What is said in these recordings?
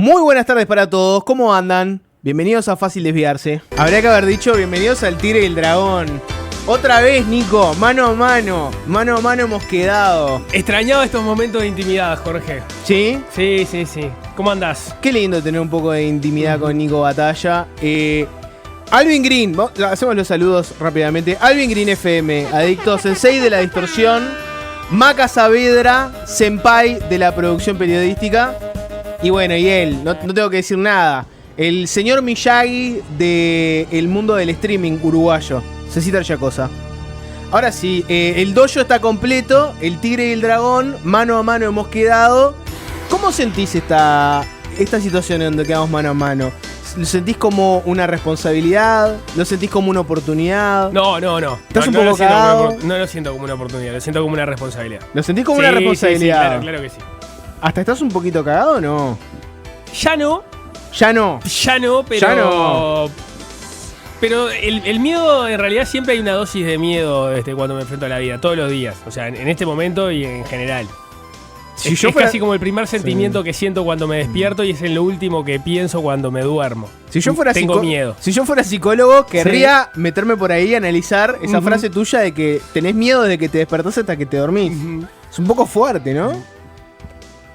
Muy buenas tardes para todos, ¿cómo andan? Bienvenidos a Fácil Desviarse. Habría que haber dicho bienvenidos al Tigre y el Dragón. Otra vez, Nico, mano a mano hemos quedado. Extrañaba estos momentos de intimidad, Jorge. ¿Sí? Sí. ¿Cómo andás? Qué lindo tener un poco de intimidad con Nico Batalla. Alvin Green, hacemos los saludos rápidamente. Alvin Green FM, adicto sensei de la distorsión. Maca Saavedra, senpai de la producción periodística. Y bueno, y él, no tengo que decir nada. El señor Miyagi del mundo del streaming uruguayo, Cecita Yacosa. Ahora sí, el dojo está completo, el Tigre y el Dragón, mano a mano hemos quedado. ¿Cómo sentís esta situación en donde quedamos mano a mano? ¿Lo sentís como una responsabilidad? ¿Lo sentís como una oportunidad? No. ¿Estás un poco cagado? No lo siento como una oportunidad, lo siento como una responsabilidad. ¿Lo sentís como una responsabilidad? Sí, claro que sí. ¿Hasta estás un poquito cagado o no? Ya no, pero... Pero el miedo, en realidad siempre hay una dosis de miedo cuando me enfrento a la vida, todos los días. O sea, en este momento y en general. Es casi como el primer sentimiento que siento cuando me despierto y es en lo último que pienso cuando me duermo. Tengo miedo. Si yo fuera psicólogo, querría meterme por ahí y analizar esa frase tuya de que tenés miedo desde que te despertás hasta que te dormís. Es un poco fuerte, ¿no?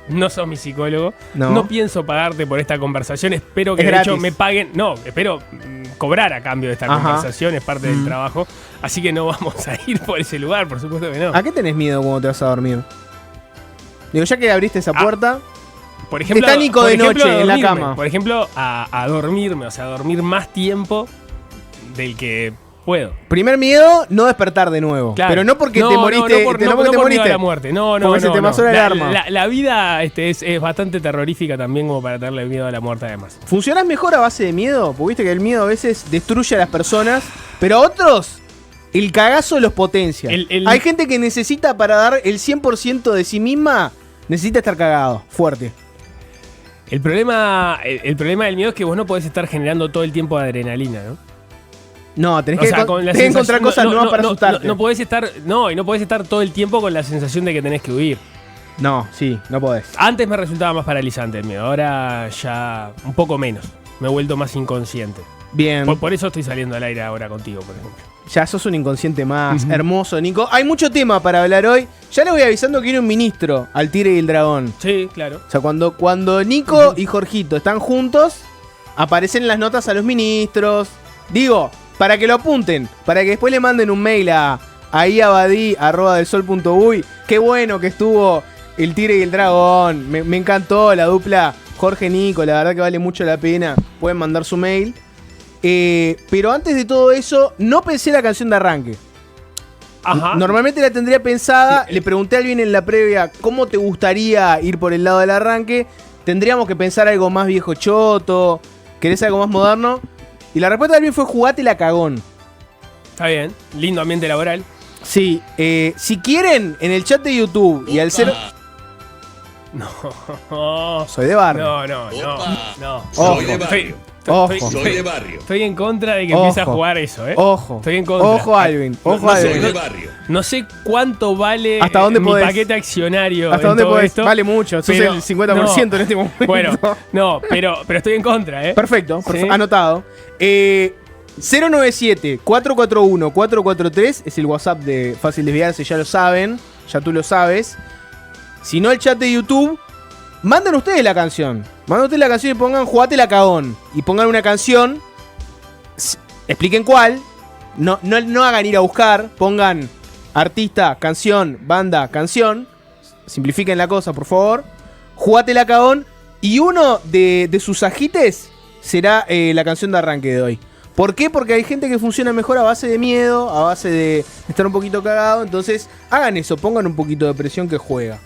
No sos mi psicólogo. No. No pienso pagarte por esta conversación. Espero que Es de gratis. hecho me paguen. No, espero cobrar a cambio de esta conversación. Es parte del trabajo. Así que no vamos a ir por ese lugar, por supuesto que no. ¿A qué tenés miedo cuando te vas a dormir? Digo, ya que abriste esa puerta. Por ejemplo, está Nico de noche en la cama. Por ejemplo, a dormirme. O sea, a dormir más tiempo del que puedo. Primer miedo, no despertar de nuevo. Claro. Pero no porque te moriste. No por miedo a la muerte. No. Porque se te pasó la alarma. La vida es bastante terrorífica también como para tenerle miedo a la muerte además. ¿Funcionás mejor a base de miedo? Porque viste que el miedo a veces destruye a las personas, pero a otros el cagazo los potencia. Hay gente que necesita para dar el 100% de sí misma, necesita estar cagado, fuerte. El problema del miedo es que vos no podés estar generando todo el tiempo adrenalina, ¿no? No, tenés que encontrar cosas nuevas para asustarte. No podés estar todo el tiempo con la sensación de que tenés que huir. No podés. Antes me resultaba más paralizante el miedo, ahora ya un poco menos. Me he vuelto más inconsciente. Bien. Por eso estoy saliendo al aire ahora contigo, por ejemplo. Ya sos un inconsciente más. Hermoso, Nico. Hay mucho tema para hablar hoy. Ya les voy avisando que viene un ministro al Tigre y el Dragón. Sí, claro. O sea, cuando Nico y Jorgito están juntos, aparecen en las notas a los ministros. Digo, para que lo apunten, para que después le manden un mail a iabadí@delsol.uy. Qué bueno que estuvo el Tigre y el Dragón. Me encantó la dupla Jorge-Nico, la verdad que vale mucho la pena. Pueden mandar su mail. Pero antes de todo eso, no pensé la canción de arranque. Ajá. Normalmente la tendría pensada. Le pregunté a alguien en la previa cómo te gustaría ir por el lado del arranque. Tendríamos que pensar algo más viejo choto. ¿Querés algo más moderno? Y la respuesta de alguien fue jugátela cagón. Está bien, lindo ambiente laboral. Sí, si quieren, en el chat de YouTube y al ser... No. Soy de barrio. No. Soy de barrio. Soy de barrio. Estoy en contra de que empiece a jugar eso, Ojo. Estoy en contra. Ojo, Alvin. Soy de barrio. No sé cuánto vale ¿hasta dónde mi podés? Paquete accionario. ¿Hasta dónde podés? Esto, Vale mucho. Sos el 50% en este momento. Bueno, pero estoy en contra, Perfecto. ¿Sí? Anotado. 097-441-443 es el WhatsApp de Fácil Desviarse, ya lo saben. Ya tú lo sabes. Si no, el chat de YouTube. Manden ustedes la canción. Manden ustedes la canción y pongan Jugátela cagón. Y pongan una canción. Expliquen cuál. No hagan ir a buscar. Pongan artista, canción, banda, canción. Simplifiquen la cosa, por favor. Jugátela cagón. Y uno de sus ajites será la canción de arranque de hoy. ¿Por qué? Porque hay gente que funciona mejor a base de miedo, a base de estar un poquito cagado. Entonces, hagan eso, pongan un poquito de presión que juega.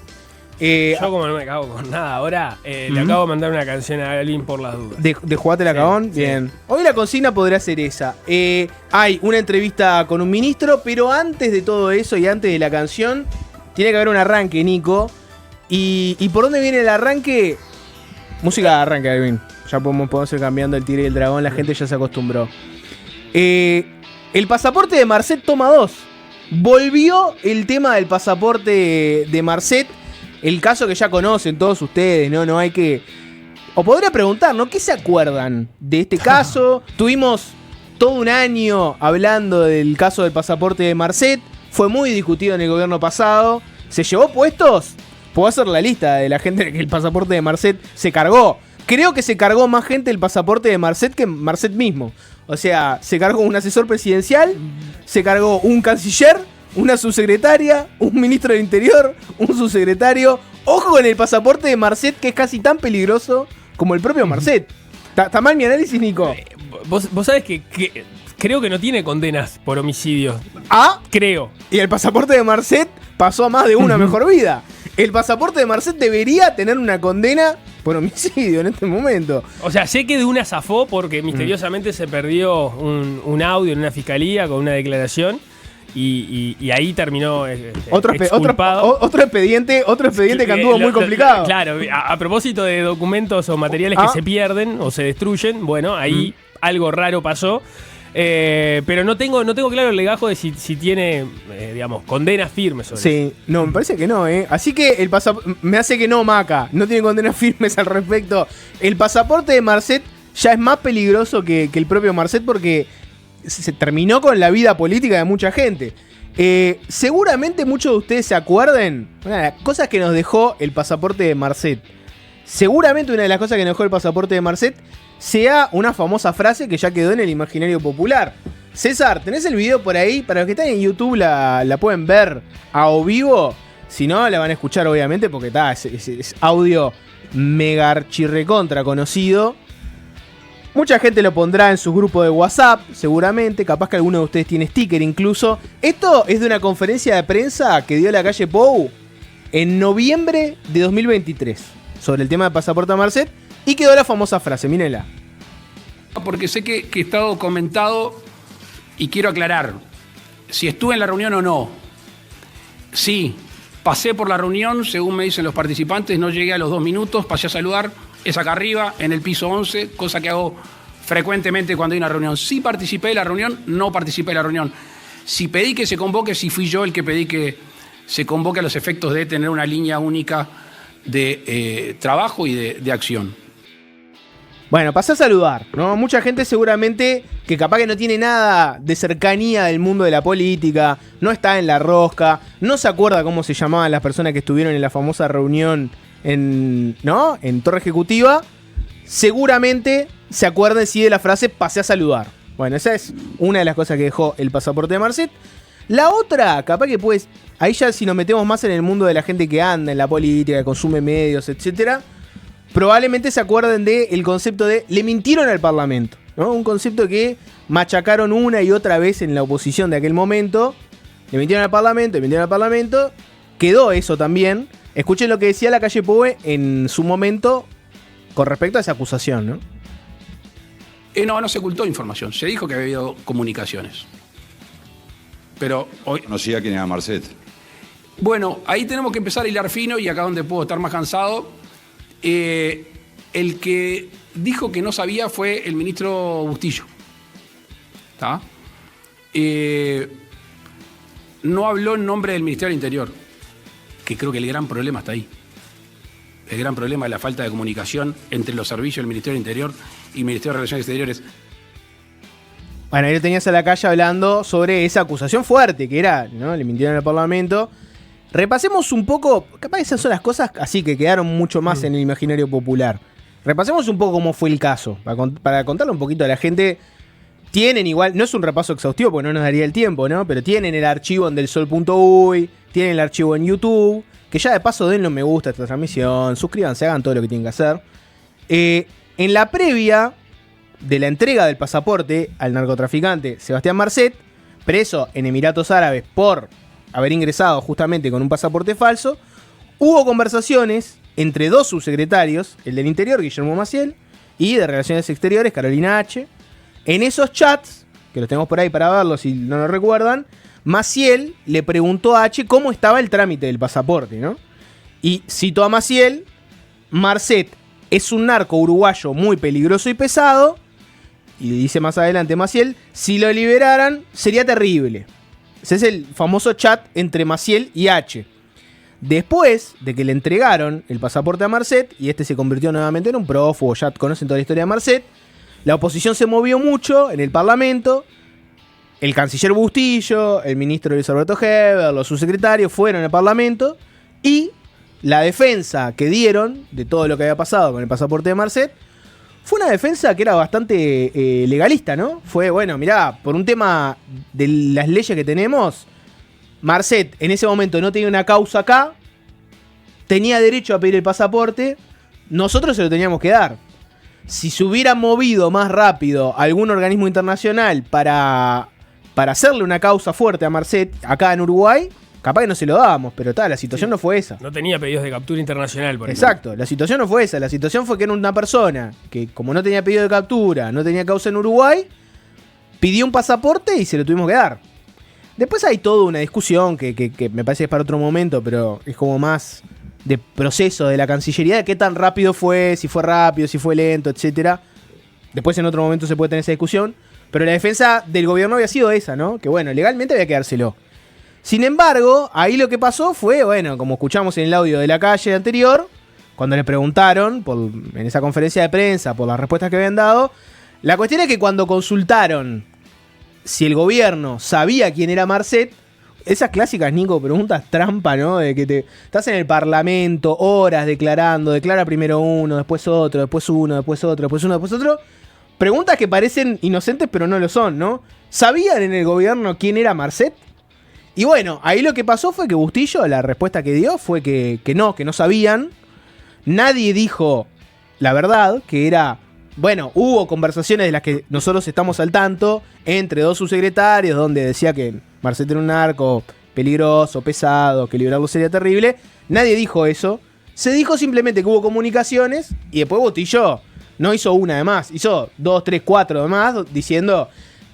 Yo como no me cago con nada ahora, le acabo de mandar una canción a alguien por las dudas. ¿De Jugátela cagón? Sí. Bien. Hoy la consigna podría ser esa. Hay una entrevista con un ministro, pero antes de todo eso y antes de la canción, tiene que haber un arranque, Nico. ¿Y por dónde viene el arranque? Música de arranque, Alvin. Ya podemos ir cambiando el Tigre y el Dragón, la gente ya se acostumbró. El pasaporte de Marcet toma 2. Volvió el tema del pasaporte de Marcet. El caso que ya conocen todos ustedes, ¿no? No hay que O podría preguntar, ¿no? ¿Qué se acuerdan de este caso? Tuvimos todo un año hablando del caso del pasaporte de Marcet. Fue muy discutido en el gobierno pasado. ¿Se llevó puestos? Puedo hacer la lista de la gente que el pasaporte de Marcet se cargó. Creo que se cargó más gente el pasaporte de Marcet que Marcet mismo. O sea, se cargó un asesor presidencial, se cargó un canciller, una subsecretaria, un ministro del Interior, un subsecretario. Ojo con el pasaporte de Marcet, que es casi tan peligroso como el propio Marcet. ¿Está mal mi análisis, Nico? Vos sabés que creo que no tiene condenas por homicidio. Ah, Creo. y el pasaporte de Marcet pasó a más de una mejor vida. El pasaporte de Marcet debería tener una condena por homicidio en este momento. O sea, sé que de una zafó porque misteriosamente se perdió un audio en una fiscalía con una declaración y ahí terminó exculpado. Otro expediente que anduvo muy complicado. Claro, a propósito de documentos o materiales que se pierden o se destruyen, bueno, ahí algo raro pasó. Pero no tengo claro el legajo de si tiene, digamos, condenas firmes sobre eso. Sí, no, me parece que no, Así que me hace que no, Maca. No tiene condenas firmes al respecto. El pasaporte de Marcet ya es más peligroso que el propio Marcet porque se terminó con la vida política de mucha gente. Seguramente muchos de ustedes se acuerden una de las cosas que nos dejó el pasaporte de Marcet. Seguramente una de las cosas que nos dejó el pasaporte de Marcet sea una famosa frase que ya quedó en el imaginario popular. César, ¿tenés el video por ahí? Para los que están en YouTube la pueden ver a o vivo. Si no, la van a escuchar obviamente porque es audio mega archirrecontra conocido. Mucha gente lo pondrá en su grupo de WhatsApp, seguramente. Capaz que alguno de ustedes tiene sticker incluso. Esto es de una conferencia de prensa que dio la calle Pou en noviembre de 2023 sobre el tema de pasaporte a Marcet. Y quedó la famosa frase, mírenla. Porque sé que está documentado y quiero aclarar si estuve en la reunión o no. Sí, pasé por la reunión, según me dicen los participantes, no llegué a los 2 minutos, pasé a saludar, es acá arriba, en el piso 11, cosa que hago frecuentemente cuando hay una reunión. Sí participé de la reunión, no participé de la reunión. Si pedí que se convoque, si fui yo el que pedí que se convoque a los efectos de tener una línea única de trabajo y de acción. Bueno, pasé a saludar, ¿no? Mucha gente seguramente que capaz que no tiene nada de cercanía del mundo de la política, no está en la rosca, no se acuerda cómo se llamaban las personas que estuvieron en la famosa reunión en Torre Ejecutiva, seguramente se acuerden sí de la frase pasé a saludar. Bueno, esa es una de las cosas que dejó el pasaporte de Marcet. La otra, capaz que pues, ahí ya si nos metemos más en el mundo de la gente que anda en la política, que consume medios, etcétera, probablemente se acuerden del concepto de le mintieron al Parlamento, ¿no? Un concepto que machacaron una y otra vez en la oposición de aquel momento. Le mintieron al Parlamento, quedó eso también. Escuchen lo que decía la calle Poe en su momento con respecto a esa acusación, ¿no? No se ocultó información, se dijo que había habido comunicaciones. Pero hoy Conocía quién era Marcet. Bueno, ahí tenemos que empezar a hilar fino y acá donde puedo estar más cansado. El que dijo que no sabía fue el ministro Bustillo. ¿Está? No habló en nombre del Ministerio del Interior, que creo que el gran problema está ahí. El gran problema es la falta de comunicación entre los servicios del Ministerio del Interior y el Ministerio de Relaciones Exteriores. Bueno, ahí lo tenías a la calle hablando sobre esa acusación fuerte que era, ¿no? Le mintieron al Parlamento. Repasemos un poco, capaz esas son las cosas así que quedaron mucho más en el imaginario popular. Repasemos un poco cómo fue el caso, para contarle un poquito a la gente. Tienen igual, no es un repaso exhaustivo porque no nos daría el tiempo, ¿no? Pero tienen el archivo en delsol.uy, tienen el archivo en YouTube, que ya de paso denle un me gusta a esta transmisión, suscríbanse, hagan todo lo que tienen que hacer. En la previa de la entrega del pasaporte al narcotraficante Sebastián Marcet, preso en Emiratos Árabes por haber ingresado justamente con un pasaporte falso, hubo conversaciones entre 2 subsecretarios, el del Interior, Guillermo Maciel, y de Relaciones Exteriores, Carolina H. En esos chats, que los tenemos por ahí para verlos si no lo recuerdan, Maciel le preguntó a H cómo estaba el trámite del pasaporte, ¿no? Y citó a Maciel: Marcet es un narco uruguayo muy peligroso y pesado, y dice más adelante Maciel, si lo liberaran sería terrible. Ese es el famoso chat entre Maciel y H. Después de que le entregaron el pasaporte a Marcet, y este se convirtió nuevamente en un prófugo, ya conocen toda la historia de Marcet, la oposición se movió mucho en el Parlamento, el canciller Bustillo, el ministro Luis Alberto Heber, los subsecretarios fueron al Parlamento, y la defensa que dieron de todo lo que había pasado con el pasaporte de Marcet fue una defensa que era bastante legalista, ¿no? Fue, bueno, mirá, por un tema de las leyes que tenemos, Marcet en ese momento no tenía una causa acá, tenía derecho a pedir el pasaporte, nosotros se lo teníamos que dar. Si se hubiera movido más rápido algún organismo internacional para hacerle una causa fuerte a Marcet acá en Uruguay, capaz que no se lo dábamos, pero la situación no fue esa. No tenía pedidos de captura internacional, por ejemplo. Exacto, la situación no fue esa. La situación fue que era una persona que, como no tenía pedido de captura, no tenía causa en Uruguay, pidió un pasaporte y se lo tuvimos que dar. Después hay toda una discusión que me parece que es para otro momento, pero es como más de proceso de la Cancillería, de qué tan rápido fue, si fue lento, etcétera. Después en otro momento se puede tener esa discusión. Pero la defensa del gobierno había sido esa, ¿no? Que bueno, legalmente había que dárselo. Sin embargo, ahí lo que pasó fue, bueno, como escuchamos en el audio de La Calle anterior, cuando le preguntaron en esa conferencia de prensa por las respuestas que habían dado, la cuestión es que cuando consultaron si el gobierno sabía quién era Marcet, esas clásicas, Nico, preguntas trampa, ¿no? De que estás en el Parlamento, horas declarando, declara primero uno, después otro, después uno, después otro, después uno, después otro. Preguntas que parecen inocentes, pero no lo son, ¿no? ¿Sabían en el gobierno quién era Marcet? Y bueno, ahí lo que pasó fue que Bustillo, la respuesta que dio fue que no sabían. Nadie dijo la verdad, que era... Bueno, hubo conversaciones de las que nosotros estamos al tanto entre dos subsecretarios donde decía que Marcet era un narco peligroso, pesado, que liberarlo sería terrible. Nadie dijo eso. Se dijo simplemente que hubo comunicaciones y después Bustillo no hizo una de más. Hizo 2, 3, 4 de más diciendo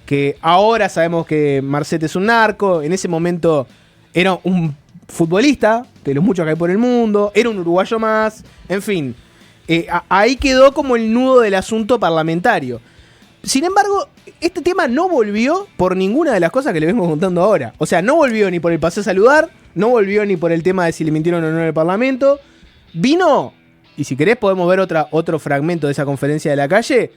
que ahora sabemos que Marcet es un narco. En ese momento era un futbolista de los muchos que hay por el mundo. Era un uruguayo más. En fin, ahí quedó como el nudo del asunto parlamentario. Sin embargo, este tema no volvió por ninguna de las cosas que le vengo contando ahora. O sea, no volvió ni por el paseo a saludar, no volvió ni por el tema de si le mintieron o no en el Parlamento. Vino, y si querés podemos ver otro fragmento de esa conferencia de La Calle,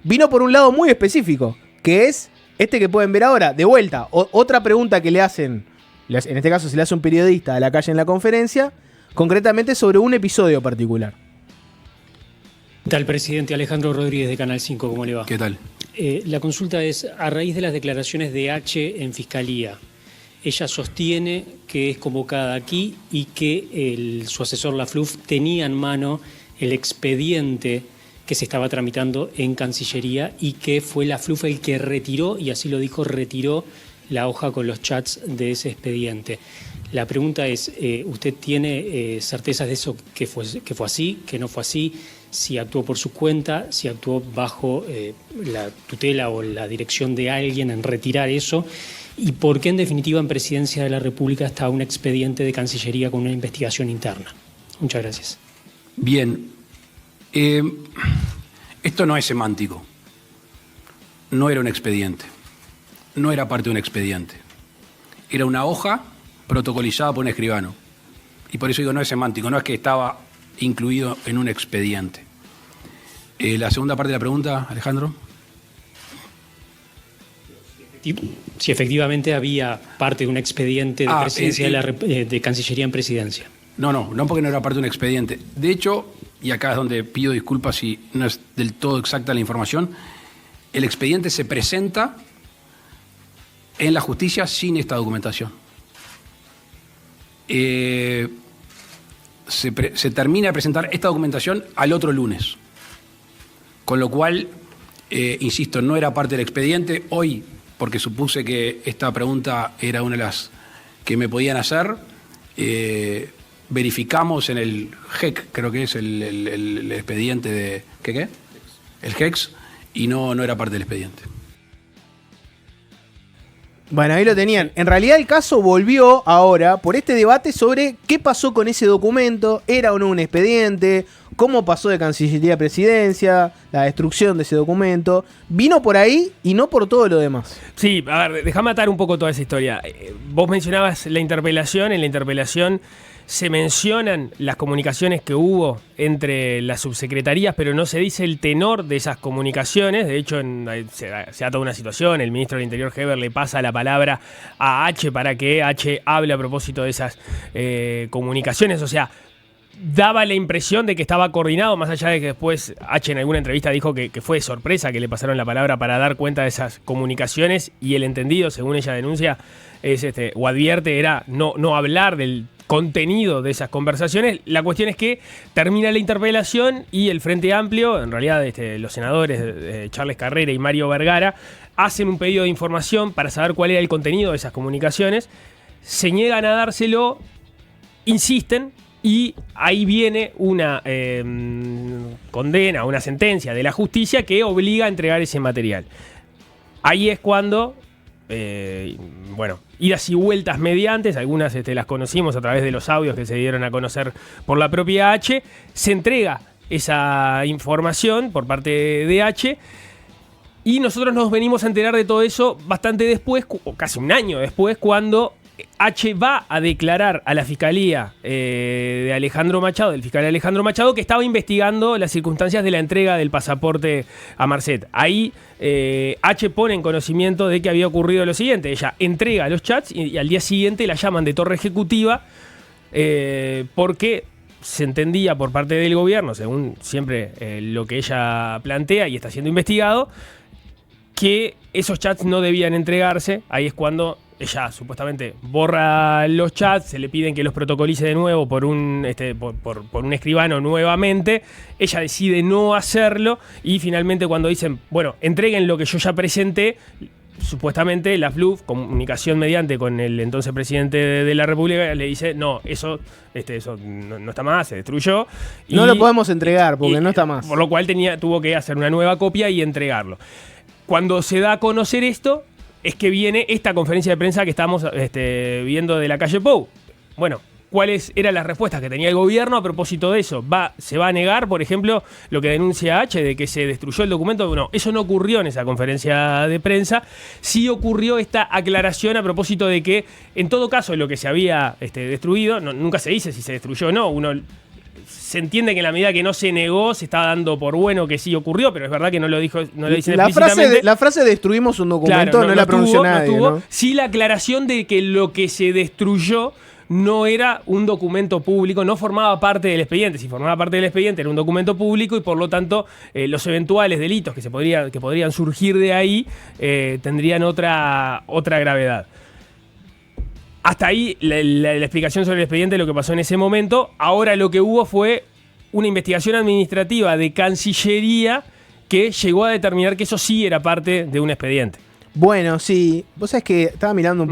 vino por un lado muy específico, que es este que pueden ver ahora. De vuelta, otra pregunta que le hacen, en este caso se le hace un periodista a La Calle en la conferencia, concretamente sobre un episodio particular. ¿Qué tal, presidente? Alejandro Rodríguez de Canal 5, ¿cómo le va? ¿Qué tal? La consulta es, a raíz de las declaraciones de H en Fiscalía, ella sostiene que es convocada aquí y que su asesor Lafluf tenía en mano el expediente que se estaba tramitando en Cancillería y que fue Lafluf el que retiró, y así lo dijo, retiró la hoja con los chats de ese expediente. La pregunta es, ¿usted tiene certezas de eso, que fue así, que no fue así? Si actuó por su cuenta, si actuó bajo la tutela o la dirección de alguien en retirar eso, y por qué en definitiva en Presidencia de la República está un expediente de Cancillería con una investigación interna. Muchas gracias. Bien, esto no es semántico, no era un expediente, no era parte de un expediente, era una hoja protocolizada por un escribano, y por eso digo no es semántico, no es que estaba incluido en un expediente. La segunda parte de la pregunta, Alejandro. Si efectivamente había parte de un expediente de Presidencia de Cancillería en Presidencia. No porque no era parte de un expediente. De hecho, y acá es donde pido disculpas si no es del todo exacta la información, el expediente se presenta en la justicia sin esta documentación. Se termina de presentar esta documentación al otro lunes. Con lo cual, insisto, no era parte del expediente. Hoy, porque supuse que esta pregunta era una de las que me podían hacer, verificamos en el GEC, creo que es el expediente de... ¿Qué? El GEX, y no era parte del expediente. Bueno, ahí lo tenían. En realidad el caso volvió ahora por este debate sobre qué pasó con ese documento, era o no un expediente, cómo pasó de Cancillería a Presidencia, la destrucción de ese documento. Vino por ahí y no por todo lo demás. Sí, a ver, déjame atar un poco toda esa historia. Vos mencionabas la interpelación. En la interpelación se mencionan las comunicaciones que hubo entre las subsecretarías, pero no se dice el tenor de esas comunicaciones. De hecho, se da toda una situación. El ministro del Interior, Heber, le pasa la palabra a H para que H hable a propósito de esas comunicaciones. O sea, daba la impresión de que estaba coordinado, más allá de que después H en alguna entrevista dijo que fue de sorpresa que le pasaron la palabra para dar cuenta de esas comunicaciones, y el entendido, según ella denuncia, es o advierte, era no hablar del contenido de esas conversaciones. La cuestión es que termina la interpelación y el Frente Amplio, en realidad los senadores Charles Carrera y Mario Vergara, hacen un pedido de información para saber cuál era el contenido de esas comunicaciones, se niegan a dárselo, insisten, y ahí viene una condena, una sentencia de la justicia que obliga a entregar ese material. Ahí es cuando, idas y vueltas mediantes, algunas las conocimos a través de los audios que se dieron a conocer por la propia H, se entrega esa información por parte de H, y nosotros nos venimos a enterar de todo eso bastante después, o casi un año después, cuando H va a declarar a la fiscalía de Alejandro Machado, del fiscal Alejandro Machado, que estaba investigando las circunstancias de la entrega del pasaporte a Marcet. Ahí H pone en conocimiento de que había ocurrido lo siguiente: ella entrega los chats y al día siguiente la llaman de torre ejecutiva porque se entendía por parte del gobierno, según siempre lo que ella plantea y está siendo investigado, que esos chats no debían entregarse. Ahí es cuando ella supuestamente borra los chats, se le piden que los protocolice de nuevo por un escribano nuevamente. Ella decide no hacerlo y finalmente, cuando dicen, bueno, entreguen lo que yo ya presenté, supuestamente la FLUF, comunicación mediante con el entonces presidente de la República, le dice, no, eso no está más, se destruyó. No lo podemos entregar porque no está más. Por lo cual tuvo que hacer una nueva copia y entregarlo. Cuando se da a conocer esto, es que viene esta conferencia de prensa que estamos viendo de la calle Pou. Bueno, ¿cuáles eran las respuestas que tenía el gobierno a propósito de eso? ¿Se va a negar, por ejemplo, lo que denuncia H de que se destruyó el documento? No, eso no ocurrió en esa conferencia de prensa. Sí ocurrió esta aclaración a propósito de que, en todo caso, lo que se había destruido, nunca se dice si se destruyó o no. Se entiende que en la medida que no se negó, se está dando por bueno que sí ocurrió, pero es verdad que no lo dice explícitamente. La frase destruimos un documento, claro, no la pronunció nadie. ¿No? Sí, la aclaración de que lo que se destruyó no era un documento público, no formaba parte del expediente. Si formaba parte del expediente, era un documento público, y por lo tanto los eventuales delitos que podrían surgir de ahí tendrían otra gravedad. Hasta ahí la explicación sobre el expediente, lo que pasó en ese momento. Ahora lo que hubo fue una investigación administrativa de Cancillería que llegó a determinar que eso sí era parte de un expediente. Bueno, sí. Vos sabés que estaba mirando un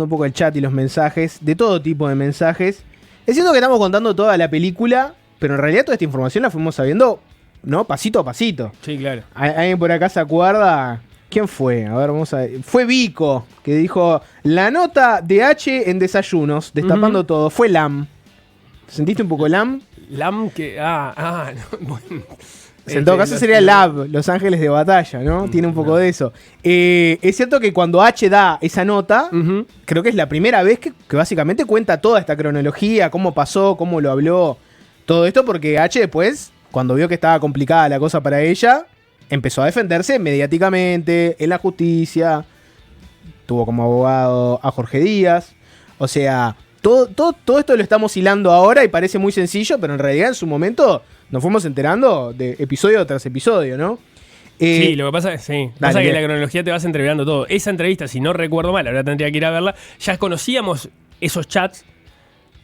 poco el chat y los mensajes, de todo tipo de mensajes. Es cierto que estamos contando toda la película, pero en realidad toda esta información la fuimos sabiendo, ¿no? Pasito a pasito. Sí, claro. ¿Alguien por acá se acuerda? ¿Quién fue? A ver, vamos a ver. Fue Vico, que dijo, la nota de H en desayunos, destapando todo. Fue Lam. ¿Sentiste un poco Lam? Lam que... bueno. En todo caso sería Lab, Los Ángeles de Batalla, ¿no? Tiene un poco de eso. Es cierto que cuando H da esa nota, creo que es la primera vez que básicamente cuenta toda esta cronología, cómo pasó, cómo lo habló, todo esto, porque H después, cuando vio que estaba complicada la cosa para ella, empezó a defenderse mediáticamente, en la justicia, tuvo como abogado a Jorge Díaz. O sea, todo esto lo estamos hilando ahora y parece muy sencillo, pero en realidad en su momento nos fuimos enterando de episodio tras episodio, ¿no? Sí, lo que pasa es que la cronología te vas entreverando todo. Esa entrevista, si no recuerdo mal, ahora tendría que ir a verla, ya conocíamos esos chats,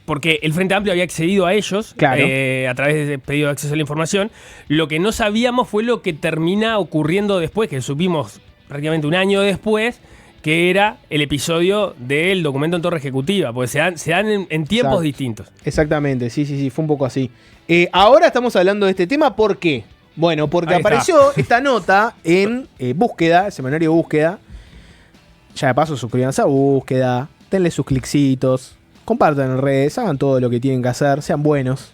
porque el Frente Amplio había accedido a ellos, claro, a través de pedido de acceso a la información. Lo que no sabíamos fue lo que termina ocurriendo después, que supimos prácticamente un año después, que era el episodio del documento en torre ejecutiva, porque se dan en tiempos distintos. Exactamente, sí, fue un poco así. Ahora estamos hablando de este tema, ¿por qué? Bueno, porque ahí apareció esta nota en Búsqueda, el semanario Búsqueda. Ya de paso, suscríbanse a Búsqueda, denle sus clicitos, compartan en redes, hagan todo lo que tienen que hacer, sean buenos.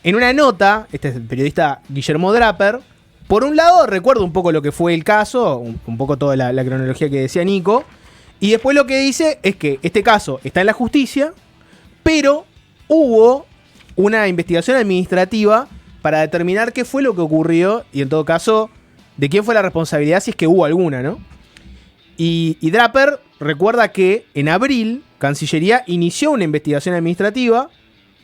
En una nota, este es el periodista Guillermo Draper. Por un lado, recuerdo un poco lo que fue el caso, un poco toda la cronología que decía Nico. Y después lo que dice es que este caso está en la justicia, pero hubo una investigación administrativa para determinar qué fue lo que ocurrió y en todo caso de quién fue la responsabilidad si es que hubo alguna, ¿no? Y Draper recuerda que en abril Cancillería inició una investigación administrativa.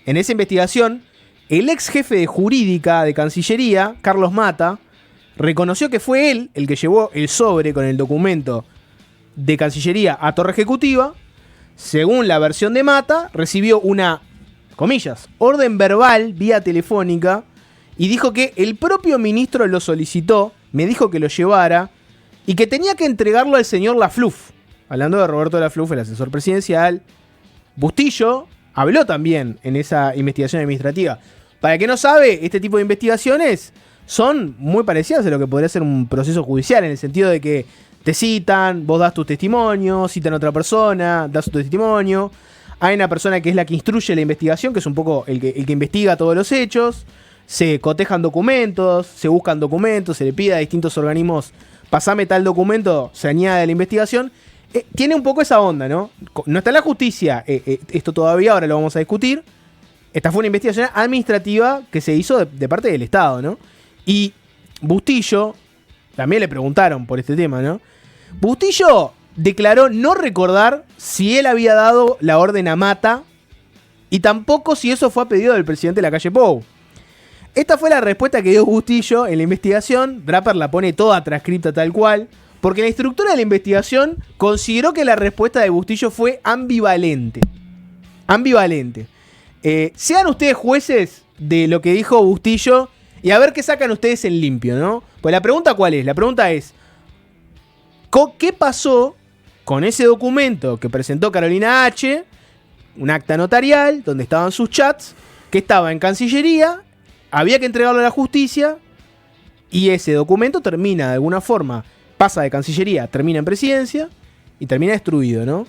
En esa investigación, el ex jefe de jurídica de Cancillería, Carlos Mata, reconoció que fue él el que llevó el sobre con el documento de Cancillería a Torre Ejecutiva. Según la versión de Mata, recibió una, comillas, orden verbal vía telefónica y dijo que el propio ministro lo solicitó, me dijo que lo llevara y que tenía que entregarlo al señor Lafluf. Hablando de Roberto Lafluf, el asesor presidencial. Bustillo habló también en esa investigación administrativa. Para el que no sabe, este tipo de investigaciones son muy parecidas a lo que podría ser un proceso judicial, en el sentido de que te citan, vos das tu testimonio, citan a otra persona, das tu testimonio. Hay una persona que es la que instruye la investigación, que es un poco el que investiga todos los hechos. Se cotejan documentos, se buscan documentos, se le pide a distintos organismos, pasame tal documento, se añade a la investigación. Tiene un poco esa onda, ¿no? No está en la justicia esto todavía, ahora lo vamos a discutir. Esta fue una investigación administrativa que se hizo de parte del Estado, ¿no? Y Bustillo, también le preguntaron por este tema, ¿no? Bustillo declaró no recordar si él había dado la orden a Mata y tampoco si eso fue a pedido del presidente de la calle Pou. Esta fue la respuesta que dio Bustillo en la investigación. Draper la pone toda transcripta tal cual, porque la instructora de la investigación consideró que la respuesta de Bustillo fue ambivalente. Ambivalente. Sean ustedes jueces de lo que dijo Bustillo y a ver qué sacan ustedes en limpio, ¿no? Pues la pregunta ¿cuál es? La pregunta es, ¿qué pasó con ese documento que presentó Carolina H., un acta notarial donde estaban sus chats, que estaba en Cancillería, había que entregarlo a la justicia y ese documento termina de alguna forma, pasa de Cancillería, termina en Presidencia y termina destruido, ¿no?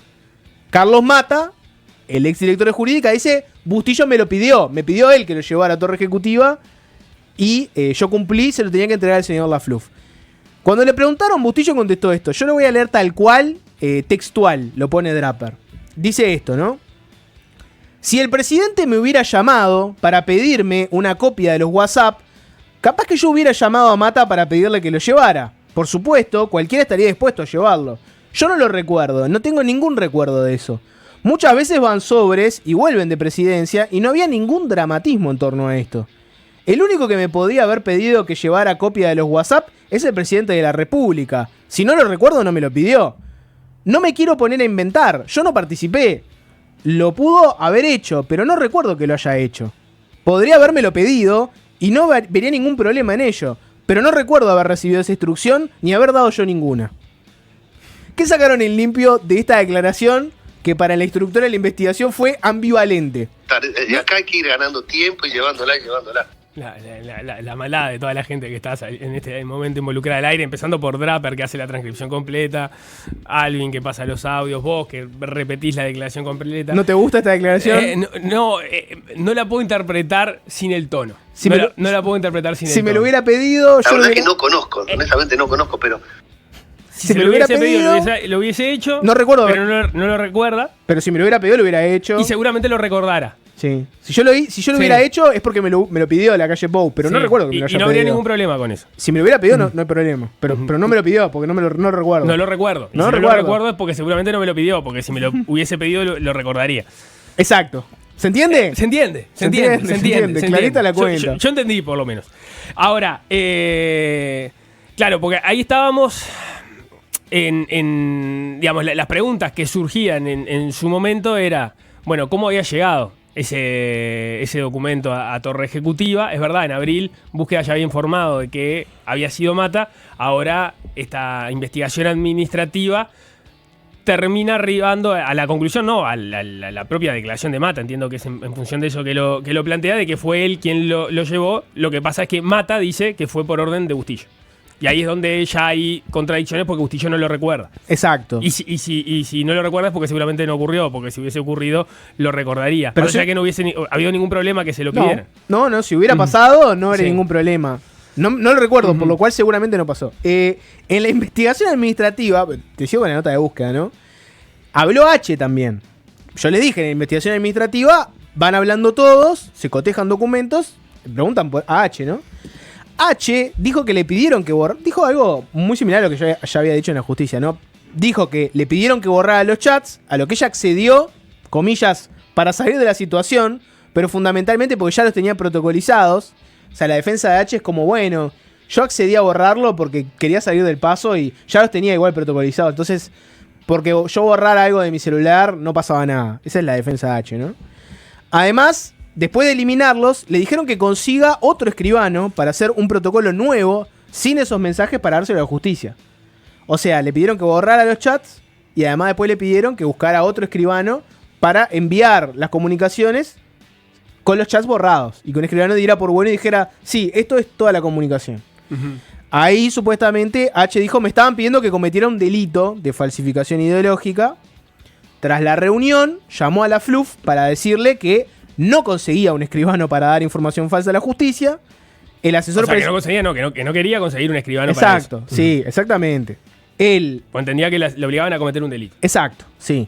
Carlos Mata, el ex director de Jurídica, dice, Bustillo me pidió él que lo llevara a Torre Ejecutiva y yo cumplí, se lo tenía que entregar al señor Lafluf. Cuando le preguntaron, Bustillo contestó esto. Yo lo voy a leer tal cual, textual, lo pone Draper. Dice esto, ¿no? Si el presidente me hubiera llamado para pedirme una copia de los WhatsApp, capaz que yo hubiera llamado a Mata para pedirle que lo llevara. Por supuesto, cualquiera estaría dispuesto a llevarlo. Yo no lo recuerdo, no tengo ningún recuerdo de eso. Muchas veces van sobres y vuelven de Presidencia y no había ningún dramatismo en torno a esto. El único que me podía haber pedido que llevara copia de los WhatsApp es el presidente de la República. Si no lo recuerdo, no me lo pidió. No me quiero poner a inventar, yo no participé. Lo pudo haber hecho, pero no recuerdo que lo haya hecho. Podría habérmelo pedido y no vería ningún problema en ello, pero no recuerdo haber recibido esa instrucción ni haber dado yo ninguna. ¿Qué sacaron en limpio de esta declaración que para la instructora de la investigación fue ambivalente? Y acá hay que ir ganando tiempo y llevándola. La maldad de toda la gente que está en este momento involucrada al aire, empezando por Draper, que hace la transcripción completa, Alvin, que pasa los audios, vos, que repetís la declaración completa. ¿No te gusta esta declaración? No la puedo interpretar sin el tono. No la puedo interpretar sin el tono. Si me lo hubiera pedido... La verdad es que no conozco, honestamente no conozco, pero... Si me lo hubiese pedido, lo hubiese hecho. No recuerdo. Pero no lo recuerda. Pero si me lo hubiera pedido, lo hubiera hecho. Y seguramente lo recordara. Sí. Si yo lo hubiera hecho es porque me lo pidió la calle Pou, pero no recuerdo que me lo haya pedido. Y no habría ningún problema con eso. Si me lo hubiera pedido, no hay problema. Pero no me lo pidió porque no lo recuerdo. No lo recuerdo. Y si no lo recuerdo es porque seguramente no me lo pidió, porque si me lo hubiese pedido lo recordaría. Exacto. ¿Se entiende? Se entiende. Clarita la cuenta. Yo entendí, por lo menos. Ahora, claro, porque ahí estábamos digamos, las preguntas que surgían en su momento era, bueno, ¿cómo había llegado ese documento a Torre Ejecutiva? Es verdad, en abril Búsqueda ya había informado de que había sido Mata. Ahora esta investigación administrativa termina arribando a la conclusión, no, a la propia declaración de Mata. Entiendo que es en función de eso que lo plantea, de que fue él quien lo llevó. Lo que pasa es que Mata dice que fue por orden de Bustillo. Y ahí es donde ya hay contradicciones porque Bustillo no lo recuerda. Exacto. Y si no lo recuerda es porque seguramente no ocurrió, porque si hubiese ocurrido lo recordaría. Pero ya que no hubiese habido ningún problema que se lo pidieran. No, si hubiera pasado no habría ningún problema. No lo recuerdo, por lo cual seguramente no pasó. En la investigación administrativa, te sigo con la nota de búsqueda, ¿no? Habló H también. yo les dije, en la investigación administrativa van hablando todos, se cotejan documentos, preguntan a H, ¿no? H dijo que le pidieron que borrar. Dijo algo muy similar a lo que yo ya había dicho en la justicia, ¿no? Dijo que le pidieron que borrara los chats, a lo que ella accedió, comillas, para salir de la situación, pero fundamentalmente porque ya los tenía protocolizados. O sea, la defensa de H es como, bueno, yo accedí a borrarlo porque quería salir del paso y ya los tenía igual protocolizados. Entonces, porque yo borrara algo de mi celular, no pasaba nada. Esa es la defensa de H, ¿no? Además, después de eliminarlos, le dijeron que consiga otro escribano para hacer un protocolo nuevo, sin esos mensajes, para dárselo a la justicia. O sea, le pidieron que borrara los chats y además después le pidieron que buscara otro escribano para enviar las comunicaciones con los chats borrados. Y que un escribano diera por bueno y dijera, sí, esto es toda la comunicación. Ahí supuestamente H dijo, me estaban pidiendo que cometiera un delito de falsificación ideológica. Tras la reunión, llamó a la FLUF para decirle que no conseguía un escribano para dar información falsa a la justicia. El asesor... O sea, que no conseguía, no, que no quería conseguir un escribano exacto, para eso. Sí, exactamente. Él... O entendía que le obligaban a cometer un delito. Exacto, sí.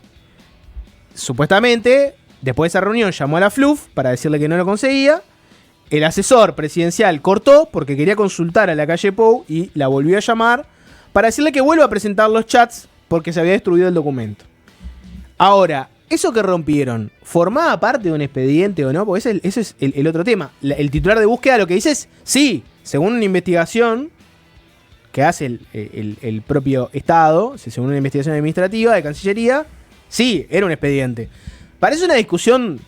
Supuestamente, después de esa reunión, llamó a la FLUF para decirle que no lo conseguía. El asesor presidencial cortó porque quería consultar a la calle Pou y la volvió a llamar para decirle que vuelva a presentar los chats porque se había destruido el documento. Ahora, eso que rompieron, ¿formaba parte de un expediente o no? Porque ese es el otro tema. El titular de búsqueda lo que dice es, sí, según una investigación que hace el propio Estado, según una investigación administrativa de Cancillería, sí, era un expediente. Parece una discusión,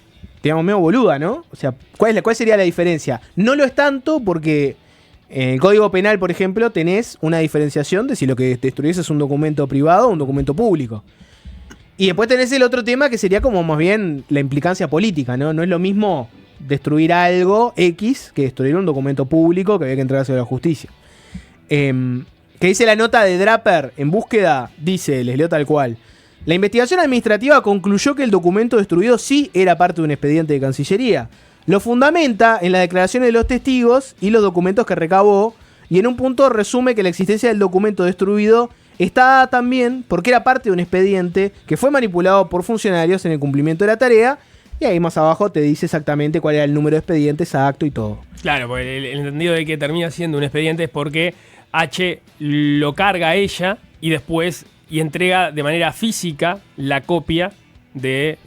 digamos, medio boluda, ¿no? O sea, ¿cuál sería la diferencia? No lo es tanto porque en el Código Penal, por ejemplo, tenés una diferenciación de si lo que destruyes es un documento privado o un documento público. Y después tenés el otro tema que sería como más bien la implicancia política, ¿no? No es lo mismo destruir algo X que destruir un documento público que había que entregárselo a la justicia. Que dice la nota de Draper en búsqueda, dice, les leo tal cual. La investigación administrativa concluyó que el documento destruido sí era parte de un expediente de Cancillería. Lo fundamenta en las declaraciones de los testigos y los documentos que recabó, y en un punto resume que la existencia del documento destruido está dada también porque era parte de un expediente que fue manipulado por funcionarios en el cumplimiento de la tarea, y ahí más abajo te dice exactamente cuál era el número de expediente exacto y todo. Claro, porque el entendido de que termina siendo un expediente es porque H lo carga a ella y después entrega de manera física la copia de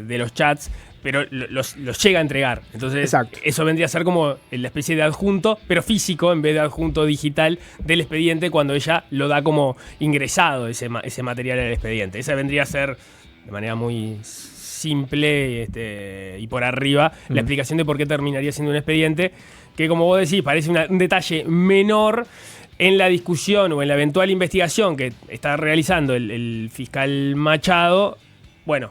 los chats, pero los llega a entregar. Entonces, exacto, eso vendría a ser como la especie de adjunto, pero físico en vez de adjunto digital del expediente cuando ella lo da como ingresado ese material al expediente. Esa vendría a ser, de manera muy simple y por arriba, la explicación de por qué terminaría siendo un expediente, que como vos decís, parece un detalle menor en la discusión o en la eventual investigación que está realizando el fiscal Machado. Bueno,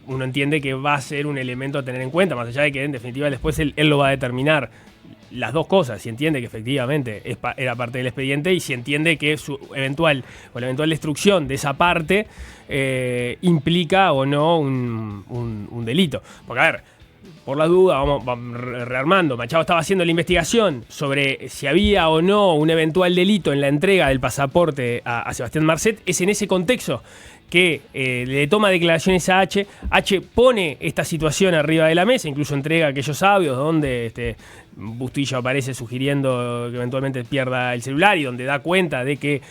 uno entiende que va a ser un elemento a tener en cuenta, más allá de que en definitiva después él lo va a determinar. Las dos cosas, si entiende que efectivamente era parte del expediente y si entiende que la eventual destrucción de esa parte implica o no un delito. Porque a ver, por la duda, vamos rearmando. Machado estaba haciendo la investigación sobre si había o no un eventual delito en la entrega del pasaporte a Sebastián Marcet. Es en ese contexto que le toma declaraciones a H. H pone esta situación arriba de la mesa, incluso entrega aquellos audios donde Bustillo aparece sugiriendo que eventualmente pierda el celular y donde da cuenta de que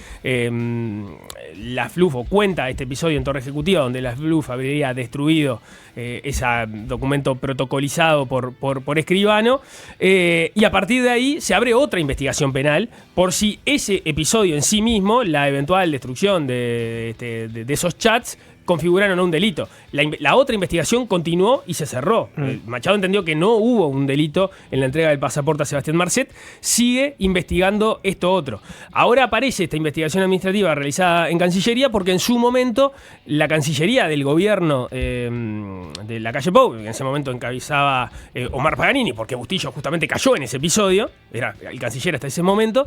la FLUF, o cuenta este episodio en Torre Ejecutiva donde la FLUF habría destruido ese documento protocolizado por escribano, y a partir de ahí se abre otra investigación penal por si ese episodio en sí mismo, la eventual destrucción de esos chats, configuraron un delito. La otra investigación continuó y se cerró. Machado entendió que no hubo un delito en la entrega del pasaporte a Sebastián Marcet. Sigue investigando esto otro. Ahora aparece esta investigación administrativa realizada en Cancillería porque en su momento la Cancillería del gobierno de la calle Pou, que en ese momento encabezaba Omar Paganini, porque Bustillo justamente cayó en ese episodio, era el canciller hasta ese momento,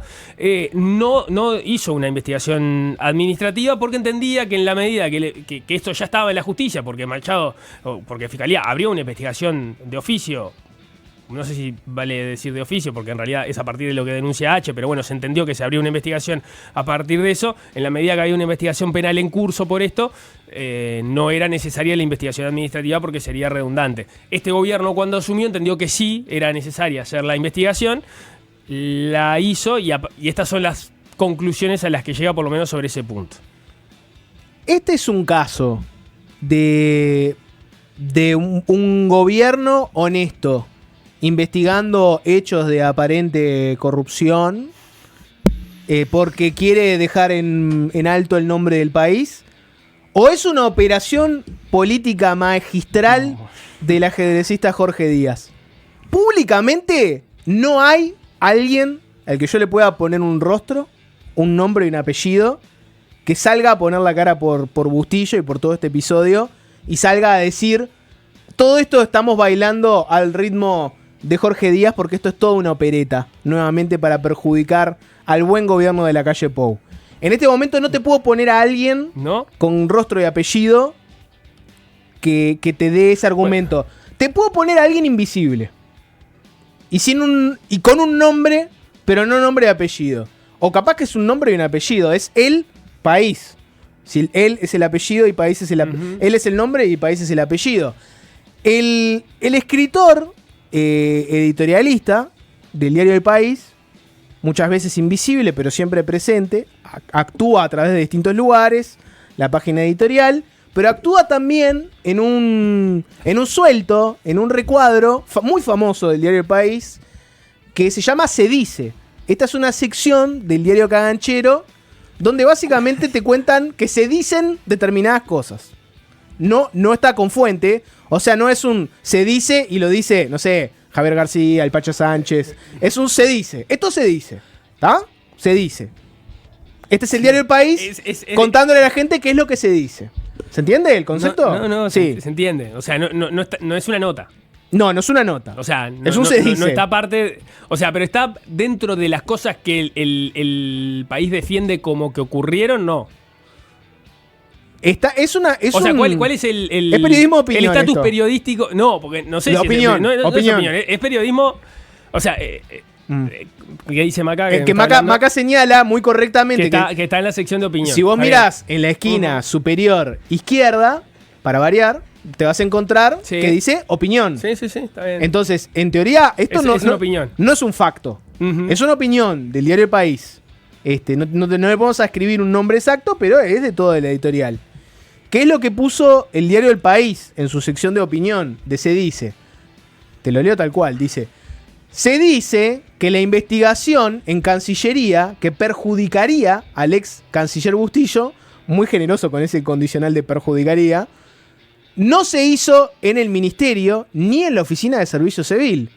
no hizo una investigación administrativa porque entendía que en la medida que esto ya estaba en la justicia, porque Machado, porque Fiscalía abrió una investigación de oficio no sé si vale decir de oficio, porque en realidad es a partir de lo que denuncia H, pero bueno, se entendió que se abrió una investigación a partir de eso. En la medida que había una investigación penal en curso por esto, no era necesaria la investigación administrativa porque sería redundante. Este gobierno, cuando asumió, entendió que sí era necesaria hacer la investigación, la hizo y estas son las conclusiones a las que llega, por lo menos sobre ese punto. Este es un caso de un gobierno honesto investigando hechos de aparente corrupción porque quiere dejar en alto el nombre del país, o es una operación política magistral del ajedrecista Jorge Díaz. Públicamente no hay alguien al que yo le pueda poner un rostro, un nombre y un apellido, que salga a poner la cara por Bustillo y por todo este episodio y salga a decir: todo esto estamos bailando al ritmo de Jorge Díaz porque esto es toda una opereta, nuevamente para perjudicar al buen gobierno de la calle Pou. En este momento no te puedo poner a alguien con rostro y apellido que te dé ese argumento. Bueno. Te puedo poner a alguien invisible y con un nombre, pero no nombre y apellido. O capaz que es un nombre y un apellido, es el país. Si él es el apellido y país es el apellido. Él es el nombre y país es el apellido. El escritor editorialista del diario El País, muchas veces invisible pero siempre presente, actúa a través de distintos lugares, la página editorial, pero actúa también en un suelto, en un recuadro muy famoso del diario El País, que se llama Se Dice. Esta es una sección del diario Caganchero donde básicamente te cuentan que se dicen determinadas cosas. No está con fuente, o sea, no es un se dice y lo dice, no sé, Javier García, el Pacho Sánchez. Es un se dice. Esto se dice, ¿está? Se dice. Este es el diario El País contándole a la gente qué es lo que se dice. ¿Se entiende el concepto? No, sí. Se entiende. O sea, no es una nota. No es una nota. O sea, es un se dice. No está parte. O sea, pero está dentro de las cosas que el país defiende como que ocurrieron, no. Es ¿cuál es el es periodismo de opinión, el estatus esto. Periodístico? No, porque no sé de si opinión, no es opinión. Es periodismo. O sea, ¿qué dice Maca? Que Maca señala muy correctamente que está en la sección de opinión. Si vos mirás en la esquina superior izquierda, para variar, te vas a encontrar que dice opinión. Sí, está bien. Entonces, en teoría, esto es una opinión. No es un facto. Es una opinión del diario El País. No le vamos a escribir un nombre exacto, pero es de todo el editorial. ¿Qué es lo que puso el diario El País en su sección de opinión de Se Dice? Te lo leo tal cual. Dice: se dice que la investigación en Cancillería que perjudicaría al ex canciller Bustillo, muy generoso con ese condicional de perjudicaría, no se hizo en el ministerio ni en la oficina de servicio civil,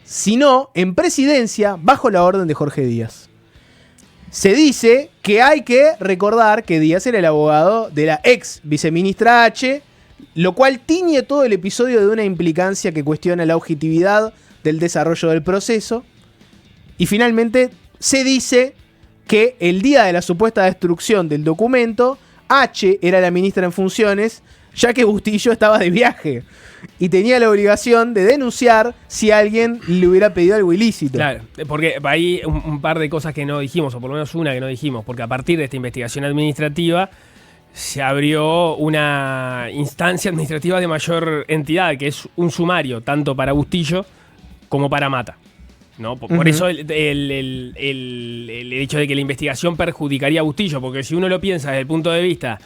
sino en presidencia bajo la orden de Jorge Díaz. Se dice que hay que recordar que Díaz era el abogado de la ex viceministra H, lo cual tiñe todo el episodio de una implicancia que cuestiona la objetividad del desarrollo del proceso. Y finalmente se dice que el día de la supuesta destrucción del documento, H era la ministra en funciones, ya que Bustillo estaba de viaje y tenía la obligación de denunciar si alguien le hubiera pedido algo ilícito. Claro, porque hay un par de cosas que no dijimos, o por lo menos una que no dijimos, porque a partir de esta investigación administrativa se abrió una instancia administrativa de mayor entidad, que es un sumario, tanto para Bustillo como para Mata. ¿No? Por eso el hecho de que la investigación perjudicaría a Bustillo, porque si uno lo piensa desde el punto de vista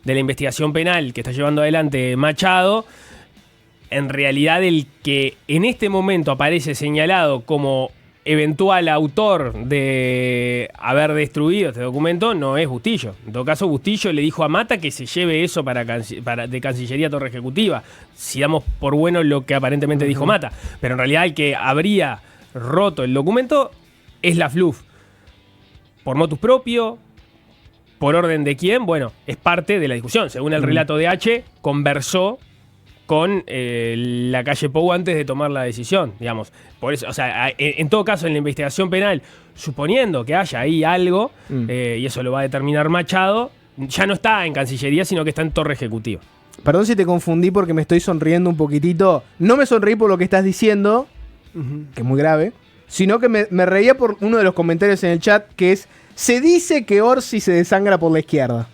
de la investigación penal que está llevando adelante Machado, en realidad el que en este momento aparece señalado como eventual autor de haber destruido este documento no es Bustillo. En todo caso, Bustillo le dijo a Mata que se lleve eso de Cancillería a Torre Ejecutiva, si damos por bueno lo que aparentemente dijo Mata. Pero en realidad el que habría roto el documento es la FLUF. Por motus propio, por orden de quién, bueno, es parte de la discusión. Según el relato de H, conversó con la calle Pou antes de tomar la decisión, digamos. Por eso, o sea, en todo caso, en la investigación penal, suponiendo que haya ahí algo, y eso lo va a determinar Machado, ya no está en Cancillería, sino que está en Torre Ejecutiva. Perdón si te confundí porque me estoy sonriendo un poquitito. No me sonreí por lo que estás diciendo, que es muy grave, sino que me reía por uno de los comentarios en el chat, que es: se dice que Orsi se desangra por la izquierda.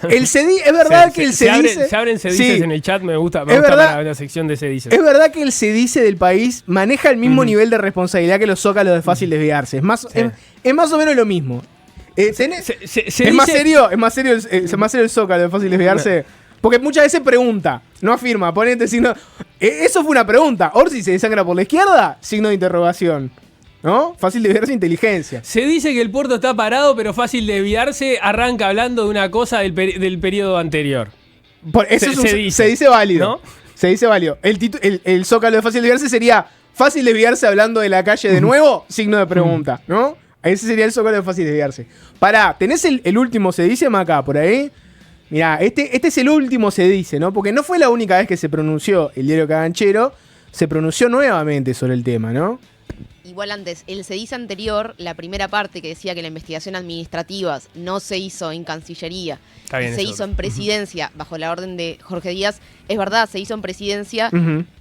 Es verdad que el se dice... Se abren se dices en el chat, me gusta verdad, para la sección de se dices. Es verdad que el se dice del país maneja el mismo nivel de responsabilidad que los zócalos de fácil desviarse. Es más o menos lo mismo. Es más serio el zócalo de fácil desviarse. Porque muchas veces pregunta, no afirma, ponete signo. Eso fue una pregunta. ¿Orsi se desangra por la izquierda? Signo de interrogación. ¿No? Fácil desviarse, inteligencia. Se dice que el puerto está parado, pero fácil desviarse. Arranca hablando de una cosa del periodo anterior. Se dice válido. ¿No? Se dice válido. El zócalo de fácil desviarse sería fácil desviarse hablando de la calle de nuevo, signo de pregunta, ¿no? Ese sería el zócalo de fácil desviarse. Pará, ¿tenés el último se dice, Maca, por ahí? Mirá, este es el último se dice, ¿no? Porque no fue la única vez que se pronunció el diario Caganchero, se pronunció nuevamente sobre el tema, ¿no? Igual antes, el se dice anterior, la primera parte que decía que la investigación administrativa no se hizo en Cancillería, se hizo en Presidencia, bajo la orden de Jorge Díaz, es verdad, se hizo en Presidencia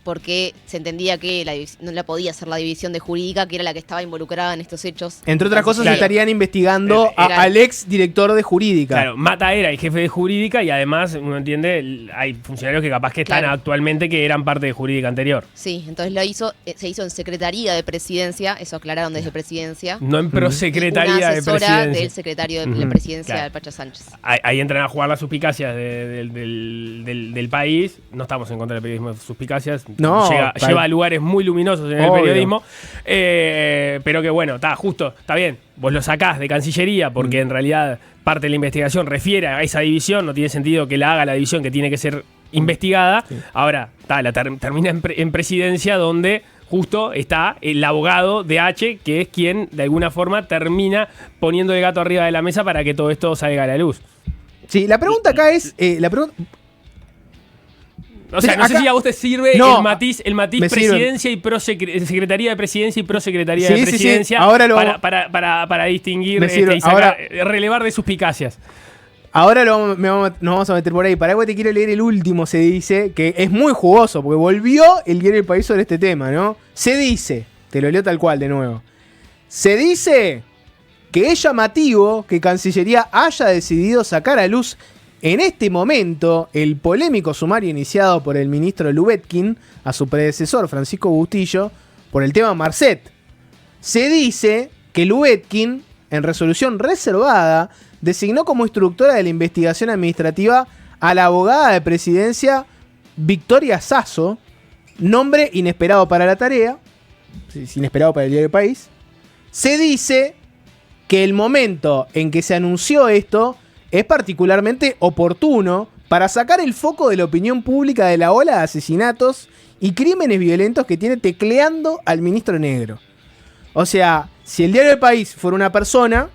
porque se entendía que no la podía hacer la división de Jurídica, que era la que estaba involucrada en estos hechos. Entre otras cosas, estarían investigando al ex director de Jurídica. Claro, Mata era el jefe de Jurídica y además, uno entiende, hay funcionarios que capaz que están actualmente que eran parte de Jurídica anterior. Sí, entonces se hizo en Secretaría de Presidencia, eso aclararon desde Presidencia. No en Prosecretaría de Presidencia. Una asesora del secretario de la Presidencia, del Pacha Sánchez. Ahí entran a jugar las suspicacias del país. No estamos en contra del periodismo de suspicacias. No, lleva a lugares muy luminosos en el periodismo. Pero que bueno, está bien. Vos lo sacás de Cancillería porque en realidad parte de la investigación refiere a esa división. No tiene sentido que la haga la división que tiene que ser investigada. Sí. Ahora, termina en Presidencia, donde justo está el abogado de H, que es quien de alguna forma termina poniendo el gato arriba de la mesa para que todo esto salga a la luz. Sí, la pregunta acá es... O sea, no sé si a vos te sirve el matiz Presidencia y Secretaría de Presidencia y Prosecretaría de Presidencia para distinguir, relevar de suspicacias. Ahora nos vamos a meter por ahí. Para que te quiero leer el último, se dice, que es muy jugoso, porque volvió el diario El País sobre este tema, ¿no? Se dice, te lo leo tal cual de nuevo. Se dice que es llamativo que Cancillería haya decidido sacar a luz en este momento el polémico sumario iniciado por el ministro Lubetkin a su predecesor Francisco Bustillo por el tema Marcet. Se dice que Lubetkin, en resolución reservada, designó como instructora de la investigación administrativa a la abogada de Presidencia Victoria Sasso, nombre inesperado para la tarea, inesperado para el diario El País. Se dice que el momento en que se anunció esto es particularmente oportuno para sacar el foco de la opinión pública de la ola de asesinatos y crímenes violentos que tiene tecleando al ministro negro. O sea, si el diario El País fuera una persona,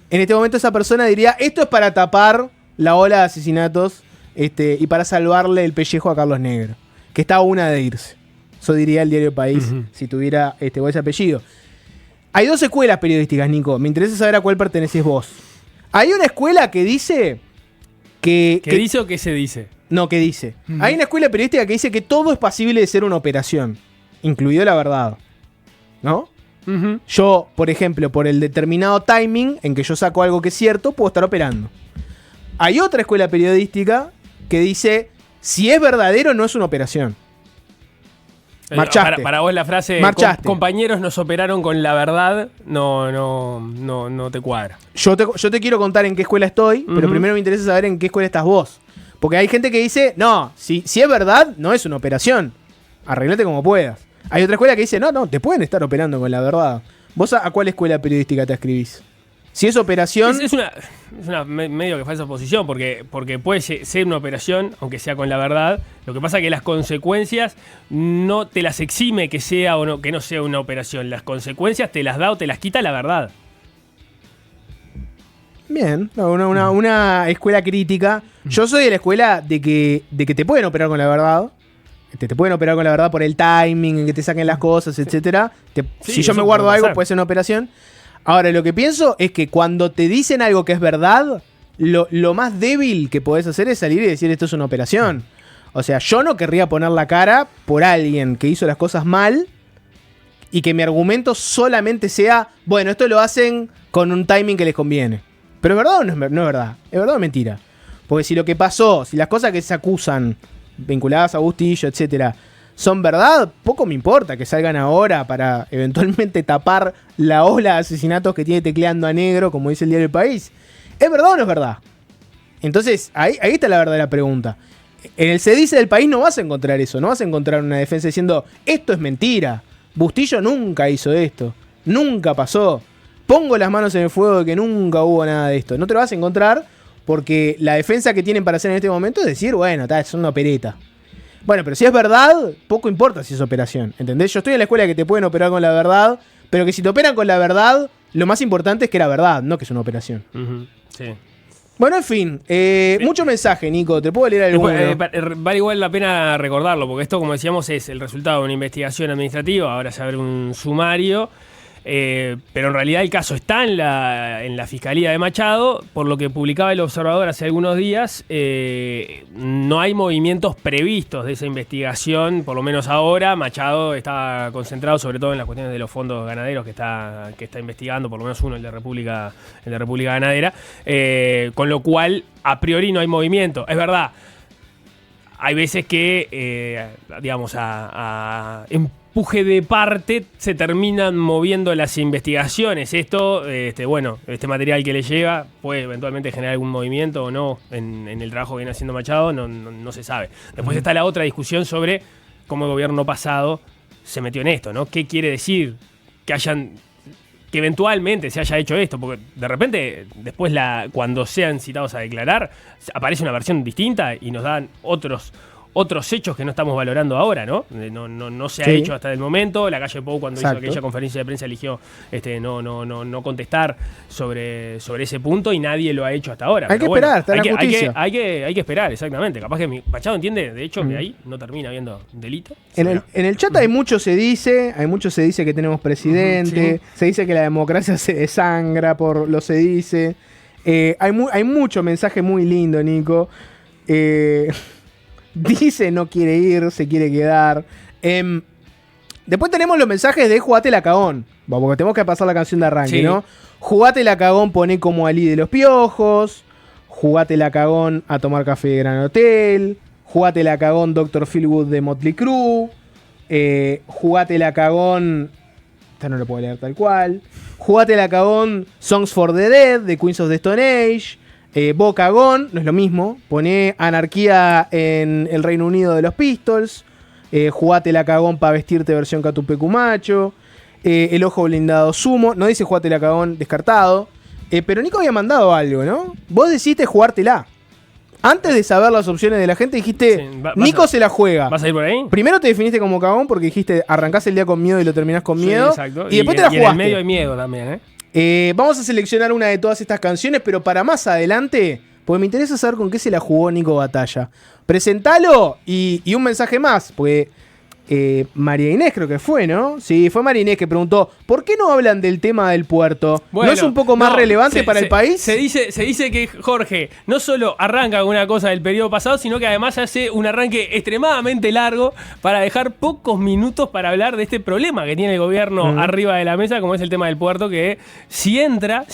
en este momento esa persona diría: esto es para tapar la ola de asesinatos y para salvarle el pellejo a Carlos Negro, que está a una de irse. Eso diría el diario El País si tuviera ese apellido. Hay dos escuelas periodísticas, Nico. Me interesa saber a cuál perteneces vos. Hay una escuela que dice que... ¿Qué dice o qué se dice? No, ¿qué dice? Hay una escuela periodística que dice que todo es pasible de ser una operación, incluido la verdad. ¿No? Yo, por ejemplo, por el determinado timing en que yo saco algo que es cierto, puedo estar operando. Hay otra escuela periodística que dice: si es verdadero, no es una operación. Marchaste. Para vos la frase compañeros nos operaron con la verdad no te cuadra. Yo te quiero contar en qué escuela estoy, pero primero me interesa saber en qué escuela estás vos. Porque hay gente que dice: no, si es verdad, no es una operación. Arreglate como puedas. Hay otra escuela que dice: no, te pueden estar operando con la verdad. ¿Vos a cuál escuela periodística te escribís? Si es operación... Es una medio que falsa posición, porque puede ser una operación, aunque sea con la verdad. Lo que pasa es que las consecuencias no te las exime que sea o no, que no sea una operación. Las consecuencias te las da o te las quita la verdad. Bien, una escuela crítica. Yo soy de la escuela de que te pueden operar con la verdad. Te pueden operar con la verdad por el timing, en que te saquen las cosas, etcétera. Si yo me guardo algo, puede ser una operación. Ahora, lo que pienso es que cuando te dicen algo que es verdad, lo más débil que podés hacer es salir y decir esto es una operación. O sea, yo no querría poner la cara por alguien que hizo las cosas mal y que mi argumento solamente sea, bueno, esto lo hacen con un timing que les conviene. Pero ¿es verdad o no es verdad? ¿Es verdad o mentira? Porque si lo que pasó, si las cosas que se acusan vinculadas a Bustillo, etcétera, son verdad, poco me importa que salgan ahora para eventualmente tapar la ola de asesinatos que tiene tecleando a negro, como dice el diario El País. ¿Es verdad o no es verdad? Entonces, ahí está la verdadera pregunta. En el Se Dice del País no vas a encontrar eso, no vas a encontrar una defensa diciendo, esto es mentira, Bustillo nunca hizo esto, nunca pasó, pongo las manos en el fuego de que nunca hubo nada de esto. No te lo vas a encontrar porque la defensa que tienen para hacer en este momento es decir, bueno, es una opereta. Bueno, pero si es verdad, poco importa si es operación, ¿entendés? Yo estoy en la escuela que te pueden operar con la verdad, pero que si te operan con la verdad, lo más importante es que era verdad, no que es una operación. Sí. Bueno, en fin, mucho mensaje, Nico, ¿te puedo leer alguno? Vale igual la pena recordarlo, porque esto, como decíamos, es el resultado de una investigación administrativa, ahora se abre un sumario. Pero en realidad el caso está en la Fiscalía de Machado, por lo que publicaba El Observador hace algunos días. No hay movimientos previstos de esa investigación, por lo menos ahora. Machado está concentrado sobre todo en las cuestiones de los fondos ganaderos que está investigando, por lo menos uno, el de República Ganadera, con lo cual a priori no hay movimiento. Es verdad, hay veces que, digamos, empuje de parte se terminan moviendo las investigaciones. Esto, este material que le llega puede eventualmente generar algún movimiento o no en el trabajo que viene haciendo Machado, no se sabe. Después está la otra discusión sobre cómo el gobierno pasado se metió en esto, ¿no? ¿Qué quiere decir que eventualmente se haya hecho esto? Porque de repente, después cuando sean citados a declarar, aparece una versión distinta y nos dan otros hechos que no estamos valorando ahora, ¿no? No se ha hecho hasta el momento. La Calle Pou, cuando hizo aquella conferencia de prensa, eligió no contestar sobre ese punto y nadie lo ha hecho hasta ahora. Hay que esperar, está en la justicia. Hay que esperar, exactamente. Capaz que Machado entiende, de hecho, que ahí no termina habiendo delito. En el chat hay mucho se dice que tenemos presidente, se dice que la democracia se desangra por lo se dice. Hay mucho mensaje muy lindo, Nico. Dice no quiere ir, se quiere quedar. Después tenemos los mensajes de Jugate la cagón. Porque tenemos que pasar la canción de arranque, ¿no? Jugate la cagón, poné como Ali de los Piojos. Jugate la cagón a tomar café de Gran Hotel. Jugate la cagón Dr. Feelgood de Motley Crue. Jugate la cagón... Esta no lo puedo leer tal cual. Jugate la cagón Songs for the Dead de Queens of the Stone Age. Bocagón, no es lo mismo. Poné Anarquía en el Reino Unido de los Pistols. Jugate la cagón para vestirte versión Catupecu Macho. El Ojo Blindado Sumo. No dice jugate la cagón descartado. Pero Nico había mandado algo, ¿no? Vos decidiste jugártela. Antes de saber las opciones de la gente dijiste, Nico se la juega. ¿Vas a ir por ahí? Primero te definiste como cagón porque dijiste arrancás el día con miedo y lo terminás con miedo. Exacto. Y después te la jugaste. En el medio hay miedo también, ¿eh? Vamos a seleccionar una de todas estas canciones, pero para más adelante, porque me interesa saber con qué se la jugó Nico Batalla. Presentalo y un mensaje más, porque María Inés creo que fue, ¿no? Sí, fue María Inés que preguntó, ¿por qué no hablan del tema del puerto? Bueno, ¿no es un poco más relevante para el país? Se dice que Jorge no solo arranca con una cosa del periodo pasado, sino que además hace un arranque extremadamente largo para dejar pocos minutos para hablar de este problema que tiene el gobierno arriba de la mesa, como es el tema del puerto, que si entra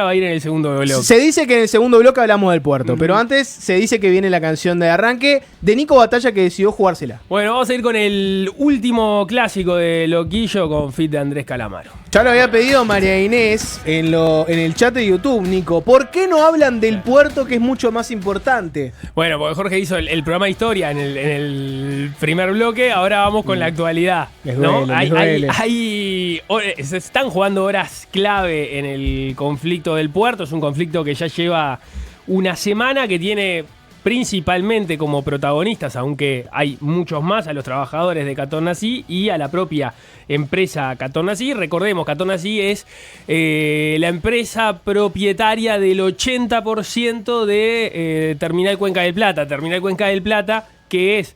va a ir en el segundo bloque. Se dice que en el segundo bloque hablamos del puerto, pero antes se dice que viene la canción de arranque de Nico Batalla que decidió jugársela. Bueno, vamos a ir con el último clásico de Loquillo con feat de Andrés Calamaro. Ya lo había pedido María Inés en el chat de YouTube, Nico. ¿Por qué no hablan del puerto que es mucho más importante? Bueno, porque Jorge hizo el programa de historia en el primer bloque, ahora vamos con la actualidad. ¿No? Se están jugando horas clave en el conflicto del puerto. Es un conflicto que ya lleva una semana, que tiene principalmente como protagonistas, aunque hay muchos más, a los trabajadores de Catornací y a la propia empresa Catornací. Recordemos, Catornací es la empresa propietaria del 80% de Terminal Cuenca del Plata. Terminal Cuenca del Plata, que es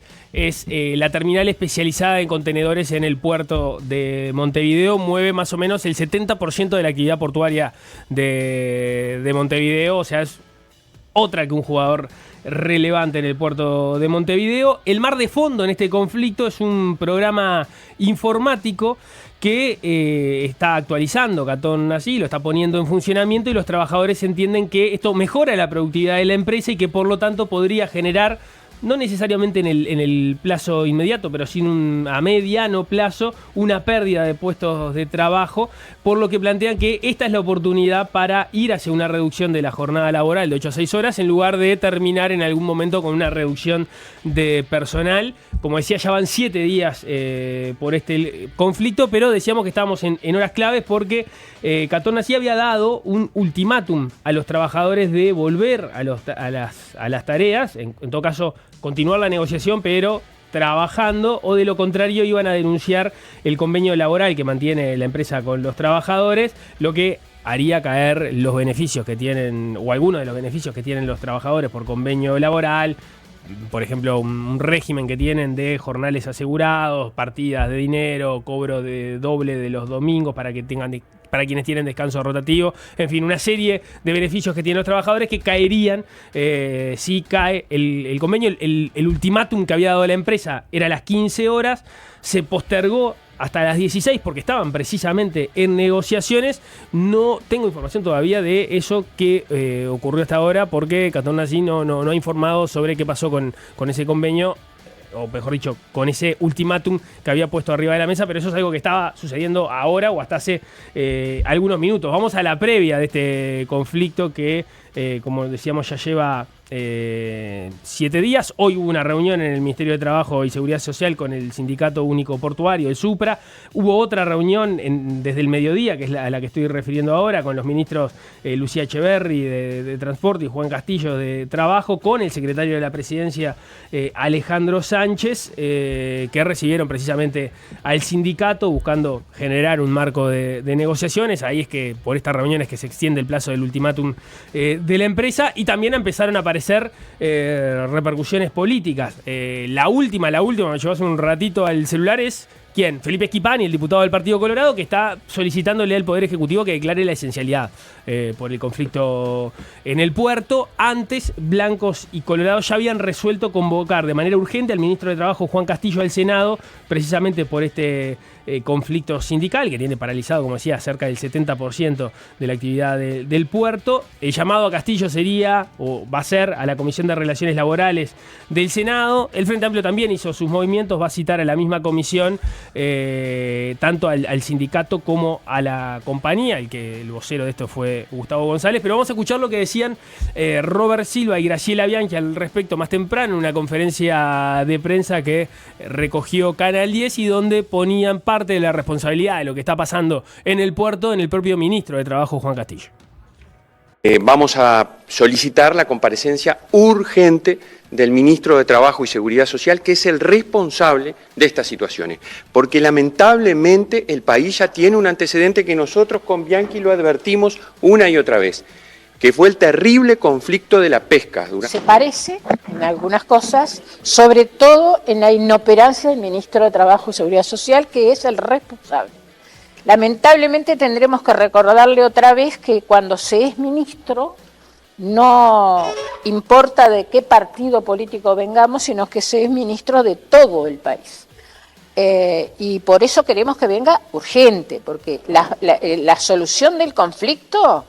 la terminal especializada en contenedores en el puerto de Montevideo, mueve más o menos el 70% de la actividad portuaria de Montevideo, o sea, es otra que un jugador relevante en el puerto de Montevideo. El mar de fondo en este conflicto es un programa informático que está actualizando Catón Nasí, lo está poniendo en funcionamiento y los trabajadores entienden que esto mejora la productividad de la empresa y que por lo tanto podría generar, no necesariamente en el plazo inmediato, pero sí a mediano plazo, una pérdida de puestos de trabajo, por lo que plantean que esta es la oportunidad para ir hacia una reducción de la jornada laboral de 8 a 6 horas, en lugar de terminar en algún momento con una reducción de personal. Como decía, ya van 7 días por este conflicto, pero decíamos que estábamos en horas claves porque Catón Nasí había dado un ultimátum a los trabajadores de volver a las tareas, en todo caso continuar la negociación, pero trabajando, o de lo contrario iban a denunciar el convenio laboral que mantiene la empresa con los trabajadores, lo que haría caer los beneficios que tienen, o algunos de los beneficios que tienen los trabajadores por convenio laboral. Por ejemplo, un régimen que tienen de jornales asegurados, partidas de dinero, cobro de doble de los domingos para quienes tienen descanso rotativo, en fin, una serie de beneficios que tienen los trabajadores que caerían si cae el convenio. El ultimátum que había dado la empresa era a las 15 horas, se postergó hasta las 16 porque estaban precisamente en negociaciones. No tengo información todavía de eso que ocurrió hasta ahora porque Catón Nasí no ha informado sobre qué pasó con ese convenio, o mejor dicho, con ese ultimátum que había puesto arriba de la mesa, pero eso es algo que estaba sucediendo ahora o hasta hace algunos minutos. Vamos a la previa de este conflicto que, como decíamos, ya lleva 7 días. Hoy hubo una reunión en el Ministerio de Trabajo y Seguridad Social con el Sindicato Único Portuario, el SUPRA. Hubo otra reunión desde el mediodía, que es a la que estoy refiriendo ahora, con los ministros Lucía Echeverri de Transporte y Juan Castillo de Trabajo, con el secretario de la Presidencia Alejandro Sánchez, que recibieron precisamente al sindicato buscando generar un marco de negociaciones. Ahí es que por estas reuniones que se extiende el plazo del ultimátum de la empresa, y también empezaron a aparecer repercusiones políticas. La última, me llevó hace un ratito al celular, es ¿quién? Felipe Schipani, el diputado del Partido Colorado, que está solicitándole al Poder Ejecutivo que declare la esencialidad por el conflicto en el puerto. Antes, Blancos y Colorados ya habían resuelto convocar de manera urgente al ministro de Trabajo, Juan Castillo, al Senado, precisamente por este conflicto sindical que tiene paralizado, como decía, cerca del 70% de la actividad del puerto. El llamado a Castillo sería, o va a ser, a la Comisión de Relaciones Laborales del Senado. El Frente Amplio también hizo sus movimientos, va a citar a la misma comisión tanto al sindicato como a la compañía. El vocero de esto fue Gustavo González, pero vamos a escuchar lo que decían Robert Silva y Graciela Bianchi al respecto más temprano en una conferencia de prensa que recogió Canal 10 y donde ponían parte de la responsabilidad de lo que está pasando en el puerto en el propio ministro de Trabajo, Juan Castillo. Vamos a solicitar la comparecencia urgente del ministro de Trabajo y Seguridad Social, que es el responsable de estas situaciones, porque lamentablemente el país ya tiene un antecedente que nosotros con Bianchi lo advertimos una y otra vez, que fue el terrible conflicto de la pesca. Se parece en algunas cosas, sobre todo en la inoperancia del ministro de Trabajo y Seguridad Social, que es el responsable. Lamentablemente tendremos que recordarle otra vez que cuando se es ministro no importa de qué partido político vengamos, sino que se es ministro de todo el país. Y por eso queremos que venga urgente, porque la solución del conflicto,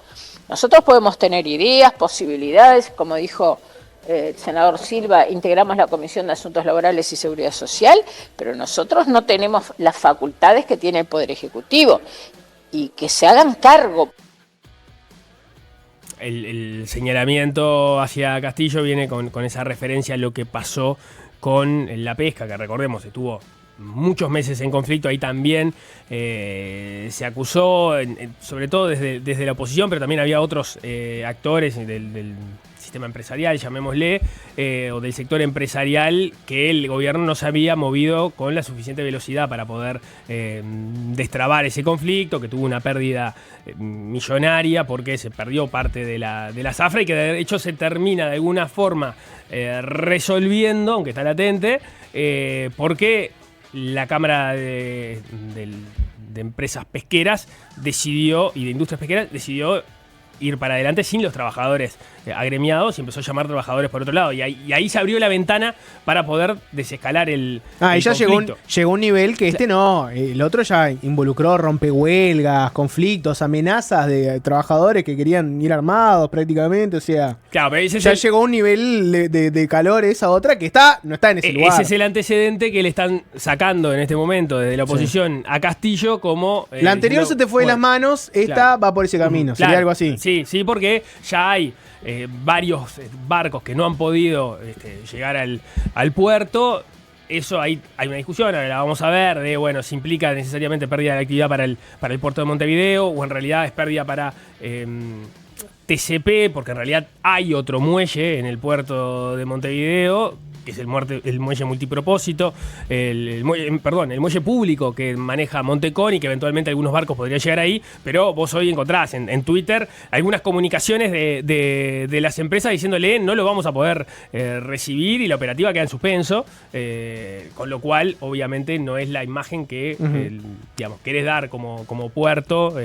nosotros podemos tener ideas, posibilidades, como dijo el senador Silva, integramos la Comisión de Asuntos Laborales y Seguridad Social, pero nosotros no tenemos las facultades que tiene el Poder Ejecutivo, y que se hagan cargo. El señalamiento hacia Castillo viene con esa referencia a lo que pasó con la pesca, que recordemos estuvo muchos meses en conflicto. Ahí también se acusó, sobre todo desde la oposición, pero también había otros actores del sistema empresarial, llamémosle, o del sector empresarial, que el gobierno no se había movido con la suficiente velocidad para poder destrabar ese conflicto, que tuvo una pérdida millonaria porque se perdió parte de la zafra y que de hecho se termina de alguna forma resolviendo, aunque está latente, porque la Cámara de Empresas Pesqueras decidió, y de Industrias Pesqueras, decidió ir para adelante sin los trabajadores agremiados y empezó a llamar trabajadores por otro lado. Y ahí se abrió la ventana para poder desescalar el y ya conflicto. llegó un nivel que no. El otro ya involucró rompehuelgas, conflictos, amenazas de trabajadores que querían ir armados prácticamente. O sea, claro, pero ese ya llegó un nivel de calor esa otra que no está en ese lugar. Ese es el antecedente que le están sacando en este momento desde la oposición a Castillo como... la anterior se te fue de las manos, esta va por ese camino. Sería algo así. Sí, porque ya hay varios barcos que no han podido llegar al puerto. Eso hay una discusión, ahora la vamos a ver, de si implica necesariamente pérdida de actividad para el puerto de Montevideo o en realidad es pérdida para TCP, porque en realidad hay otro muelle en el puerto de Montevideo, que es el muelle multipropósito, el muelle público que maneja Montecón y que eventualmente algunos barcos podrían llegar ahí, pero vos hoy encontrás en Twitter algunas comunicaciones de las empresas diciéndole no lo vamos a poder recibir y la operativa queda en suspenso, con lo cual obviamente no es la imagen que querés dar como puerto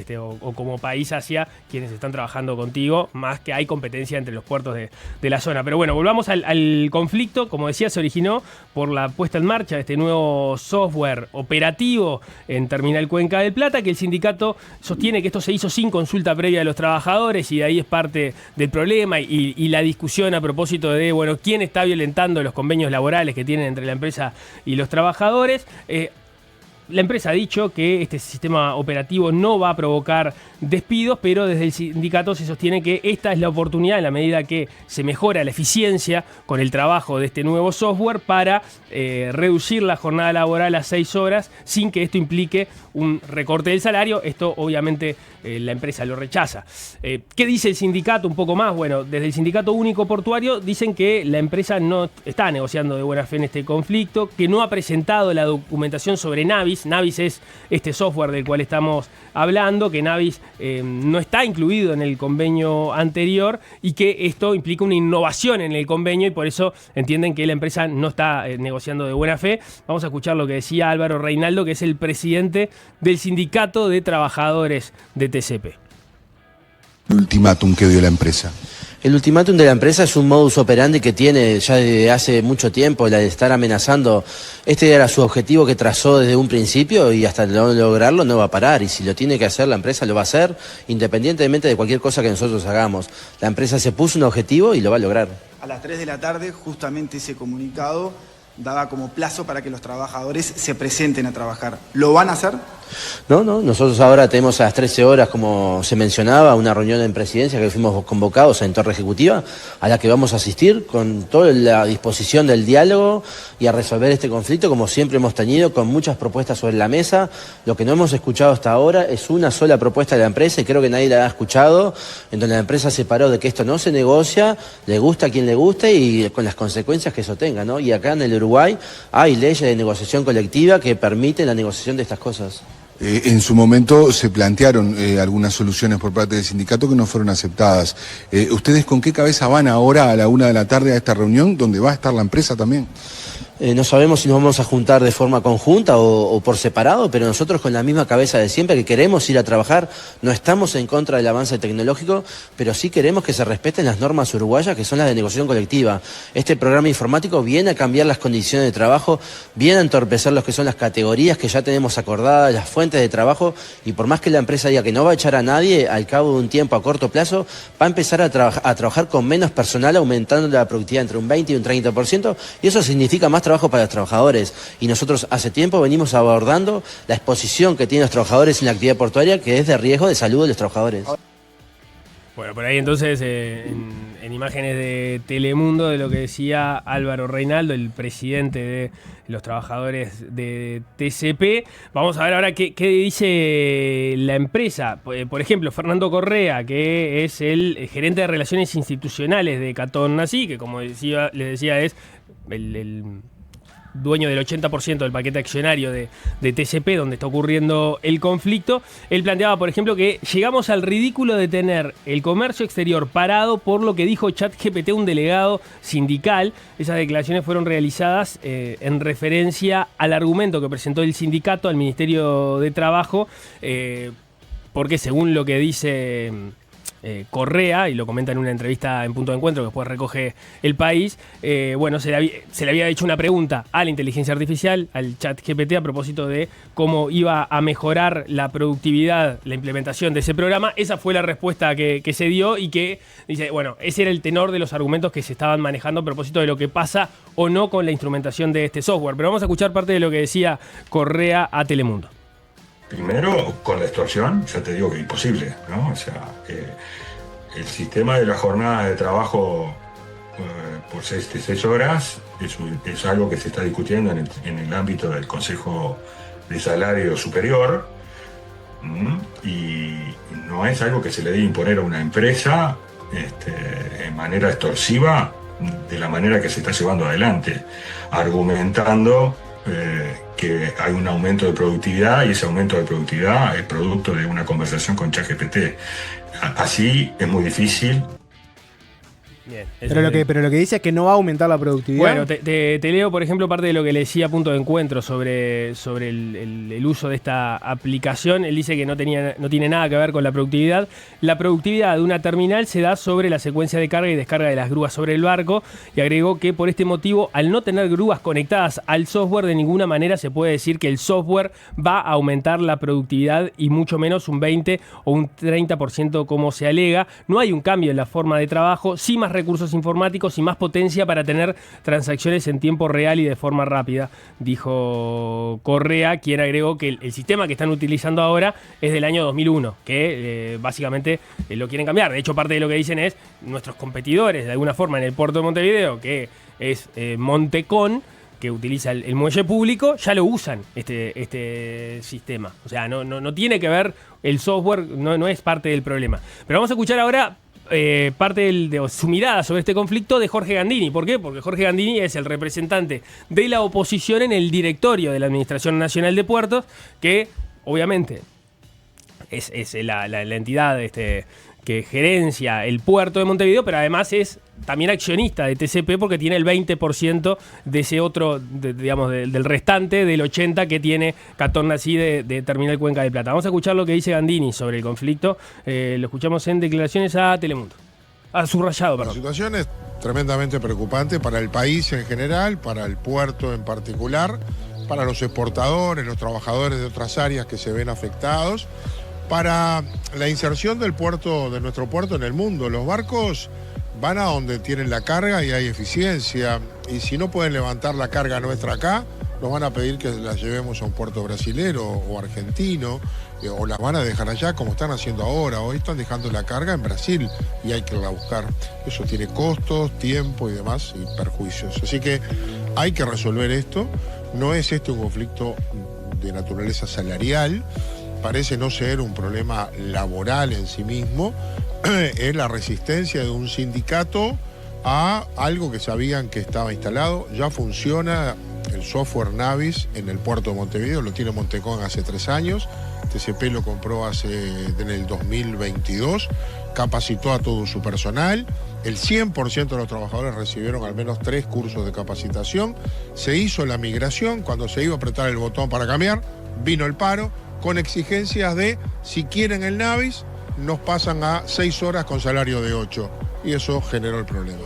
o como país hacia quienes están trabajando contigo, más que hay competencia entre los puertos de la zona. Pero bueno, volvamos al conflicto. Como decía, se originó por la puesta en marcha de este nuevo software operativo en Terminal Cuenca del Plata, que el sindicato sostiene que esto se hizo sin consulta previa de los trabajadores y de ahí es parte del problema y la discusión a propósito de, quién está violentando los convenios laborales que tienen entre la empresa y los trabajadores. La empresa ha dicho que este sistema operativo no va a provocar despidos, pero desde el sindicato se sostiene que esta es la oportunidad, en la medida que se mejora la eficiencia con el trabajo de este nuevo software, para reducir la jornada laboral a 6 horas sin que esto implique un recorte del salario. Esto obviamente la empresa lo rechaza. ¿Qué dice el sindicato un poco más? Bueno, desde el Sindicato Único Portuario dicen que la empresa no está negociando de buena fe en este conflicto, que no ha presentado la documentación sobre Navis. Navis es este software del cual estamos hablando, que Navis no está incluido en el convenio anterior y que esto implica una innovación en el convenio y por eso entienden que la empresa no está negociando de buena fe. Vamos a escuchar lo que decía Álvaro Reinaldo, que es el presidente del Sindicato de Trabajadores de TCP. El ultimátum que dio la empresa. El ultimátum de la empresa es un modus operandi que tiene ya desde hace mucho tiempo, la de estar amenazando. Este era su objetivo que trazó desde un principio y hasta no lograrlo no va a parar. Y si lo tiene que hacer la empresa lo va a hacer, independientemente de cualquier cosa que nosotros hagamos. La empresa se puso un objetivo y lo va a lograr. A las 3 de la tarde, justamente ese comunicado daba como plazo para que los trabajadores se presenten a trabajar. ¿Lo van a hacer? No, nosotros ahora tenemos a las 13 horas, como se mencionaba, una reunión en presidencia que fuimos convocados en Torre Ejecutiva, a la que vamos a asistir con toda la disposición del diálogo y a resolver este conflicto como siempre hemos tenido, con muchas propuestas sobre la mesa. Lo que no hemos escuchado hasta ahora es una sola propuesta de la empresa y creo que nadie la ha escuchado, en donde la empresa se paró de que esto no se negocia, le gusta a quien le guste y con las consecuencias que eso tenga, ¿no? Y acá en el Uruguay hay leyes de negociación colectiva que permiten la negociación de estas cosas. En su momento se plantearon algunas soluciones por parte del sindicato que no fueron aceptadas. ¿Ustedes con qué cabeza van ahora a la 1 de la tarde a esta reunión donde va a estar la empresa también? No sabemos si nos vamos a juntar de forma conjunta o por separado, pero nosotros con la misma cabeza de siempre, que queremos ir a trabajar, no estamos en contra del avance tecnológico, pero sí queremos que se respeten las normas uruguayas, que son las de negociación colectiva. Este programa informático viene a cambiar las condiciones de trabajo, viene a entorpecer lo que son las categorías que ya tenemos acordadas, las fuentes de trabajo, y por más que la empresa diga que no va a echar a nadie, al cabo de un tiempo a corto plazo, va a empezar a trabajar con menos personal, aumentando la productividad entre un 20 y un 30%, y eso significa más trabajo para los trabajadores. Y nosotros hace tiempo venimos abordando la exposición que tienen los trabajadores en la actividad portuaria, que es de riesgo de salud de los trabajadores. Bueno, por ahí entonces en imágenes de Telemundo, de lo que decía Álvaro Reinaldo, el presidente de los trabajadores de TCP. Vamos a ver ahora qué dice la empresa. Por ejemplo, Fernando Correa, que es el gerente de Relaciones Institucionales de Catón Nací, que como les decía es el dueño del 80% del paquete accionario de TCP, donde está ocurriendo el conflicto. Él planteaba, por ejemplo, que llegamos al ridículo de tener el comercio exterior parado por lo que dijo ChatGPT, un delegado sindical. Esas declaraciones fueron realizadas en referencia al argumento que presentó el sindicato al Ministerio de Trabajo, porque según lo que dice Correa, y lo comenta en una entrevista en Punto de Encuentro que después recoge El País, bueno, se le había hecho una pregunta a la inteligencia artificial, al ChatGPT, a propósito de cómo iba a mejorar la productividad, la implementación de ese programa. Esa fue la respuesta que se dio, y que dice, bueno, ese era el tenor de los argumentos que se estaban manejando a propósito de lo que pasa o no con la instrumentación de este software. Pero vamos a escuchar parte de lo que decía Correa a Telemundo. Primero, con la extorsión, ya te digo que es imposible, ¿no? O sea, el sistema de la jornada de trabajo por 6 horas es algo que se está discutiendo en el ámbito del Consejo de Salario Superior, y no es algo que se le debe imponer a una empresa en manera extorsiva, de la manera que se está llevando adelante, argumentando que hay un aumento de productividad, y ese aumento de productividad es producto de una conversación con ChatGPT. Así es muy difícil. Bien, pero lo que dice es que no va a aumentar la productividad. Bueno, te leo, por ejemplo, parte de lo que le decía Punto de Encuentro sobre el uso de esta aplicación. Él dice que no tiene nada que ver con la productividad. La productividad de una terminal se da sobre la secuencia de carga y descarga de las grúas sobre el barco, y agregó que por este motivo, al no tener grúas conectadas al software, de ninguna manera se puede decir que el software va a aumentar la productividad, y mucho menos un 20 o un 30% como se alega. No hay un cambio en la forma de trabajo, sí más recursos informáticos y más potencia para tener transacciones en tiempo real y de forma rápida, dijo Correa, quien agregó que el sistema que están utilizando ahora es del año 2001, que básicamente lo quieren cambiar. De hecho, parte de lo que dicen es nuestros competidores, de alguna forma, en el puerto de Montevideo, que es Montecón, que utiliza el muelle público, ya lo usan este sistema. O sea, no tiene que ver el software, no es parte del problema. Pero vamos a escuchar ahora parte de su mirada sobre este conflicto de Jorge Gandini. ¿Por qué? Porque Jorge Gandini es el representante de la oposición en el directorio de la Administración Nacional de Puertos, que obviamente es la entidad que gerencia el puerto de Montevideo, pero además es también accionista de TCP, porque tiene el 20% de ese otro, del restante del 80% que tiene Catornasí de Terminal Cuenca de Plata. Vamos a escuchar lo que dice Gandini sobre el conflicto. Lo escuchamos en declaraciones a Telemundo. Subrayado, perdón. La situación es tremendamente preocupante para el país en general, para el puerto en particular, para los exportadores, los trabajadores de otras áreas que se ven afectados, para la inserción del puerto, de nuestro puerto en el mundo. Los barcos van a donde tienen la carga y hay eficiencia, y si no pueden levantar la carga nuestra acá, nos van a pedir que la llevemos a un puerto brasilero o argentino, o la van a dejar allá como están haciendo ahora. Hoy están dejando la carga en Brasil y hay que irla a buscar. Eso tiene costos, tiempo y demás, y perjuicios. Así que hay que resolver esto. No es un conflicto de naturaleza salarial, parece no ser un problema laboral en sí mismo, es la resistencia de un sindicato a algo que sabían que estaba instalado. Ya funciona el software Navis en el puerto de Montevideo, lo tiene Montecón hace 3 años, TCP lo compró en el 2022, capacitó a todo su personal, el 100% de los trabajadores recibieron al menos 3 cursos de capacitación, se hizo la migración. Cuando se iba a apretar el botón para cambiar, vino el paro, con exigencias de, si quieren el Navis, nos pasan a 6 horas con salario de 8. Y eso generó el problema.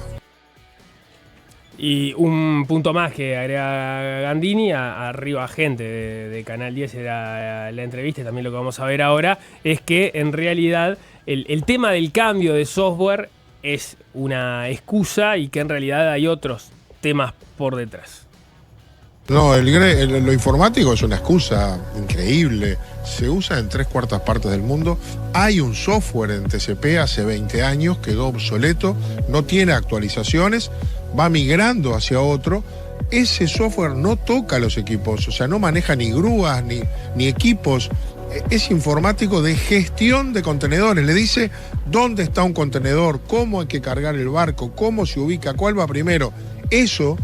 Y un punto más que agrega Gandini, arriba gente de Canal 10 era la entrevista, y también lo que vamos a ver ahora, es que en realidad el tema del cambio de software es una excusa, y que en realidad hay otros temas por detrás. No, lo informático es una excusa increíble. Se usa en 3/4 partes del mundo. Hay un software en TCP hace 20 años, quedó obsoleto, no tiene actualizaciones, va migrando hacia otro. Ese software no toca los equipos, o sea, no maneja ni grúas ni equipos. Es informático de gestión de contenedores. Le dice dónde está un contenedor, cómo hay que cargar el barco, cómo se ubica, cuál va primero. Eso,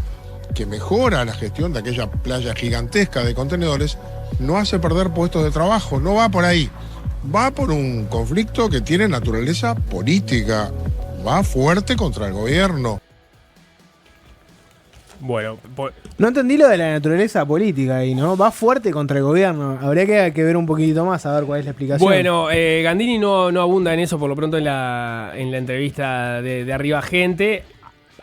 que mejora la gestión de aquella playa gigantesca de contenedores, no hace perder puestos de trabajo, no va por ahí. Va por un conflicto que tiene naturaleza política, va fuerte contra el gobierno. Bueno, no entendí lo de la naturaleza política ahí, ¿no? Va fuerte contra el gobierno. Habría que ver un poquito más a ver cuál es la explicación. Bueno, Gandini no abunda en eso por lo pronto en la entrevista de Arriba Gente.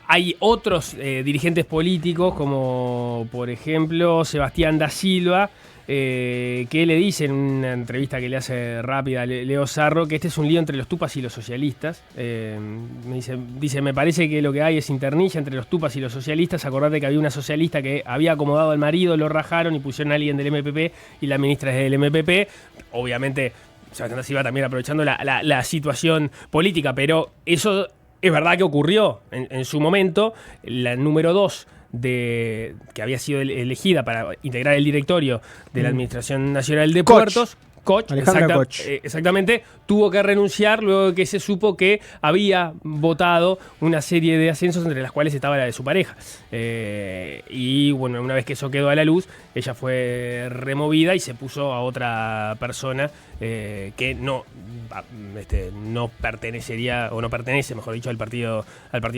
Hay otros dirigentes políticos, como por ejemplo Sebastián da Silva, que le dice en una entrevista que le hace rápida a Leo Sarro que este es un lío entre los tupas y los socialistas. Dice, me parece que lo que hay es internilla entre los tupas y los socialistas. Acordate que había una socialista que había acomodado al marido, lo rajaron y pusieron a alguien del MPP y la ministra es del MPP. Obviamente, Sebastián da Silva también aprovechando la situación política, pero eso es verdad que ocurrió en su momento. La número 2 que había sido elegida para integrar el directorio de la Administración Nacional de Puertos, Koch, exactamente, tuvo que renunciar luego de que se supo que había votado una serie de ascensos entre las cuales estaba la de su pareja. Y bueno, una vez que eso quedó a la luz, ella fue removida y se puso a otra persona que no pertenecería, o no pertenece, mejor dicho, al Partido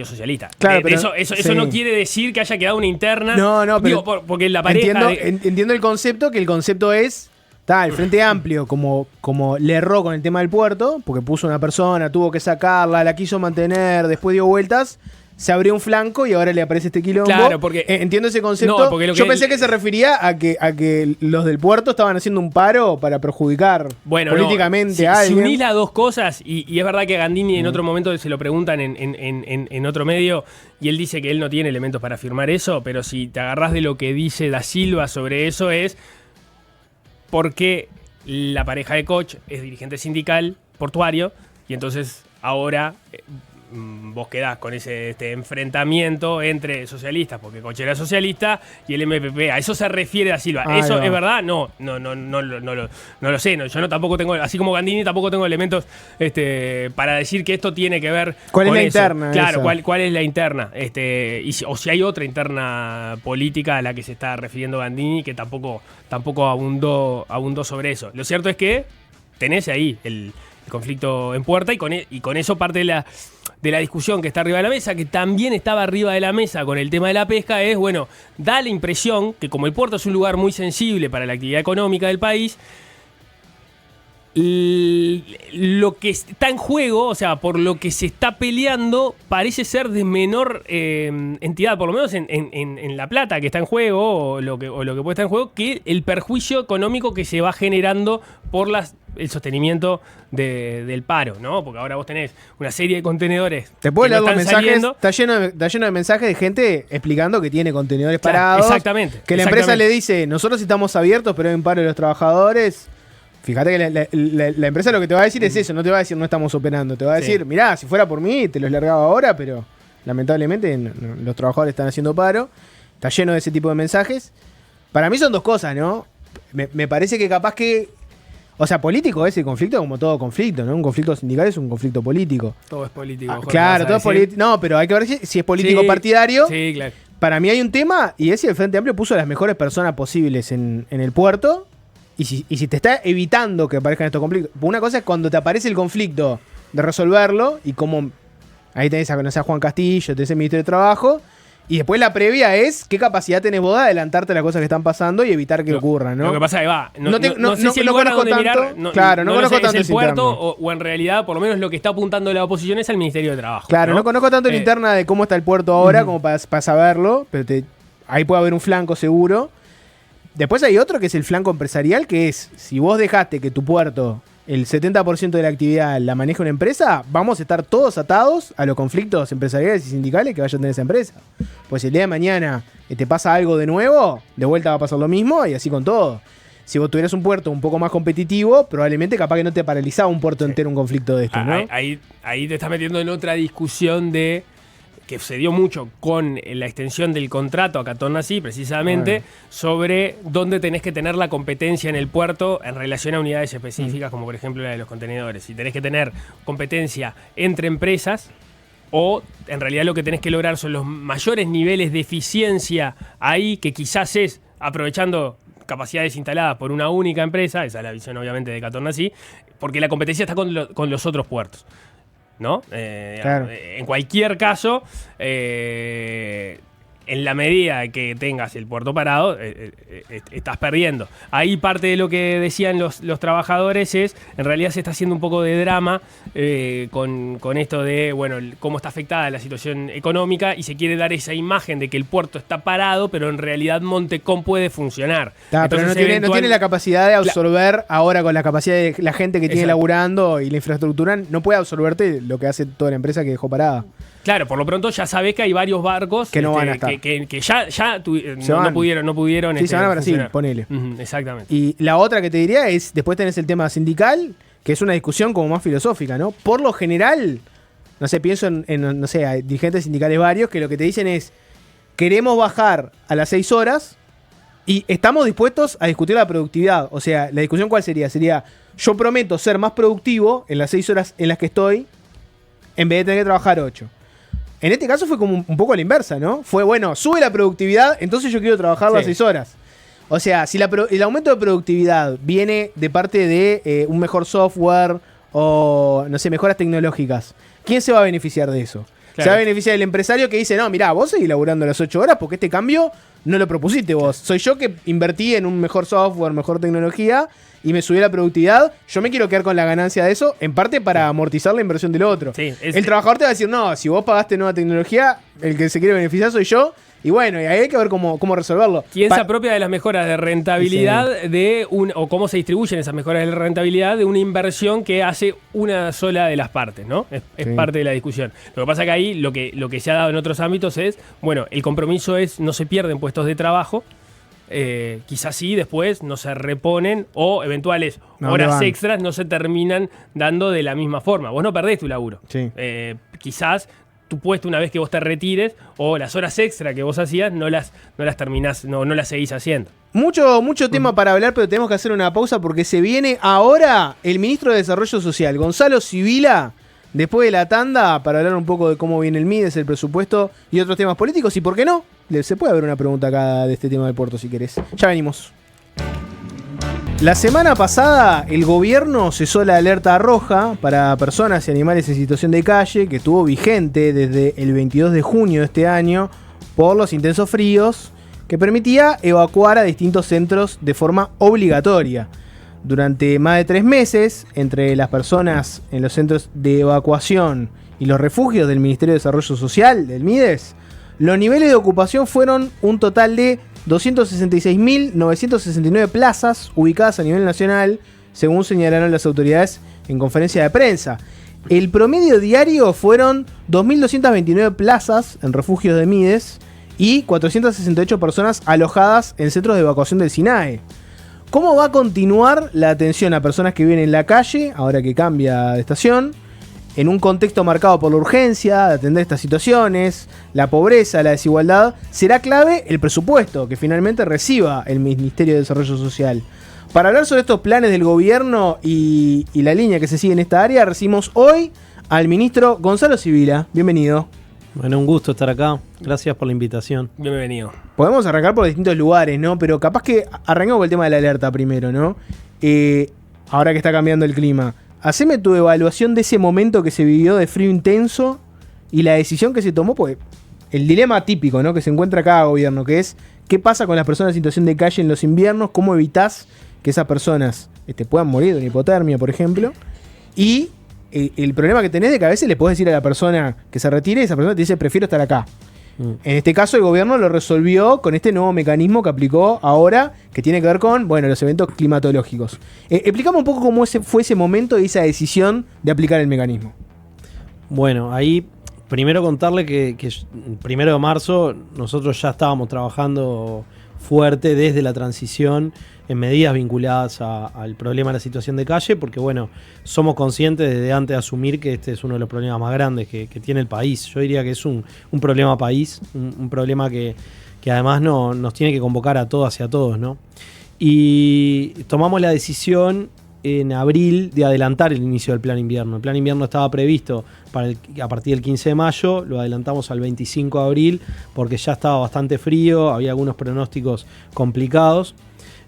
Socialista. Claro, pero eso no quiere decir que haya quedado una interna. No, digo, porque la pareja... Entiendo el concepto, que el concepto es... el Frente Amplio, como le erró con el tema del puerto, porque puso una persona, tuvo que sacarla, la quiso mantener, después dio vueltas, se abrió un flanco y ahora le aparece este quilombo. Claro, porque... entiendo ese concepto. No, yo pensé que se refería a que los del puerto estaban haciendo un paro para perjudicar políticamente a alguien. Si unís las dos cosas, y es verdad que a Gandini en otro momento se lo preguntan en otro medio, y él dice que él no tiene elementos para afirmar eso, pero si te agarrás de lo que dice da Silva sobre eso es... porque la pareja de Koch es dirigente sindical portuario y entonces ahora vos quedás con ese enfrentamiento entre socialistas, porque Koch era socialista y el MPP. A eso se refiere da Silva. ¿Eso es verdad? No lo sé. Yo no tampoco tengo, así como Gandini, tampoco tengo elementos para decir que esto tiene que ver ¿Cuál con es la eso. interna? Claro, ¿cuál es la interna? O si hay otra interna política a la que se está refiriendo Gandini, que tampoco abundó sobre eso. Lo cierto es que tenés ahí el conflicto en puerta y con eso parte de la discusión que está arriba de la mesa, que también estaba arriba de la mesa con el tema de la pesca, es, bueno, da la impresión que como el puerto es un lugar muy sensible para la actividad económica del país, lo que está en juego, o sea, por lo que se está peleando, parece ser de menor entidad, por lo menos en la plata que está en juego, o lo que puede estar en juego, que el perjuicio económico que se va generando por el sostenimiento del paro, ¿no? Porque ahora vos tenés una serie de contenedores. Te puedo leer los mensajes. Saliendo. Está lleno de mensajes de gente explicando que tiene contenedores parados. Exactamente. Que la empresa le dice, nosotros estamos abiertos, pero hay un paro de los trabajadores. Fíjate que la empresa lo que te va a decir es eso, no te va a decir no estamos operando, te va a decir, mirá, si fuera por mí te los largaba ahora, pero lamentablemente los trabajadores están haciendo paro. Está lleno de ese tipo de mensajes. Para mí son dos cosas, ¿no? Me parece que capaz que... O sea, político es el conflicto como todo conflicto, ¿no? Un conflicto sindical es un conflicto político. Todo es político. Claro, todo es político. No, pero hay que ver si es político partidario. Sí, claro. Para mí hay un tema, y es si el Frente Amplio puso a las mejores personas posibles en el puerto. Y si te está evitando que aparezcan estos conflictos. Una cosa es cuando te aparece el conflicto de resolverlo, y como ahí tenés a conocer a Juan Castillo, tenés el Ministerio de Trabajo, y después la previa es qué capacidad tenés vos de adelantarte a las cosas que están pasando y evitar que ocurran, ¿no? Lo que pasa es que no sé si el lugar conozco donde tanto, mirar, claro, no conozco tanto el puerto o en realidad por lo menos lo que está apuntando la oposición es al Ministerio de Trabajo. Claro, no conozco tanto la interna de cómo está el puerto ahora como para saberlo, pero ahí puede haber un flanco seguro. Después hay otro que es el flanco empresarial, que es, si vos dejaste que tu puerto, el 70% de la actividad la maneja una empresa, vamos a estar todos atados a los conflictos empresariales y sindicales que vaya a tener esa empresa. Pues si el día de mañana te pasa algo de nuevo, de vuelta va a pasar lo mismo y así con todo. Si vos tuvieras un puerto un poco más competitivo, probablemente capaz que no te paralizaba un puerto entero un conflicto de estos, ¿no? Ahí te estás metiendo en otra discusión que se dio mucho con la extensión del contrato a Catornasí, precisamente, sobre dónde tenés que tener la competencia en el puerto en relación a unidades específicas, como por ejemplo la de los contenedores. Si tenés que tener competencia entre empresas, o en realidad lo que tenés que lograr son los mayores niveles de eficiencia ahí, que quizás es aprovechando capacidades instaladas por una única empresa, esa es la visión obviamente de Catornasí, porque la competencia está con los otros puertos, ¿no? Claro. En cualquier caso, en la medida que tengas el puerto parado, estás perdiendo. Ahí parte de lo que decían los trabajadores es, en realidad se está haciendo un poco de drama con esto de, bueno, cómo está afectada la situación económica y se quiere dar esa imagen de que el puerto está parado, pero en realidad Montecom puede funcionar. Pero no tiene la capacidad de absorber ahora con la capacidad de la gente que tiene laburando y la infraestructura, no puede absorberte lo que hace toda la empresa que dejó parada. Claro, por lo pronto ya sabés que hay varios barcos que no van a estar. Que no pudieron. Sí, se van a Brasil, ponele. Exactamente. Y la otra que te diría es, después tenés el tema sindical, que es una discusión como más filosófica, ¿no? Por lo general, no sé, pienso en hay dirigentes sindicales varios que lo que te dicen es, queremos bajar a las 6 horas y estamos dispuestos a discutir la productividad. O sea, la discusión ¿cuál sería? Sería, yo prometo ser más productivo en las 6 horas en las que estoy, en vez de tener que trabajar 8. En este caso fue como un poco a la inversa, ¿no? Fue, bueno, sube la productividad, entonces yo quiero trabajar las 6 horas. O sea, si el aumento de productividad viene de parte de un mejor software o, no sé, mejoras tecnológicas, ¿quién se va a beneficiar de eso? Claro. Se va a beneficiar el empresario que dice, no, mirá, vos seguís laburando las 8 horas porque este cambio no lo propusiste vos. Soy yo que invertí en un mejor software, mejor tecnología y me subió la productividad. Yo me quiero quedar con la ganancia de eso, en parte para amortizar la inversión del otro. Sí, el trabajador te va a decir, no, si vos pagaste nueva tecnología, el que se quiere beneficiar soy yo. Y bueno, y ahí hay que ver cómo resolverlo. ¿Quién se apropia de las mejoras de rentabilidad o cómo se distribuyen esas mejoras de rentabilidad de una inversión que hace una sola de las partes, ¿no? Es parte de la discusión. Lo que pasa que ahí lo que se ha dado en otros ámbitos es, bueno, el compromiso es no se pierden puestos de trabajo, quizás sí, después no se reponen o eventuales horas extras no se terminan dando de la misma forma. Vos no perdés tu laburo. Sí. Quizás tu puesto una vez que vos te retires o las horas extra que vos hacías no las terminás, no las seguís haciendo. Mucho tema para hablar, pero tenemos que hacer una pausa porque se viene ahora el ministro de Desarrollo Social, Gonzalo Sibila, después de la tanda, para hablar un poco de cómo viene el MIDES, el presupuesto y otros temas políticos. Y por qué no, se puede haber una pregunta acá de este tema del puerto si querés. Ya venimos. La semana pasada el gobierno cesó la alerta roja para personas y animales en situación de calle que estuvo vigente desde el 22 de junio de este año por los intensos fríos, que permitía evacuar a distintos centros de forma obligatoria. Durante más de 3 meses, entre las personas en los centros de evacuación y los refugios del Ministerio de Desarrollo Social, del MIDES, los niveles de ocupación fueron un total de 266.969 plazas ubicadas a nivel nacional, según señalaron las autoridades en conferencia de prensa. El promedio diario fueron 2.229 plazas en refugios de MIDES y 468 personas alojadas en centros de evacuación del SINAE. ¿Cómo va a continuar la atención a personas que viven en la calle, ahora que cambia de estación? En un contexto marcado por la urgencia de atender estas situaciones, la pobreza, la desigualdad, será clave el presupuesto que finalmente reciba el Ministerio de Desarrollo Social. Para hablar sobre estos planes del gobierno y la línea que se sigue en esta área, recibimos hoy al ministro Gonzalo Sibila. Bienvenido. Bueno, un gusto estar acá. Gracias por la invitación. Bienvenido. Podemos arrancar por distintos lugares, ¿no? Pero capaz que arrancamos por el tema de la alerta primero, ¿no? Ahora que está cambiando el clima. Haceme tu evaluación de ese momento que se vivió de frío intenso y la decisión que se tomó, pues el dilema típico, ¿no? Que se encuentra cada gobierno, que es ¿qué pasa con las personas en situación de calle en los inviernos? ¿Cómo evitás que esas personas puedan morir de una hipotermia, por ejemplo? Y el problema que tenés de que a veces le podés decir a la persona que se retire y esa persona te dice prefiero estar acá. En este caso el gobierno lo resolvió con este nuevo mecanismo que aplicó ahora, que tiene que ver con, los eventos climatológicos. Explicame un poco cómo fue ese momento y esa decisión de aplicar el mecanismo. Bueno, ahí primero contarle que el 1 de marzo nosotros ya estábamos trabajando fuerte desde la transición en medidas vinculadas al problema de la situación de calle, porque somos conscientes desde antes de asumir que este es uno de los problemas más grandes que tiene el país. Yo diría que es un problema país, un problema que además nos tiene que convocar a todas y a todos, ¿no? Y tomamos la decisión en abril de adelantar el inicio del plan invierno. El plan invierno estaba previsto a partir del 15 de mayo, lo adelantamos al 25 de abril porque ya estaba bastante frío, había algunos pronósticos complicados.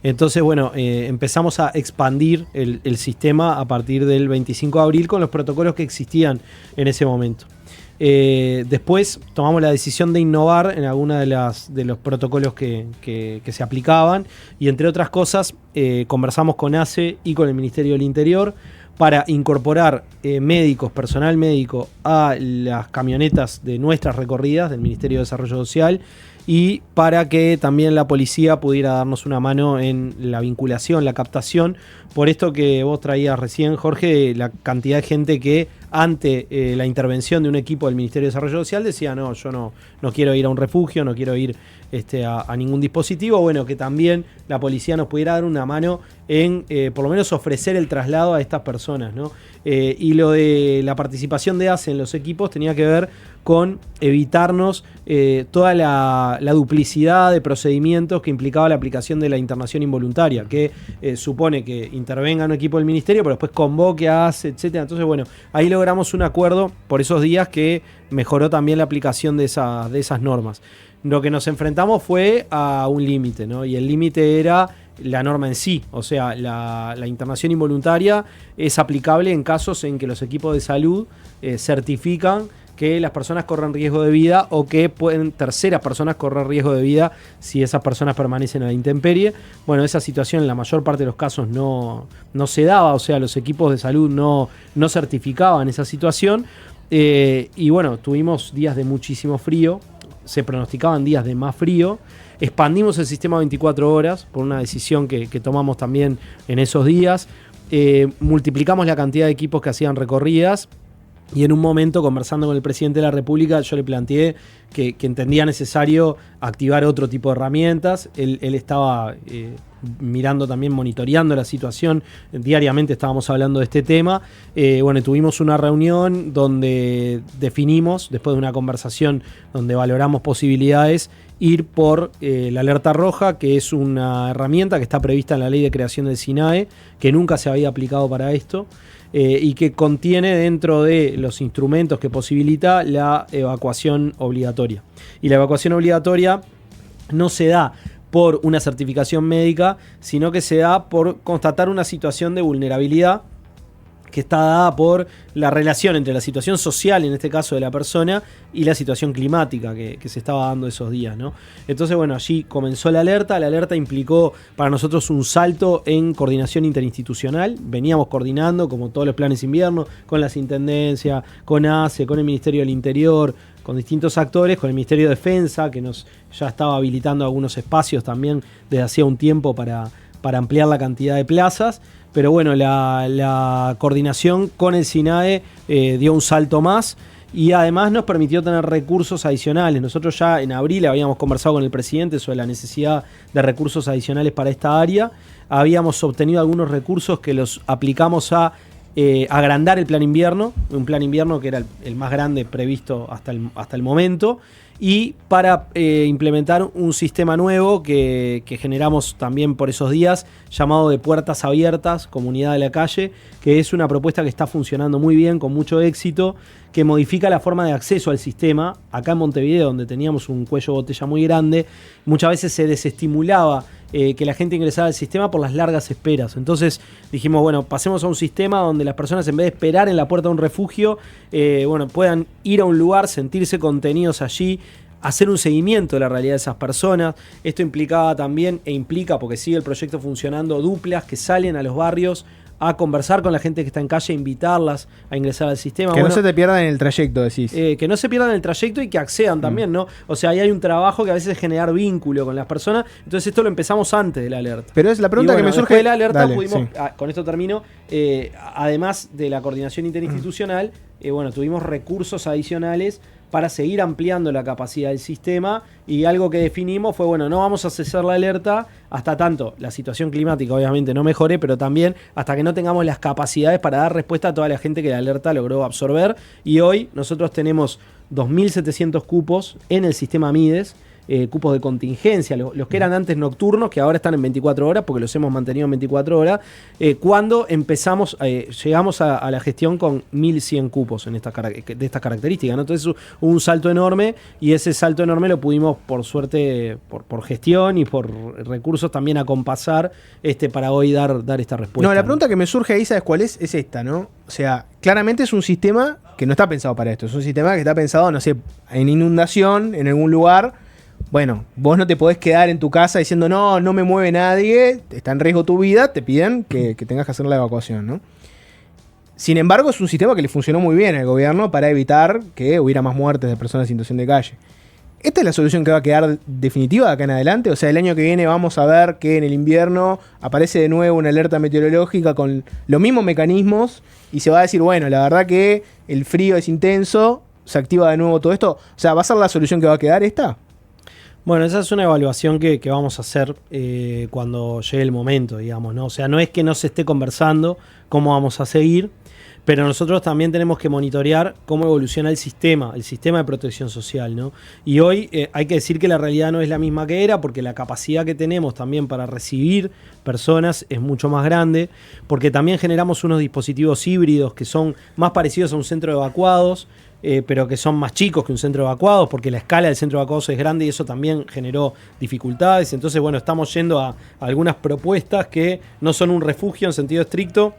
Entonces, empezamos a expandir el sistema a partir del 25 de abril con los protocolos que existían en ese momento. Después tomamos la decisión de innovar en alguna de los protocolos que se aplicaban y entre otras cosas conversamos con ACE y con el Ministerio del Interior para incorporar médicos, personal médico a las camionetas de nuestras recorridas del Ministerio de Desarrollo Social y para que también la policía pudiera darnos una mano en la vinculación, la captación. Por esto que vos traías recién, Jorge, la cantidad de gente que ante la intervención de un equipo del Ministerio de Desarrollo Social decía, no, yo no quiero ir a un refugio, no quiero ir a ningún dispositivo. Bueno, que también la policía nos pudiera dar una mano en por lo menos ofrecer el traslado a estas personas, ¿no? Y lo de la participación de ACE en los equipos tenía que ver con evitarnos toda la duplicidad de procedimientos que implicaba la aplicación de la internación involuntaria, que supone que intervenga un equipo del ministerio, pero después convoque a ACE, etcétera. Entonces, bueno, ahí logramos un acuerdo por esos días que mejoró también la aplicación de esas normas. Lo que nos enfrentamos fue a un límite, ¿no? Y el límite era la norma en sí, o sea, la internación involuntaria es aplicable en casos en que los equipos de salud certifican que las personas corren riesgo de vida o que pueden terceras personas correr riesgo de vida si esas personas permanecen a la intemperie. Bueno, esa situación en la mayor parte de los casos no se daba, o sea, los equipos de salud no certificaban esa situación. Y bueno, tuvimos días de muchísimo frío, se pronosticaban días de más frío. Expandimos el sistema 24 horas por una decisión que tomamos también en esos días. Multiplicamos la cantidad de equipos que hacían recorridas. Y en un momento, conversando con el presidente de la República, yo le planteé que entendía necesario activar otro tipo de herramientas. Él estaba mirando también, monitoreando la situación. Diariamente estábamos hablando de este tema. Bueno, tuvimos una reunión donde definimos, después de una conversación donde valoramos posibilidades, ir por la alerta roja, que es una herramienta que está prevista en la ley de creación del SINAE, que nunca se había aplicado para esto. Y que contiene dentro de los instrumentos que posibilita la evacuación obligatoria. Y la evacuación obligatoria no se da por una certificación médica, sino que se da por constatar una situación de vulnerabilidad que está dada por la relación entre la situación social, en este caso de la persona, y la situación climática que se estaba dando esos días, ¿no? Entonces, bueno, allí comenzó la alerta. La alerta implicó para nosotros un salto en coordinación interinstitucional. Veníamos coordinando, como todos los planes invierno, con las intendencias, con ACE, con el Ministerio del Interior, con distintos actores, con el Ministerio de Defensa, que ya estaba habilitando algunos espacios también desde hacía un tiempo para ampliar la cantidad de plazas. Pero bueno, la coordinación con el SINAE dio un salto más y además nos permitió tener recursos adicionales. Nosotros ya en abril habíamos conversado con el presidente sobre la necesidad de recursos adicionales para esta área. Habíamos obtenido algunos recursos que los aplicamos a agrandar el plan invierno, un plan invierno que era el más grande previsto hasta el momento, y para implementar un sistema nuevo que generamos también por esos días, llamado de Puertas Abiertas, Comunidad de la Calle, que es una propuesta que está funcionando muy bien, con mucho éxito, que modifica la forma de acceso al sistema. Acá en Montevideo, donde teníamos un cuello de botella muy grande, muchas veces se desestimulaba que la gente ingresara al sistema por las largas esperas. Entonces dijimos, bueno, pasemos a un sistema donde las personas, en vez de esperar en la puerta de un refugio, puedan ir a un lugar, sentirse contenidos allí, hacer un seguimiento de la realidad de esas personas. Esto implicaba también, e implica, porque sigue el proyecto funcionando, duplas que salen a los barrios a conversar con la gente que está en calle, invitarlas a ingresar al sistema. Que no se te pierdan en el trayecto, decís. Que no se pierdan en el trayecto y que accedan también, ¿no? O sea, ahí hay un trabajo que a veces es generar vínculo con las personas. Entonces esto lo empezamos antes de la alerta. Pero es la pregunta que me surge de la alerta. Dale, pudimos, sí. con esto termino, además de la coordinación interinstitucional, tuvimos recursos adicionales para seguir ampliando la capacidad del sistema, y algo que definimos fue, no vamos a cesar la alerta hasta tanto la situación climática obviamente no mejore, pero también hasta que no tengamos las capacidades para dar respuesta a toda la gente que la alerta logró absorber. Y hoy nosotros tenemos 2.700 cupos en el sistema Mides, cupos de contingencia, los que eran antes nocturnos, que ahora están en 24 horas, porque los hemos mantenido en 24 horas, cuando empezamos, llegamos a la gestión con 1.100 cupos de estas características, ¿no? Entonces hubo un salto enorme, y ese salto enorme lo pudimos, por suerte, por gestión y por recursos también acompasar, para hoy dar esta respuesta. No, la pregunta que me surge ahí, ¿sabes cuál es? Es esta, ¿no? O sea, claramente es un sistema que no está pensado para esto. Es un sistema que está pensado, no sé, en inundación, en algún lugar. Bueno, vos no te podés quedar en tu casa diciendo, no me mueve nadie, está en riesgo tu vida, te piden que tengas que hacer la evacuación, ¿no? Sin embargo, es un sistema que le funcionó muy bien al gobierno para evitar que hubiera más muertes de personas en situación de calle. ¿Esta es la solución que va a quedar definitiva de acá en adelante? O sea, el año que viene vamos a ver que en el invierno aparece de nuevo una alerta meteorológica con los mismos mecanismos y se va a decir, bueno, la verdad que el frío es intenso, se activa de nuevo todo esto. O sea, ¿va a ser la solución que va a quedar esta? Bueno, esa es una evaluación que vamos a hacer cuando llegue el momento, digamos, ¿no? O sea, no es que no se esté conversando cómo vamos a seguir, pero nosotros también tenemos que monitorear cómo evoluciona el sistema de protección social, ¿no? Y hoy hay que decir que la realidad no es la misma que era, porque la capacidad que tenemos también para recibir personas es mucho más grande, porque también generamos unos dispositivos híbridos que son más parecidos a un centro de evacuados, pero que son más chicos que un centro de evacuados, porque la escala del centro de evacuados es grande y eso también generó dificultades. Entonces, bueno, estamos yendo a algunas propuestas que no son un refugio en sentido estricto,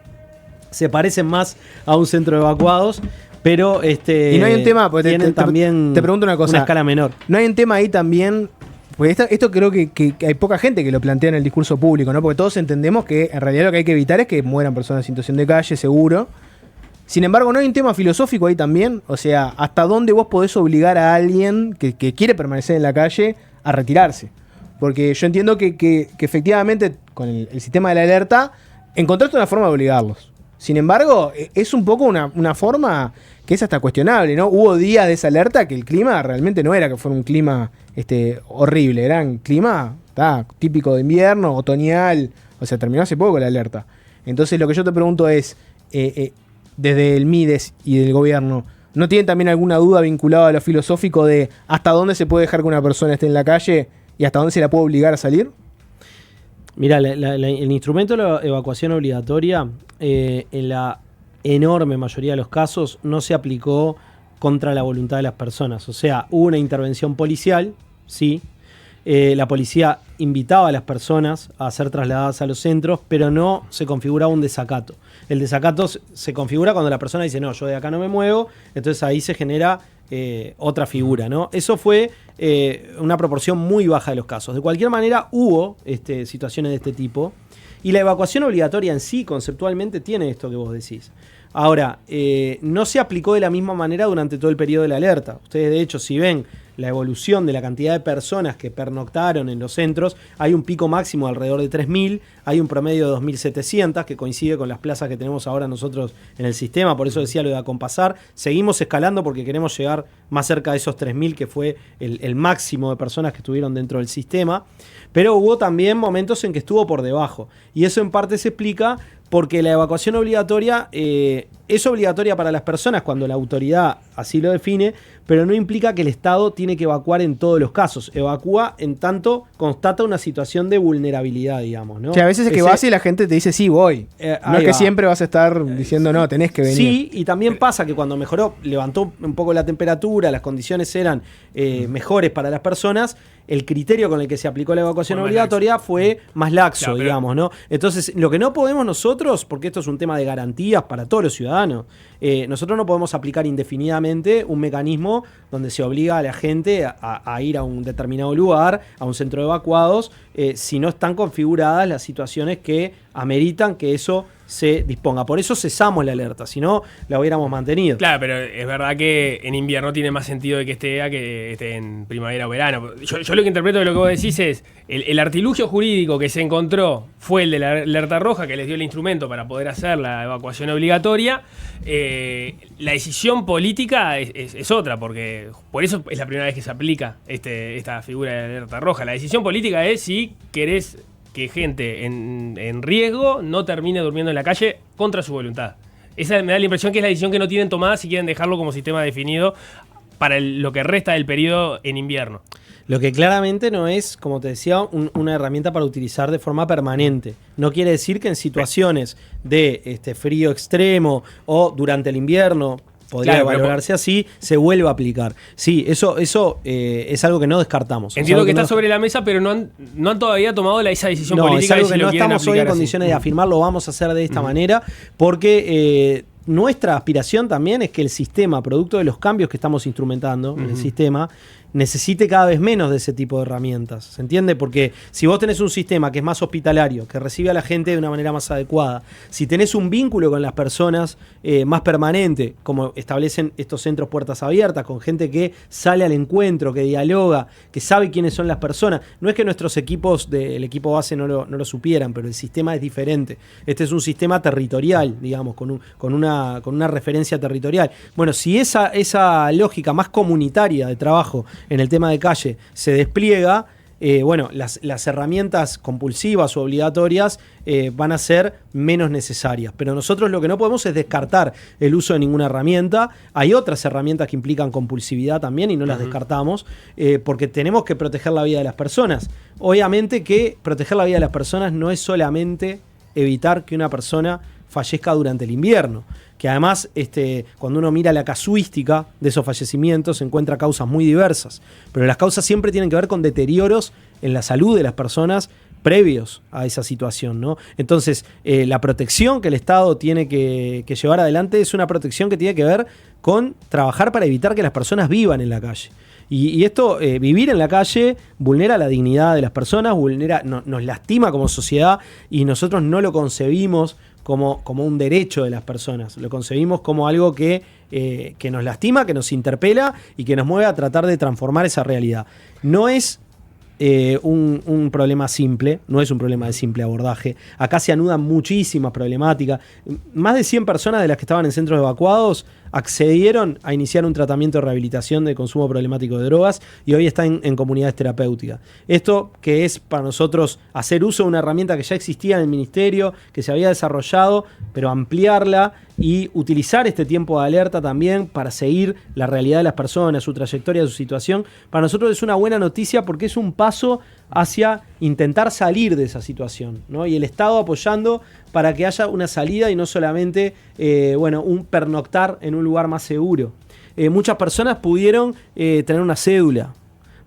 se parecen más a un centro de evacuados, pero y no hay un tema, tienen también te pregunto una cosa, una escala menor. No hay un tema ahí también, porque esto creo que hay poca gente que lo plantea en el discurso público, ¿no? Porque todos entendemos que en realidad lo que hay que evitar es que mueran personas en situación de calle, seguro. Sin embargo, ¿no hay un tema filosófico ahí también? O sea, ¿hasta dónde vos podés obligar a alguien que quiere permanecer en la calle a retirarse? Porque yo entiendo que efectivamente con el sistema de la alerta encontraste una forma de obligarlos. Sin embargo, es un poco una forma que es hasta cuestionable, ¿no? Hubo días de esa alerta que el clima realmente no era que fuera un clima horrible, era un clima típico de invierno, otoñal, o sea, terminó hace poco la alerta. Entonces lo que yo te pregunto es, desde el MIDES y del gobierno, ¿no tienen también alguna duda vinculada a lo filosófico de hasta dónde se puede dejar que una persona esté en la calle y hasta dónde se la puede obligar a salir? Mirá, el instrumento de la evacuación obligatoria, en la enorme mayoría de los casos, no se aplicó contra la voluntad de las personas. O sea, hubo una intervención policial, sí. La policía invitaba a las personas a ser trasladadas a los centros, pero no se configuraba un desacato. El desacato se configura cuando la persona dice, no, yo de acá no me muevo, entonces ahí se genera otra figura, ¿no? Eso fue una proporción muy baja de los casos. De cualquier manera, hubo situaciones de este tipo, y la evacuación obligatoria en sí, conceptualmente, tiene esto que vos decís. Ahora, no se aplicó de la misma manera durante todo el periodo de la alerta. Ustedes, de hecho, si ven la evolución de la cantidad de personas que pernoctaron en los centros, hay un pico máximo de alrededor de 3.000, hay un promedio de 2.700 que coincide con las plazas que tenemos ahora nosotros en el sistema, por eso decía lo de acompasar. Seguimos escalando porque queremos llegar más cerca de esos 3.000 que fue el máximo de personas que estuvieron dentro del sistema, pero hubo también momentos en que estuvo por debajo, y eso en parte se explica porque la evacuación obligatoria es obligatoria para las personas cuando la autoridad así lo define, pero no implica que el Estado tiene que evacuar en todos los casos. Evacúa en tanto constata una situación de vulnerabilidad, digamos, ¿no? O sea, a veces es que vas y la gente te dice, sí, voy. No es que siempre vas a estar diciendo, no, tenés que venir. Sí, y también pasa que cuando mejoró, levantó un poco la temperatura, las condiciones eran mejores para las personas, el criterio con el que se aplicó la evacuación obligatoria fue más laxo, claro, digamos, ¿no? Entonces, lo que no podemos nosotros, porque esto es un tema de garantías para todos los ciudadanos, nosotros no podemos aplicar indefinidamente un mecanismo donde se obliga a la gente a ir a un determinado lugar, a un centro de evacuados, si no están configuradas las situaciones que ameritan que eso se disponga. Por eso cesamos la alerta, si no la hubiéramos mantenido. Claro, pero es verdad que en invierno tiene más sentido de que esté a que esté en primavera o verano. Yo lo que interpreto de lo que vos decís es el artilugio jurídico que se encontró fue el de la alerta roja, que les dio el instrumento para poder hacer la evacuación obligatoria. La decisión política es otra, porque por eso es la primera vez que se aplica esta figura de alerta roja. La decisión política es si querés que gente en riesgo no termine durmiendo en la calle contra su voluntad. Esa me da la impresión que es la decisión que no tienen tomada si quieren dejarlo como sistema definido para lo que resta del periodo en invierno. Lo que claramente no es, como te decía, una herramienta para utilizar de forma permanente. No quiere decir que en situaciones de frío extremo o durante el invierno, podría valorarse así, se vuelva a aplicar. Sí, eso es algo que no descartamos. Entiendo que está sobre la mesa, pero no han todavía tomado esa decisión política. Es algo que no estamos hoy en condiciones de afirmar, lo vamos a hacer de esta manera, porque nuestra aspiración también es que el sistema, producto de los cambios que estamos instrumentando en el sistema, necesite cada vez menos de ese tipo de herramientas. ¿Se entiende? Porque si vos tenés un sistema que es más hospitalario, que recibe a la gente de una manera más adecuada, si tenés un vínculo con las personas más permanente, como establecen estos centros puertas abiertas, con gente que sale al encuentro, que dialoga, que sabe quiénes son las personas. No es que nuestros equipos del equipo base no lo supieran, pero el sistema es diferente. Este es un sistema territorial, digamos, con una referencia territorial. Bueno, si esa lógica más comunitaria de trabajo en el tema de calle se despliega, las herramientas compulsivas o obligatorias van a ser menos necesarias. Pero nosotros lo que no podemos es descartar el uso de ninguna herramienta. Hay otras herramientas que implican compulsividad también y no las descartamos, porque tenemos que proteger la vida de las personas. Obviamente que proteger la vida de las personas no es solamente evitar que una persona fallezca durante el invierno, que además cuando uno mira la casuística de esos fallecimientos se encuentra causas muy diversas, pero las causas siempre tienen que ver con deterioros en la salud de las personas previos a esa situación, ¿no? Entonces, la protección que el Estado tiene que llevar adelante es una protección que tiene que ver con trabajar para evitar que las personas vivan en la calle. Y esto, vivir en la calle, vulnera la dignidad de las personas, nos lastima como sociedad y nosotros no lo concebimos como un derecho de las personas. Lo concebimos como algo que nos lastima, que nos interpela y que nos mueve a tratar de transformar esa realidad. No es un problema simple, no es un problema de simple abordaje. Acá se anudan muchísimas problemáticas. Más de 100 personas de las que estaban en centros evacuados accedieron a iniciar un tratamiento de rehabilitación de consumo problemático de drogas y hoy están en comunidades terapéuticas. Esto que es para nosotros hacer uso de una herramienta que ya existía en el Ministerio, que se había desarrollado, pero ampliarla y utilizar este tiempo de alerta también para seguir la realidad de las personas, su trayectoria, su situación. Para nosotros es una buena noticia porque es un paso hacia intentar salir de esa situación, ¿no? Y el Estado apoyando para que haya una salida y no solamente un pernoctar en un lugar más seguro. Muchas personas pudieron tener una cédula.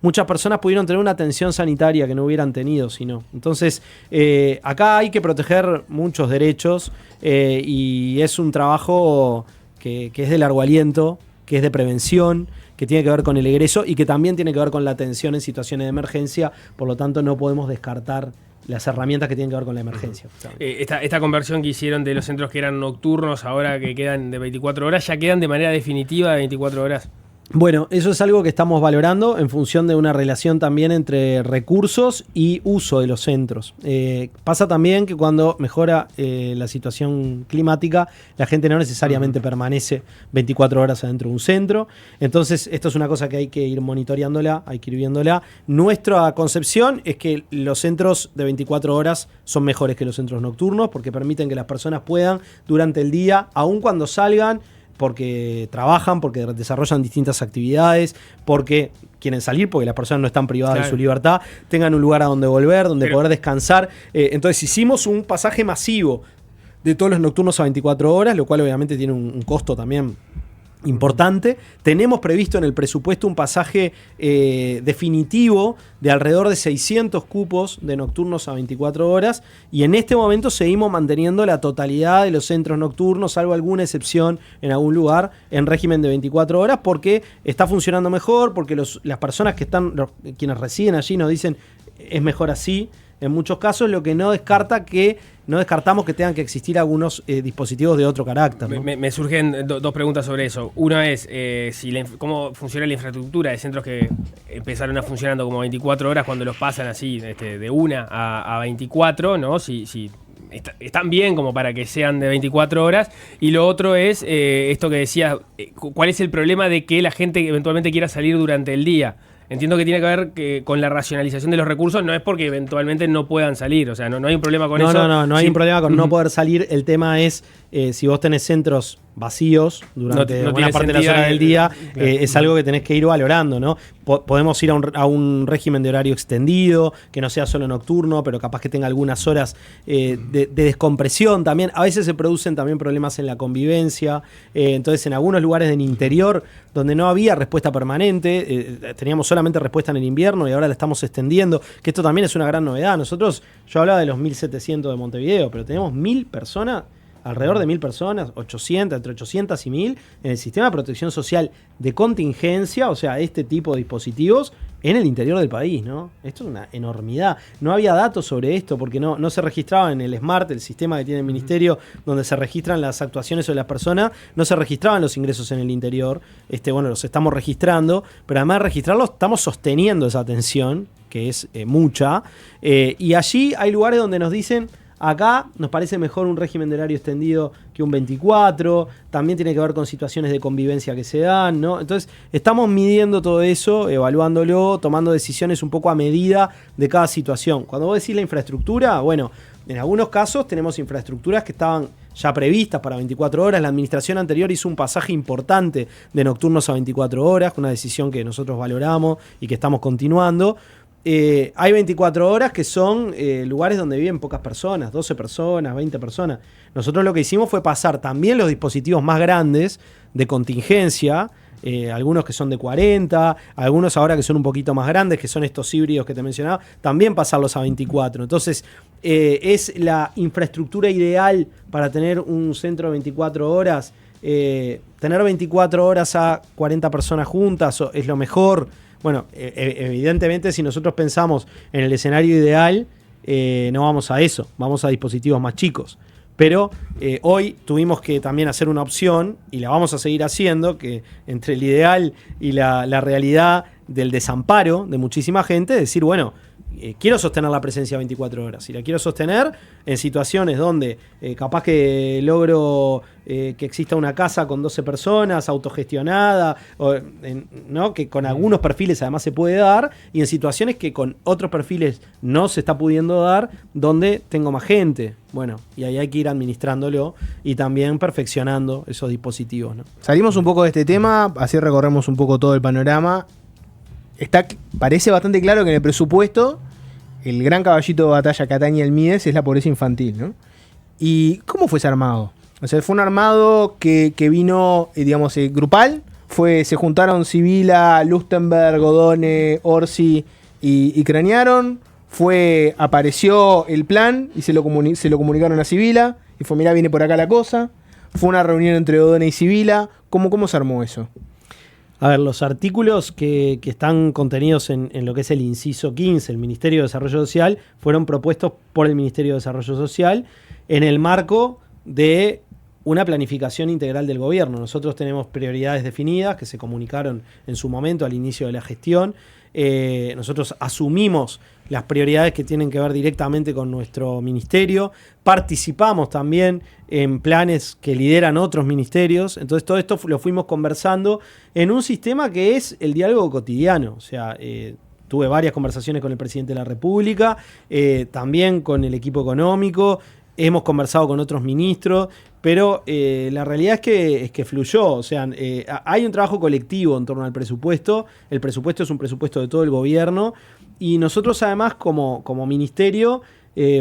Muchas personas pudieron tener una atención sanitaria que no hubieran tenido si no. Entonces, acá hay que proteger muchos derechos y es un trabajo que es de largo aliento, que es de prevención, que tiene que ver con el egreso y que también tiene que ver con la atención en situaciones de emergencia. Por lo tanto, no podemos descartar las herramientas que tienen que ver con la emergencia. Esta conversión que hicieron de los centros que eran nocturnos, ahora que quedan de 24 horas, ¿ya quedan de manera definitiva de 24 horas? Bueno, eso es algo que estamos valorando en función de una relación también entre recursos y uso de los centros. Pasa también que cuando mejora la situación climática, la gente no necesariamente permanece 24 horas adentro de un centro. Entonces, esto es una cosa que hay que ir monitoreándola, hay que ir viéndola. Nuestra concepción es que los centros de 24 horas son mejores que los centros nocturnos porque permiten que las personas puedan durante el día, aun cuando salgan, porque trabajan, porque desarrollan distintas actividades, porque quieren salir, porque las personas no están privadas de su libertad, tengan un lugar a donde volver, donde poder descansar. Entonces hicimos un pasaje masivo de todos los nocturnos a 24 horas, lo cual obviamente tiene un costo también importante. Tenemos previsto en el presupuesto un pasaje definitivo de alrededor de 600 cupos de nocturnos a 24 horas y en este momento seguimos manteniendo la totalidad de los centros nocturnos, salvo alguna excepción en algún lugar, en régimen de 24 horas porque está funcionando mejor, porque las personas que están, quienes residen allí nos dicen es mejor así. En muchos casos, lo que no descartamos que tengan que existir algunos dispositivos de otro carácter, ¿no? Me surgen dos preguntas sobre eso. Una es cómo funciona la infraestructura de centros que empezaron a funcionando como 24 horas cuando los pasan así de 1 a 24, ¿no? Si están bien como para que sean de 24 horas. Y lo otro es esto que decías, ¿cuál es el problema de que la gente eventualmente quiera salir durante el día? Entiendo que tiene que ver con la racionalización de los recursos, no es porque eventualmente no puedan salir, o sea, no hay un problema con eso. No hay un problema con no poder salir, el tema es si vos tenés centros vacíos durante buena parte de las horas del día, es algo que tenés que ir valorando, ¿no? Podemos ir a un régimen de horario extendido, que no sea solo nocturno, pero capaz que tenga algunas horas de descompresión también. A veces se producen también problemas en la convivencia, entonces en algunos lugares del interior donde no había respuesta permanente, teníamos solamente respuesta en el invierno y ahora la estamos extendiendo, que esto también es una gran novedad. Yo hablaba de los 1.700 de Montevideo, pero tenemos 1.000 personas alrededor de 1.000 personas, 800, entre 800 y 1.000, en el sistema de protección social de contingencia, o sea, este tipo de dispositivos en el interior del país, ¿no? Esto es una enormidad. No había datos sobre esto porque no se registraba en el SMART, el sistema que tiene el ministerio, donde se registran las actuaciones sobre las personas, no se registraban los ingresos en el interior. Bueno, los estamos registrando, pero además de registrarlos, estamos sosteniendo esa atención, que es mucha. Y allí hay lugares donde nos dicen, acá nos parece mejor un régimen de horario extendido que un 24, también tiene que ver con situaciones de convivencia que se dan, ¿no? Entonces, estamos midiendo todo eso, evaluándolo, tomando decisiones un poco a medida de cada situación. Cuando vos decís la infraestructura, bueno, en algunos casos tenemos infraestructuras que estaban ya previstas para 24 horas. La administración anterior hizo un pasaje importante de nocturnos a 24 horas, una decisión que nosotros valoramos y que estamos continuando. Hay 24 horas que son lugares donde viven pocas personas, 12 personas, 20 personas. Nosotros lo que hicimos fue pasar también los dispositivos más grandes de contingencia, algunos que son de 40, algunos ahora que son un poquito más grandes, que son estos híbridos que te mencionaba, también pasarlos a 24. Entonces, es la infraestructura ideal para tener un centro de 24 horas. Tener 24 horas a 40 personas juntas es lo mejor. Bueno, evidentemente si nosotros pensamos en el escenario ideal, no vamos a eso, vamos a dispositivos más chicos. Pero hoy tuvimos que también hacer una opción, y la vamos a seguir haciendo, que entre el ideal y la realidad del desamparo de muchísima gente, decir, bueno, quiero sostener la presencia 24 horas. Y la quiero sostener en situaciones donde capaz que logro que exista una casa con 12 personas, autogestionada, ¿no? Que con algunos perfiles además se puede dar, y en situaciones que con otros perfiles no se está pudiendo dar, donde tengo más gente. Bueno, y ahí hay que ir administrándolo y también perfeccionando esos dispositivos, ¿no? Salimos un poco de este tema, así recorremos un poco todo el panorama. Parece bastante claro que en el presupuesto el gran caballito de batalla que atañe al MIDES es la pobreza infantil, ¿no? ¿Y cómo fue ese armado? O sea, fue un armado que vino, digamos, grupal. Se juntaron Sibila, Lustenberg, Godone, Orsi y cranearon. Apareció el plan y se lo comunicaron a Sibila. Y fue, mirá, viene por acá la cosa. Fue una reunión entre Godone y Sibila. ¿Cómo se armó eso? A ver, los artículos que están contenidos en lo que es el inciso 15, el Ministerio de Desarrollo Social, fueron propuestos por el Ministerio de Desarrollo Social en el marco de una planificación integral del gobierno. Nosotros tenemos prioridades definidas que se comunicaron en su momento al inicio de la gestión. Nosotros asumimos las prioridades que tienen que ver directamente con nuestro ministerio, participamos también en planes que lideran otros ministerios, entonces todo esto lo fuimos conversando en un sistema que es el diálogo cotidiano. O sea, tuve varias conversaciones con el presidente de la República, también con el equipo económico, hemos conversado con otros ministros, pero la realidad es que fluyó. O sea, hay un trabajo colectivo en torno al presupuesto. El presupuesto es un presupuesto de todo el gobierno, y nosotros además como ministerio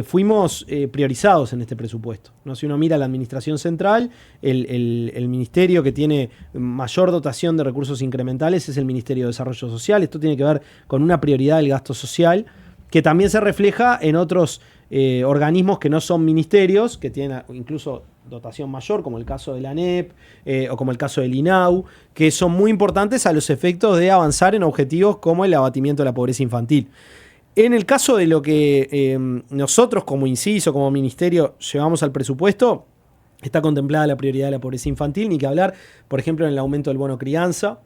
fuimos priorizados en este presupuesto, ¿no? Si uno mira la administración central, el ministerio que tiene mayor dotación de recursos incrementales es el Ministerio de Desarrollo Social. Esto tiene que ver con una prioridad del gasto social, que también se refleja en otros organismos que no son ministerios, que tienen incluso dotación mayor, como el caso de la ANEP o como el caso del INAU, que son muy importantes a los efectos de avanzar en objetivos como el abatimiento de la pobreza infantil. En el caso de lo que nosotros como inciso, como ministerio, llevamos al presupuesto, está contemplada la prioridad de la pobreza infantil, ni que hablar, por ejemplo, en el aumento del bono crianza,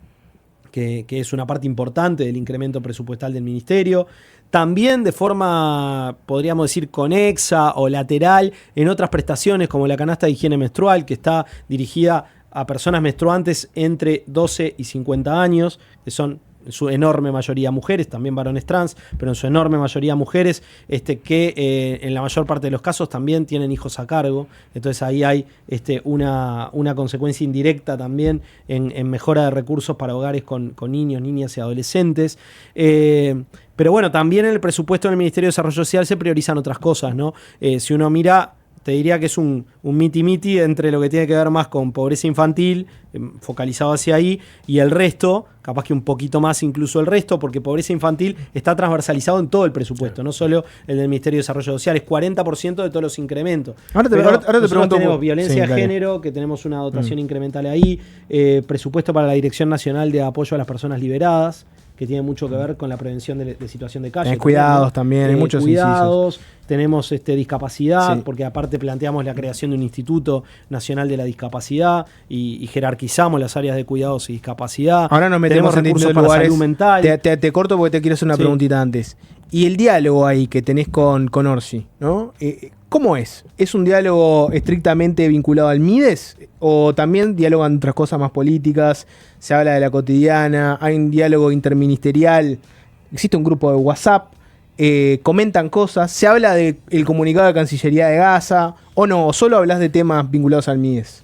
que es una parte importante del incremento presupuestal del ministerio. También de forma, podríamos decir, conexa o lateral en otras prestaciones como la canasta de higiene menstrual, que está dirigida a personas menstruantes entre 12 y 50 años, que son en su enorme mayoría mujeres, también varones trans, pero en su enorme mayoría mujeres, que en la mayor parte de los casos también tienen hijos a cargo. Entonces ahí hay una consecuencia indirecta también en mejora de recursos para hogares con niños, niñas y adolescentes. Pero bueno, también en el presupuesto del Ministerio de Desarrollo Social se priorizan otras cosas, ¿no? Si uno mira te diría que es un miti-miti entre lo que tiene que ver más con pobreza infantil, focalizado hacia ahí, y el resto, capaz que un poquito más incluso el resto, porque pobreza infantil está transversalizado en todo el presupuesto, no solo el del Ministerio de Desarrollo Social, es 40% de todos los incrementos. Ahora te pregunto. Tenemos violencia de género, que tenemos una dotación incremental ahí, presupuesto para la Dirección Nacional de Apoyo a las Personas Liberadas, que tiene mucho que ver con la prevención de situación de calle. Cuidados también, hay muchos cuidados, tenemos discapacidad, porque aparte planteamos la creación de un Instituto Nacional de la Discapacidad y jerarquizamos las áreas de cuidados y discapacidad. Ahora nos metemos en recursos distintos para lugares. salud mental. Te corto porque te quiero hacer una preguntita antes. Y el diálogo ahí que tenés con Orsi, ¿no? ¿Cómo es? ¿Es un diálogo estrictamente vinculado al MIDES? ¿O también dialogan otras cosas más políticas? ¿Se habla de la cotidiana? ¿Hay un diálogo interministerial? ¿Existe un grupo de WhatsApp? ¿Comentan cosas? ¿Se habla del comunicado de Cancillería de Gaza? ¿O no? ¿O solo hablas de temas vinculados al MIDES?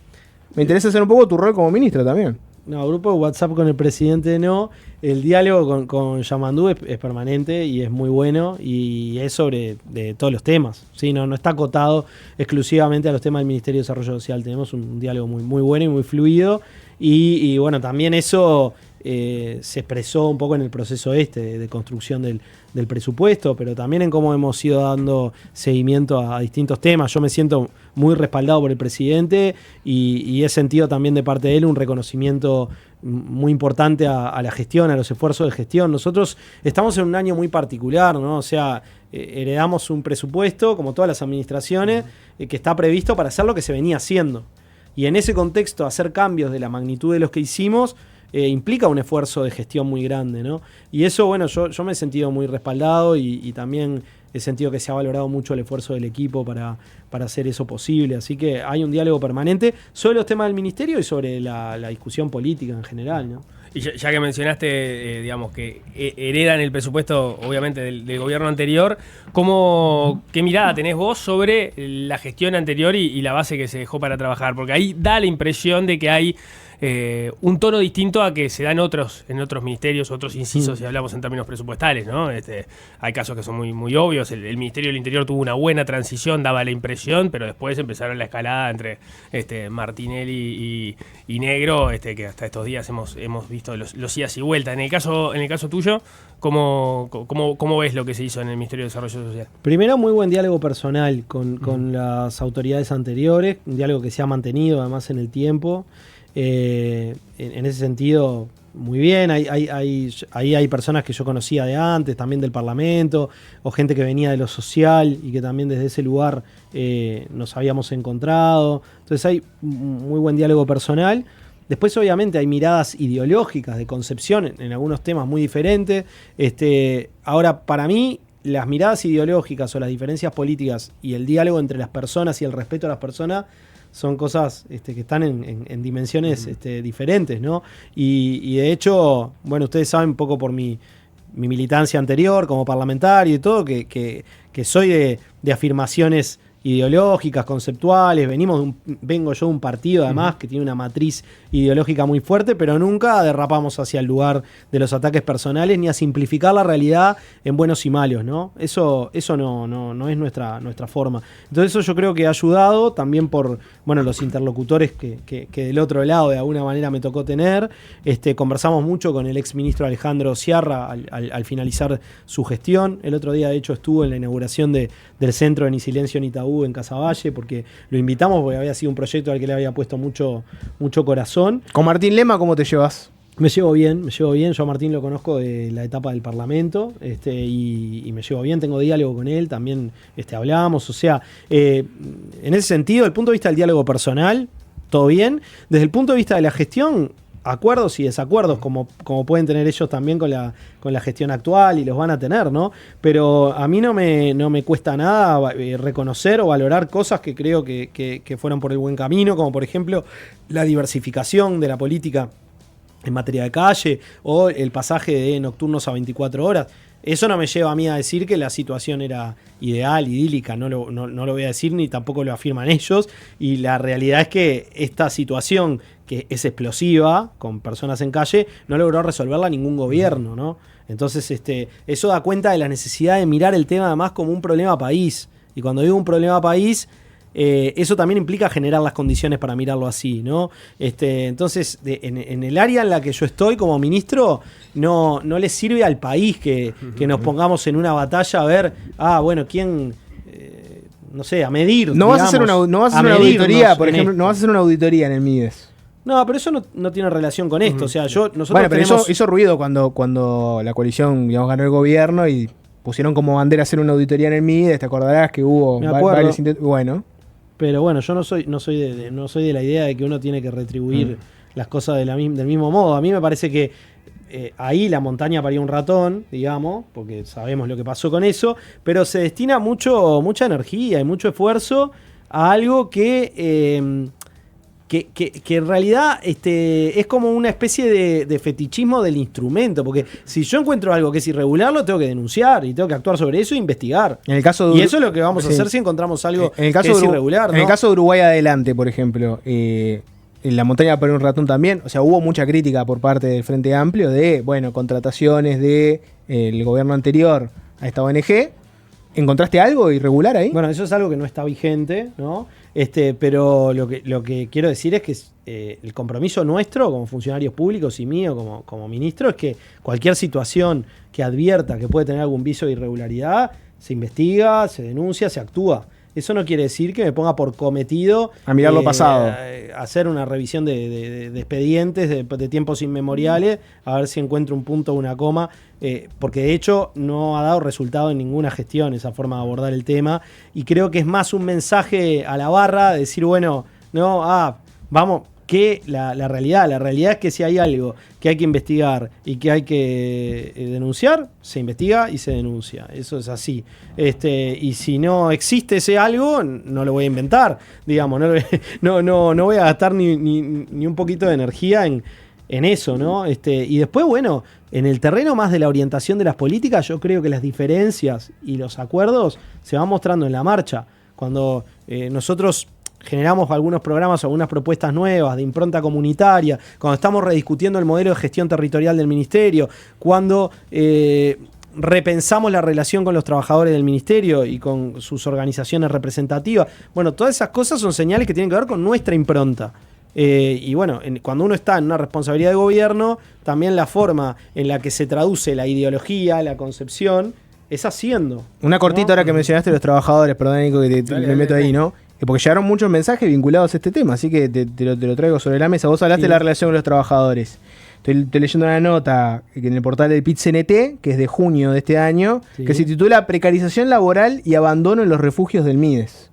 Me interesa hacer un poco tu rol como ministro también. No, grupo de WhatsApp con el presidente no. El diálogo con Yamandú es permanente y es muy bueno y es sobre de todos los temas. ¿Sí? No está acotado exclusivamente a los temas del Ministerio de Desarrollo Social. Tenemos un diálogo muy, muy bueno y muy fluido. Y bueno, también eso se expresó un poco en el proceso de construcción del presupuesto, pero también en cómo hemos ido dando seguimiento a distintos temas. Yo me siento muy respaldado por el presidente y he sentido también de parte de él un reconocimiento muy importante a la gestión, a los esfuerzos de gestión. Nosotros estamos en un año muy particular, ¿no? O sea, heredamos un presupuesto, como todas las administraciones, que está previsto para hacer lo que se venía haciendo. Y en ese contexto, hacer cambios de la magnitud de los que hicimos implica un esfuerzo de gestión muy grande, ¿no? Y eso, bueno, yo me he sentido muy respaldado y también he sentido que se ha valorado mucho el esfuerzo del equipo para hacer eso posible. Así que hay un diálogo permanente sobre los temas del ministerio y sobre la discusión política en general, ¿no? Y ya que mencionaste, digamos, que heredan el presupuesto, obviamente, del gobierno anterior, ¿qué mirada tenés vos sobre la gestión anterior y la base que se dejó para trabajar? Porque ahí da la impresión de que hay un tono distinto a que se da en otros ministerios, otros incisos, si hablamos en términos presupuestales, ¿no? Hay casos que son muy, muy obvios. El Ministerio del Interior tuvo una buena transición, daba la impresión, pero después empezaron la escalada entre Martinelli y Negro, que hasta estos días hemos visto los idas y vueltas. En el caso tuyo, ¿cómo ves lo que se hizo en el Ministerio de Desarrollo Social? Primero, muy buen diálogo personal con las autoridades anteriores, un diálogo que se ha mantenido además en el tiempo. En ese sentido, muy bien. Ahí hay personas que yo conocía de antes, también del Parlamento, o gente que venía de lo social y que también desde ese lugar nos habíamos encontrado. Entonces hay muy buen diálogo personal. Después, obviamente, hay miradas ideológicas de concepción en algunos temas muy diferentes. Ahora, para mí, las miradas ideológicas o las diferencias políticas y el diálogo entre las personas y el respeto a las personas son cosas que están en dimensiones diferentes, ¿no? Y de hecho, bueno, ustedes saben un poco por mi militancia anterior como parlamentario y todo, que soy de afirmaciones ideológicas, conceptuales. Vengo yo de un partido además que tiene una matriz ideológica muy fuerte, pero nunca derrapamos hacia el lugar de los ataques personales ni a simplificar la realidad en buenos y malos, ¿no? Eso no es nuestra forma. Entonces eso yo creo que ha ayudado también por los interlocutores que del otro lado de alguna manera me tocó tener. Conversamos mucho con el exministro Alejandro Sciarra al finalizar su gestión. El otro día de hecho estuvo en la inauguración del centro de Ni Silencio ni Tabú en Casaballe, porque lo invitamos porque había sido un proyecto al que le había puesto mucho corazón. ¿Con Martín Lema cómo te llevas? Me llevo bien. Yo a Martín lo conozco de la etapa del Parlamento y me llevo bien, tengo diálogo con él, también hablamos, o sea, en ese sentido, desde el punto de vista del diálogo personal, todo bien. Desde el punto de vista de la gestión, acuerdos y desacuerdos como pueden tener ellos también con la gestión actual y los van a tener, ¿no? Pero a mí no me cuesta nada reconocer o valorar cosas que creo que fueron por el buen camino, como por ejemplo la diversificación de la política en materia de calle o el pasaje de nocturnos a 24 horas. Eso no me lleva a mí a decir que la situación era ideal, idílica, no lo voy a decir ni tampoco lo afirman ellos, y la realidad es que esta situación que es explosiva, con personas en calle, no logró resolverla ningún gobierno, ¿no? Entonces eso da cuenta de la necesidad de mirar el tema además como un problema país, y cuando digo un problema país, eso también implica generar las condiciones para mirarlo así, ¿no? Entonces, en el área en la que yo estoy como ministro, no le sirve al país que nos pongamos en una batalla a ver, quién, no sé, a medir. No vas a hacer una auditoría, por ejemplo, no vas a hacer una auditoría en el MIDES. No, pero eso no tiene relación con esto. O sea, nosotros pero eso hizo ruido cuando la coalición, digamos, ganó el gobierno y pusieron como bandera hacer una auditoría en el MIDES. Te acordarás que hubo varios intentos. Bueno. Pero bueno, yo no soy de la idea de que uno tiene que retribuir las cosas del mismo modo. A mí me parece que ahí la montaña parió un ratón, digamos, porque sabemos lo que pasó con eso, pero se destina mucha energía y mucho esfuerzo a algo que en realidad es como una especie de fetichismo del instrumento, porque si yo encuentro algo que es irregular, lo tengo que denunciar y tengo que actuar sobre eso e investigar. En el caso y eso es lo que vamos a hacer si encontramos algo que es irregular, ¿no? En el caso de Uruguay Adelante, por ejemplo, en la montaña por un ratón también, o sea, hubo mucha crítica por parte del Frente Amplio de, contrataciones del gobierno anterior a esta ONG. ¿Encontraste algo irregular ahí? Bueno, eso es algo que no está vigente, ¿no? Pero lo que quiero decir es que el compromiso nuestro como funcionarios públicos y mío como ministro es que cualquier situación que advierta que puede tener algún viso de irregularidad se investiga, se denuncia, se actúa. Eso no quiere decir que me ponga por cometido a mirar lo pasado, hacer una revisión de expedientes de tiempos inmemoriales, a ver si encuentro un punto o una coma, porque de hecho no ha dado resultado en ninguna gestión esa forma de abordar el tema, y creo que es más un mensaje a la barra, de decir, vamos, que la realidad es que si hay algo que hay que investigar y que hay que denunciar, se investiga y se denuncia. Eso es así. Y si no existe ese algo, no lo voy a inventar. Digamos, no voy a gastar ni un poquito de energía en eso, ¿no? Y después, en el terreno más de la orientación de las políticas, yo creo que las diferencias y los acuerdos se van mostrando en la marcha. Cuando nosotros generamos algunos programas, algunas propuestas nuevas de impronta comunitaria, cuando estamos rediscutiendo el modelo de gestión territorial del ministerio, cuando repensamos la relación con los trabajadores del ministerio y con sus organizaciones representativas. Todas esas cosas son señales que tienen que ver con nuestra impronta. Cuando uno está en una responsabilidad de gobierno, también la forma en la que se traduce la ideología, la concepción, es haciendo. Una cortita ahora que mencionaste los trabajadores, perdón, Nico, que me meto ahí, ¿no? Porque llegaron muchos mensajes vinculados a este tema, así que te lo traigo sobre la mesa. Vos hablaste de la relación con los trabajadores. Estoy leyendo una nota en el portal del PIT-CNT, que es de junio de este año, que se titula Precarización laboral y abandono en los refugios del MIDES.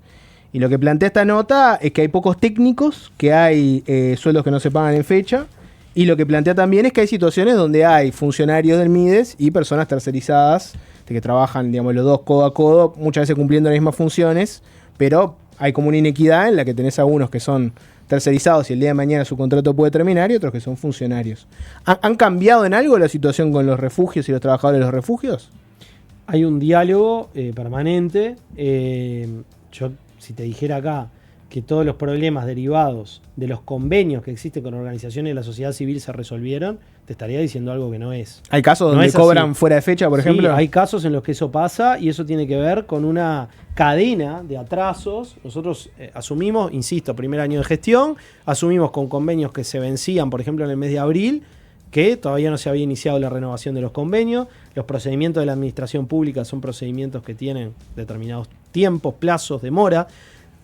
Y lo que plantea esta nota es que hay pocos técnicos, que hay sueldos que no se pagan en fecha, y lo que plantea también es que hay situaciones donde hay funcionarios del MIDES y personas tercerizadas que trabajan, digamos, los dos codo a codo, muchas veces cumpliendo las mismas funciones, pero hay como una inequidad en la que tenés a unos que son tercerizados y el día de mañana su contrato puede terminar y otros que son funcionarios. ¿Han cambiado en algo la situación con los refugios y los trabajadores de los refugios? Hay un diálogo permanente. Yo, si te dijera acá que todos los problemas derivados de los convenios que existen con organizaciones de la sociedad civil se resolvieron, te estaría diciendo algo que no es. ¿Hay casos donde cobran fuera de fecha, por ejemplo? Sí, hay casos en los que eso pasa y eso tiene que ver con una cadena de atrasos. Nosotros asumimos, insisto, primer año de gestión, asumimos con convenios que se vencían, por ejemplo, en el mes de abril, que todavía no se había iniciado la renovación de los convenios. Los procedimientos de la administración pública son procedimientos que tienen determinados tiempos, plazos, demora.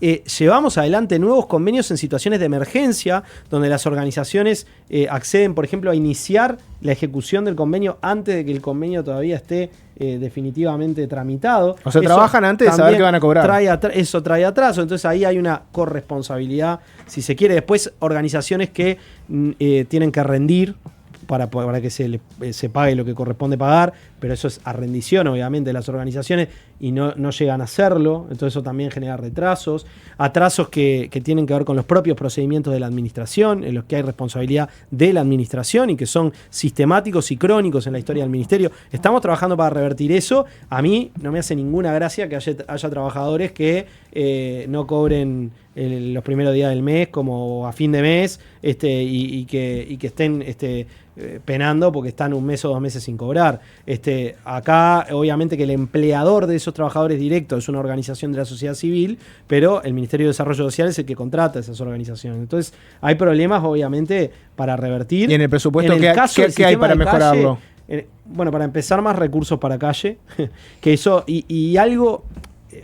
Llevamos adelante nuevos convenios en situaciones de emergencia, donde las organizaciones acceden, por ejemplo, a iniciar la ejecución del convenio antes de que el convenio todavía esté definitivamente tramitado. O sea, trabajan antes de saber que van a cobrar. Eso trae atraso, entonces ahí hay una corresponsabilidad, si se quiere. Después, organizaciones que tienen que rendir para que se pague lo que corresponde pagar, pero eso es a rendición, obviamente, de las organizaciones y no llegan a hacerlo, entonces eso también genera retrasos, atrasos que tienen que ver con los propios procedimientos de la administración, en los que hay responsabilidad de la administración y que son sistemáticos y crónicos en la historia del ministerio. Estamos trabajando para revertir eso. A mí no me hace ninguna gracia que haya trabajadores que no cobren los primeros días del mes como a fin de mes, y que estén penando porque están un mes o 2 meses sin cobrar. Acá, obviamente, que el empleador de esos trabajadores directos es una organización de la sociedad civil, pero el Ministerio de Desarrollo Social es el que contrata a esas organizaciones. Entonces, hay problemas, obviamente, para revertir. ¿Y en el presupuesto qué hay para mejorarlo? Bueno, para empezar, más recursos para calle, que eso, y algo,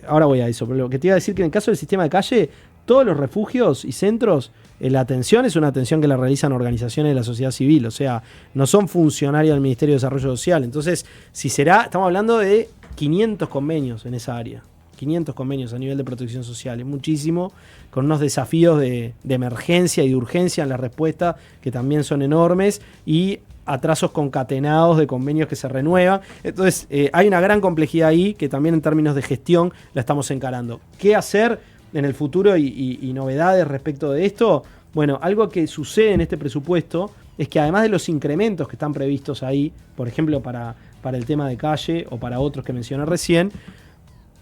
ahora voy a eso, pero lo que te iba a decir que en el caso del sistema de calle, todos los refugios y centros, la atención es una atención que la realizan organizaciones de la sociedad civil, o sea, no son funcionarios del Ministerio de Desarrollo Social. Entonces, estamos hablando de 500 convenios en esa área, 500 convenios a nivel de protección social, es muchísimo, con unos desafíos de emergencia y de urgencia en la respuesta que también son enormes, y atrasos concatenados de convenios que se renuevan. Entonces, hay una gran complejidad ahí que también en términos de gestión la estamos encarando. ¿Qué hacer en el futuro y novedades respecto de esto? Bueno, algo que sucede en este presupuesto es que además de los incrementos que están previstos ahí, por ejemplo, para el tema de calle o para otros que mencioné recién,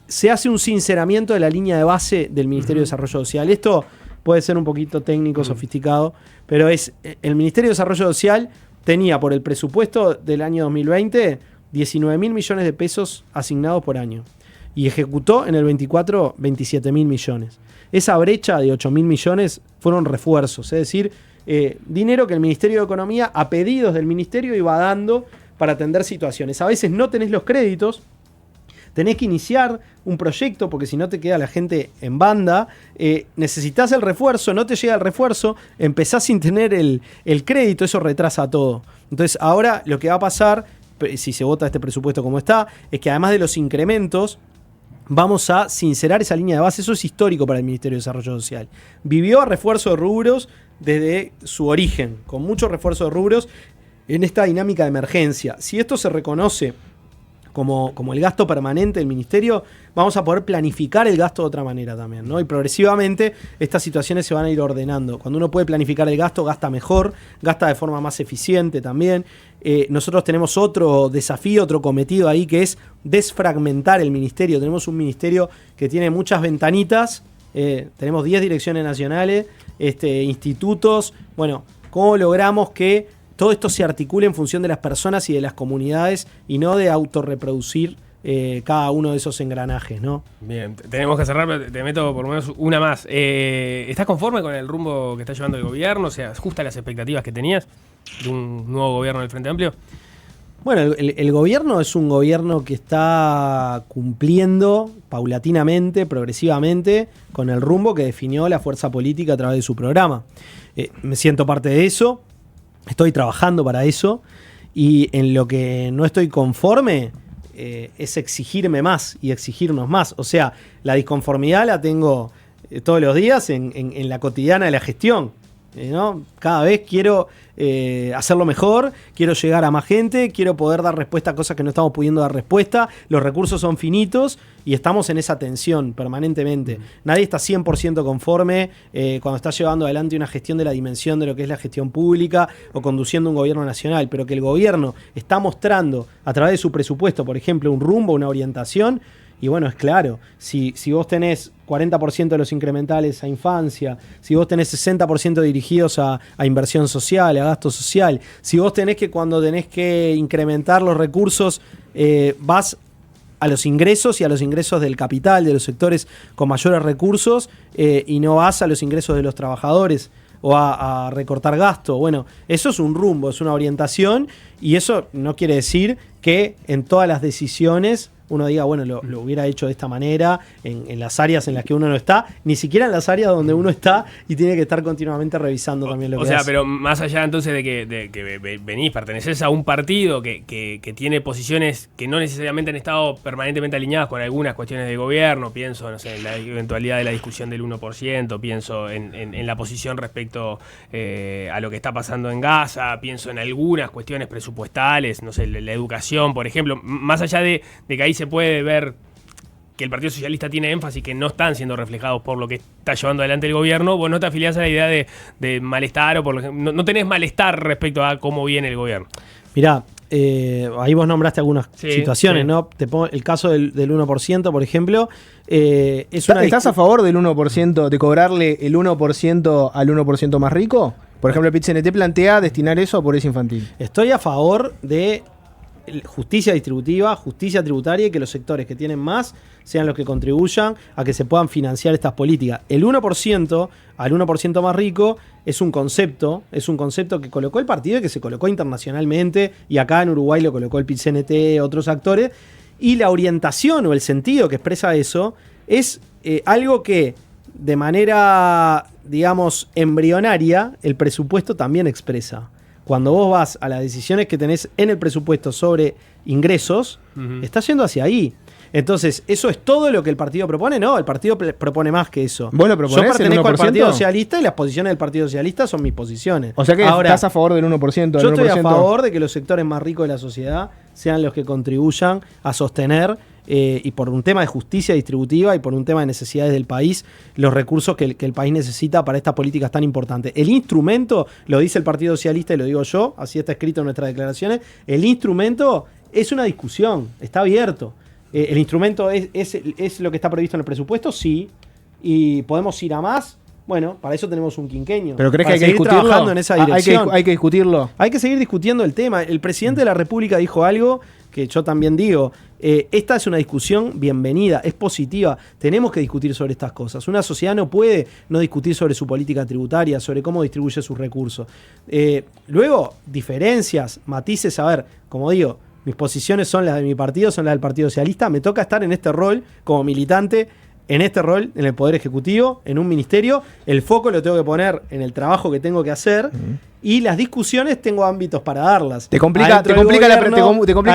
se hace un sinceramiento de la línea de base del Ministerio de Desarrollo Social. Esto puede ser un poquito técnico, sofisticado, pero el Ministerio de Desarrollo Social tenía por el presupuesto del año 2020 19.000 millones de pesos asignados por año y ejecutó en el 24 27.000 millones. Esa brecha de 8.000 millones fueron refuerzos, es decir, dinero que el Ministerio de Economía, a pedidos del Ministerio, iba dando para atender situaciones. A veces no tenés los créditos, tenés que iniciar un proyecto porque si no te queda la gente en banda, necesitas el refuerzo, no te llega el refuerzo, empezás sin tener el crédito, eso retrasa todo. Entonces ahora lo que va a pasar, si se vota este presupuesto como está, es que además de los incrementos, vamos a sincerar esa línea de base. Eso es histórico para el Ministerio de Desarrollo Social. Vivió a refuerzo de rubros desde su origen, con mucho refuerzo de rubros en esta dinámica de emergencia. Si esto se reconoce como el gasto permanente del Ministerio, vamos a poder planificar el gasto de otra manera también, ¿no? Y progresivamente estas situaciones se van a ir ordenando. Cuando uno puede planificar el gasto, gasta mejor, gasta de forma más eficiente también. Nosotros tenemos otro desafío, otro cometido ahí, que es desfragmentar el Ministerio. Tenemos un Ministerio que tiene muchas ventanitas, tenemos 10 direcciones nacionales, institutos. Bueno, ¿cómo logramos que todo esto se articula en función de las personas y de las comunidades y no de autorreproducir cada uno de esos engranajes, ¿no? Bien, tenemos que cerrar, pero te meto por lo menos una más. ¿Estás conforme con el rumbo que está llevando el gobierno? O sea, ¿ajusta las expectativas que tenías de un nuevo gobierno del Frente Amplio? Bueno, el gobierno es un gobierno que está cumpliendo paulatinamente, progresivamente, con el rumbo que definió la fuerza política a través de su programa. Me siento parte de eso. Estoy trabajando para eso, y en lo que no estoy conforme es exigirme más y exigirnos más. O sea, la disconformidad la tengo todos los días en la cotidiana de la gestión, ¿no? Cada vez quiero hacerlo mejor, quiero llegar a más gente, quiero poder dar respuesta a cosas que no estamos pudiendo dar respuesta. Los recursos son finitos y estamos en esa tensión permanentemente. Nadie está 100% conforme cuando está llevando adelante una gestión de la dimensión de lo que es la gestión pública o conduciendo un gobierno nacional, pero que el gobierno está mostrando a través de su presupuesto, por ejemplo, un rumbo, una orientación. Y bueno, es claro, si vos tenés 40% de los incrementales a infancia, si vos tenés 60% dirigidos a inversión social, a gasto social, si vos tenés que cuando tenés que incrementar los recursos, vas a los ingresos y a los ingresos del capital, de los sectores con mayores recursos, y no vas a los ingresos de los trabajadores o a recortar gasto. Bueno, eso es un rumbo, es una orientación, y eso no quiere decir que en todas las decisiones uno diga, bueno, lo hubiera hecho de esta manera, en las áreas en las que uno no está, ni siquiera en las áreas donde uno está y tiene que estar continuamente revisando también lo que hace. O sea, pero más allá entonces de que venís, pertenecés a un partido que tiene posiciones que no necesariamente han estado permanentemente alineadas con algunas cuestiones de gobierno, pienso, no sé, en la eventualidad de la discusión del 1%, pienso en la posición respecto a lo que está pasando en Gaza, pienso en algunas cuestiones presupuestales, no sé, la educación, por ejemplo, más allá de que ahí se puede ver que el Partido Socialista tiene énfasis que no están siendo reflejados por lo que está llevando adelante el gobierno, vos no te afiliás a la idea de malestar o no tenés malestar respecto a cómo viene el gobierno. Mirá, ahí vos nombraste algunas situaciones, sí. ¿no? Te pongo el caso del 1%, por ejemplo. ¿Estás a favor del 1%, de cobrarle el 1% al 1% más rico? Por ejemplo, el PIT-CNT plantea destinar eso a pobreza infantil. Estoy a favor de justicia distributiva, justicia tributaria y que los sectores que tienen más sean los que contribuyan a que se puedan financiar estas políticas. El 1% al 1% más rico es un concepto que colocó el partido y que se colocó internacionalmente, y acá en Uruguay lo colocó el PIT-CNT, otros actores, y la orientación o el sentido que expresa eso es algo que de manera, digamos, embrionaria el presupuesto también expresa. Cuando vos vas a las decisiones que tenés en el presupuesto sobre ingresos, estás yendo hacia ahí. Entonces, ¿eso es todo lo que el partido propone? No, el partido propone más que eso. ¿Vos lo proponés? Yo pertenezco el 1%? al Partido Socialista y las posiciones del Partido Socialista son mis posiciones. O sea que ahora, estás a favor del 1%. Yo estoy a favor de que los sectores más ricos de la sociedad sean los que contribuyan a sostener, y por un tema de justicia distributiva y por un tema de necesidades del país, los recursos que el país necesita para estas políticas tan importantes. El instrumento, lo dice el Partido Socialista y lo digo yo, así está escrito en nuestras declaraciones, el instrumento es una discusión, está abierto. ¿El instrumento es lo que está previsto en el presupuesto? Sí. ¿Y podemos ir a más? Bueno, para eso tenemos un quinquenio. ¿Pero crees que hay que discutirlo? Trabajando en esa dirección. Hay que discutirlo. Hay que seguir discutiendo el tema. El presidente de la República dijo algo que yo también digo. Esta es una discusión bienvenida, es positiva. Tenemos que discutir sobre estas cosas. Una sociedad no puede no discutir sobre su política tributaria, sobre cómo distribuye sus recursos. Luego, diferencias, matices, a ver, como digo, mis posiciones son las de mi partido, son las del Partido Socialista. Me toca estar en este rol como militante, en este rol, en el Poder Ejecutivo, en un ministerio. El foco lo tengo que poner en el trabajo que tengo que hacer. Y las discusiones tengo ámbitos para darlas. Te complica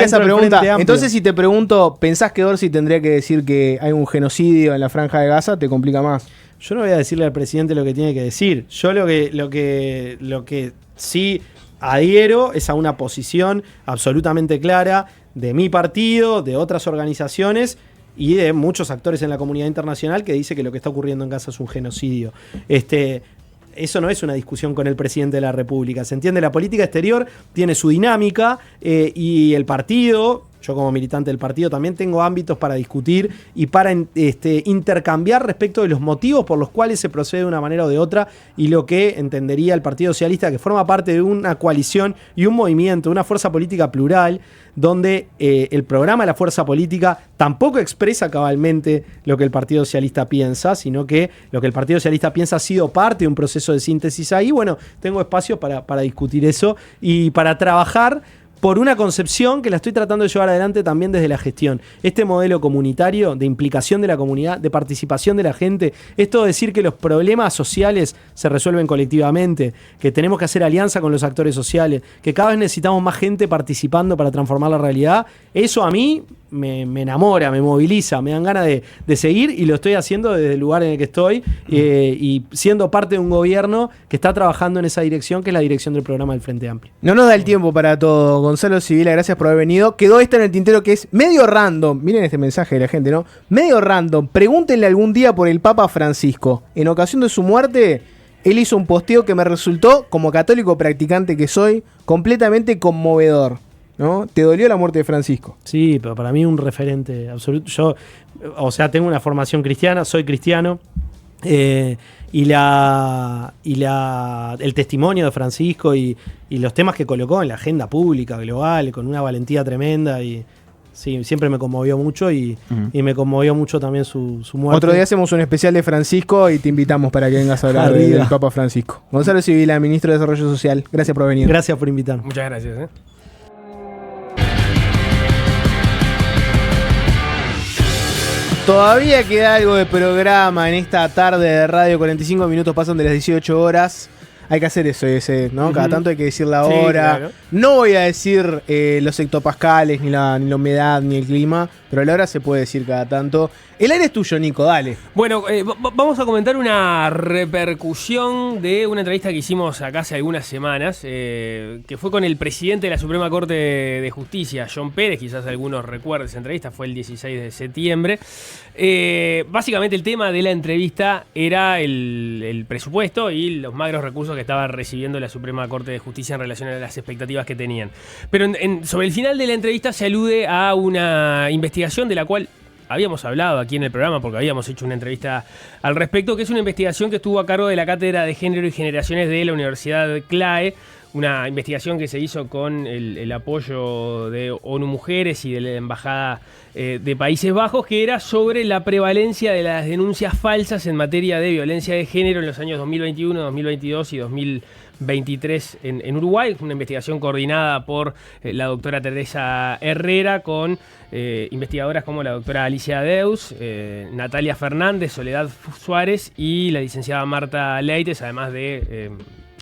esa pregunta. Entonces, si te pregunto, ¿pensás que Orsi tendría que decir que hay un genocidio en la Franja de Gaza? Te complica más. Yo no voy a decirle al presidente lo que tiene que decir. Yo lo que sí adhiero es a una posición absolutamente clara de mi partido, de otras organizaciones y de muchos actores en la comunidad internacional que dice que lo que está ocurriendo en Gaza es un genocidio. Eso no es una discusión con el presidente de la República. Se entiende, la política exterior tiene su dinámica, y el partido, yo como militante del partido también tengo ámbitos para discutir y para intercambiar respecto de los motivos por los cuales se procede de una manera o de otra, y lo que entendería el Partido Socialista, que forma parte de una coalición y un movimiento, una fuerza política plural, donde el programa de la fuerza política tampoco expresa cabalmente lo que el Partido Socialista piensa, sino que lo que el Partido Socialista piensa ha sido parte de un proceso de síntesis ahí. Bueno, tengo espacio para discutir eso y para trabajar por una concepción que la estoy tratando de llevar adelante también desde la gestión. Este modelo comunitario de implicación de la comunidad, de participación de la gente, esto de decir que los problemas sociales se resuelven colectivamente, que tenemos que hacer alianza con los actores sociales, que cada vez necesitamos más gente participando para transformar la realidad, eso a mí me enamora, me moviliza, me dan ganas de seguir, y lo estoy haciendo desde el lugar en el que estoy, y siendo parte de un gobierno que está trabajando en esa dirección, que es la dirección del programa del Frente Amplio. No nos da el tiempo para todo, Gonzalo Sibila, gracias por haber venido. Quedó esta en el tintero que es medio random. Miren este mensaje de la gente, ¿no? Medio random. Pregúntenle algún día por el Papa Francisco. En ocasión de su muerte, él hizo un posteo que me resultó, como católico practicante que soy, completamente conmovedor, ¿no? ¿Te dolió la muerte de Francisco? Sí, pero para mí un referente absoluto. Yo, tengo una formación cristiana, soy cristiano, y el testimonio de Francisco y los temas que colocó en la agenda pública global con una valentía tremenda, y sí, siempre me conmovió mucho, y me conmovió mucho también su muerte. Otro día hacemos un especial de Francisco y te invitamos para que vengas a hablar del Papa Francisco. Gonzalo Sibila, ministro de Desarrollo Social, gracias por venir. Gracias por invitarme. Muchas gracias. Todavía queda algo de programa en esta tarde de radio. 45 minutos pasan de las 18 horas. Hay que hacer eso, ¿no? Cada tanto hay que decir la hora. Claro. No voy a decir los hectopascales, ni la humedad, ni el clima, pero la hora se puede decir cada tanto. El aire es tuyo, Nico, dale. Bueno, vamos a comentar una repercusión de una entrevista que hicimos acá hace algunas semanas, que fue con el presidente de la Suprema Corte de Justicia, John Pérez. Quizás algunos recuerden esa entrevista, fue el 16 de septiembre. Básicamente el tema de la entrevista era el presupuesto y los magros recursos que estaba recibiendo la Suprema Corte de Justicia en relación a las expectativas que tenían. Pero sobre el final de la entrevista se alude a una investigación de la cual habíamos hablado aquí en el programa, porque habíamos hecho una entrevista al respecto, que es una investigación que estuvo a cargo de la Cátedra de Género y Generaciones de la Universidad CLAE, una investigación que se hizo con el apoyo de ONU Mujeres y de la Embajada de Países Bajos, que era sobre la prevalencia de las denuncias falsas en materia de violencia de género en los años 2021, 2022 y 2023 en Uruguay. Una investigación coordinada por la doctora Teresa Herrera con investigadoras como la doctora Alicia Deus, Natalia Fernández, Soledad Suárez y la licenciada Marta Leites, además de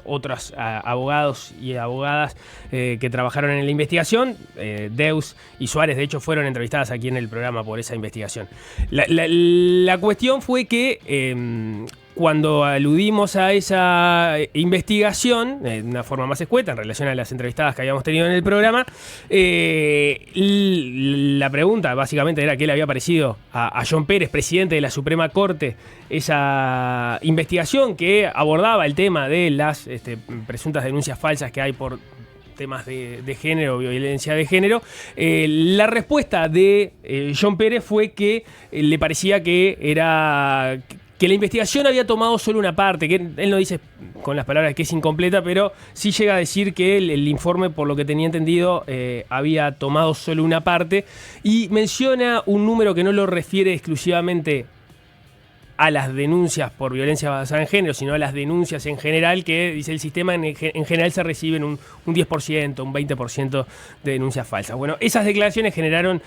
otros abogados y abogadas que trabajaron en la investigación. Deus y Suárez, de hecho, fueron entrevistadas aquí en el programa por esa investigación. La cuestión fue que cuando aludimos a esa investigación, de una forma más escueta, en relación a las entrevistadas que habíamos tenido en el programa, la pregunta básicamente era qué le había parecido a John Pérez, presidente de la Suprema Corte, esa investigación que abordaba el tema de las presuntas denuncias falsas que hay por temas de género, violencia de género. La respuesta de John Pérez fue que le parecía que la investigación había tomado solo una parte, que él no dice con las palabras que es incompleta, pero sí llega a decir que el informe, por lo que tenía entendido, había tomado solo una parte, y menciona un número que no lo refiere exclusivamente a las denuncias por violencia basada en género, sino a las denuncias en general, que dice el sistema en general se reciben un 10%, un 20% de denuncias falsas. Bueno, esas declaraciones generaron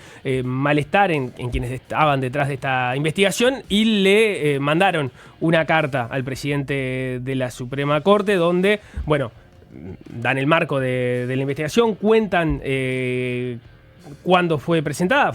malestar en quienes estaban detrás de esta investigación y le mandaron una carta al presidente de la Suprema Corte donde, bueno, dan el marco de la investigación, cuentan cuándo fue presentada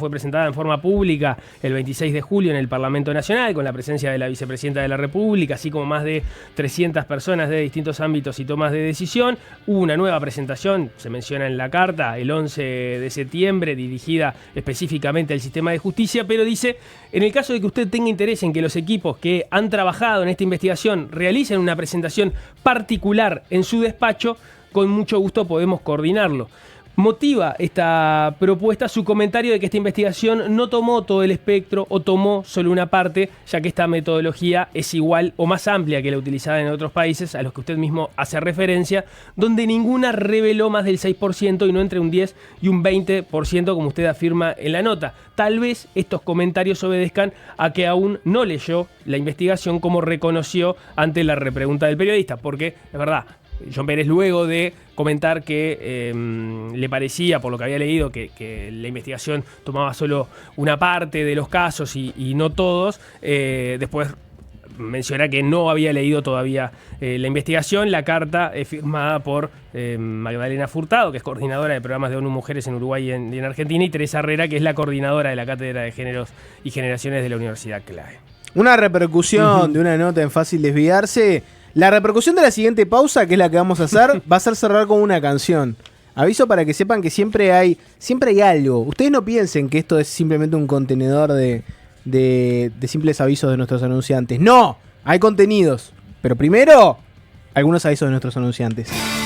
en forma pública el 26 de julio en el Parlamento Nacional, con la presencia de la vicepresidenta de la República, así como más de 300 personas de distintos ámbitos y tomas de decisión. Hubo una nueva presentación, se menciona en la carta, el 11 de septiembre, dirigida específicamente al sistema de justicia, pero dice, en el caso de que usted tenga interés en que los equipos que han trabajado en esta investigación realicen una presentación particular en su despacho, con mucho gusto podemos coordinarlo. Motiva esta propuesta su comentario de que esta investigación no tomó todo el espectro o tomó solo una parte, ya que esta metodología es igual o más amplia que la utilizada en otros países a los que usted mismo hace referencia, donde ninguna reveló más del 6% y no entre un 10 y un 20%, como usted afirma en la nota. Tal vez estos comentarios obedezcan a que aún no leyó la investigación, como reconoció ante la repregunta del periodista, porque es verdad, John Pérez, luego de comentar que le parecía, por lo que había leído, que la investigación tomaba solo una parte de los casos y no todos, después menciona que no había leído todavía la investigación. La carta es firmada por Magdalena Furtado, que es coordinadora de programas de ONU Mujeres en Uruguay y en Argentina, y Teresa Herrera, que es la coordinadora de la Cátedra de Géneros y Generaciones de la Universidad CLAE. Una repercusión de una nota en Fácil Desviarse. La repercusión de la siguiente pausa, que es la que vamos a hacer, va a ser cerrar con una canción. Aviso para que sepan que siempre hay algo. Ustedes no piensen que esto es simplemente un contenedor de simples avisos de nuestros anunciantes. ¡No! Hay contenidos. Pero primero, algunos avisos de nuestros anunciantes.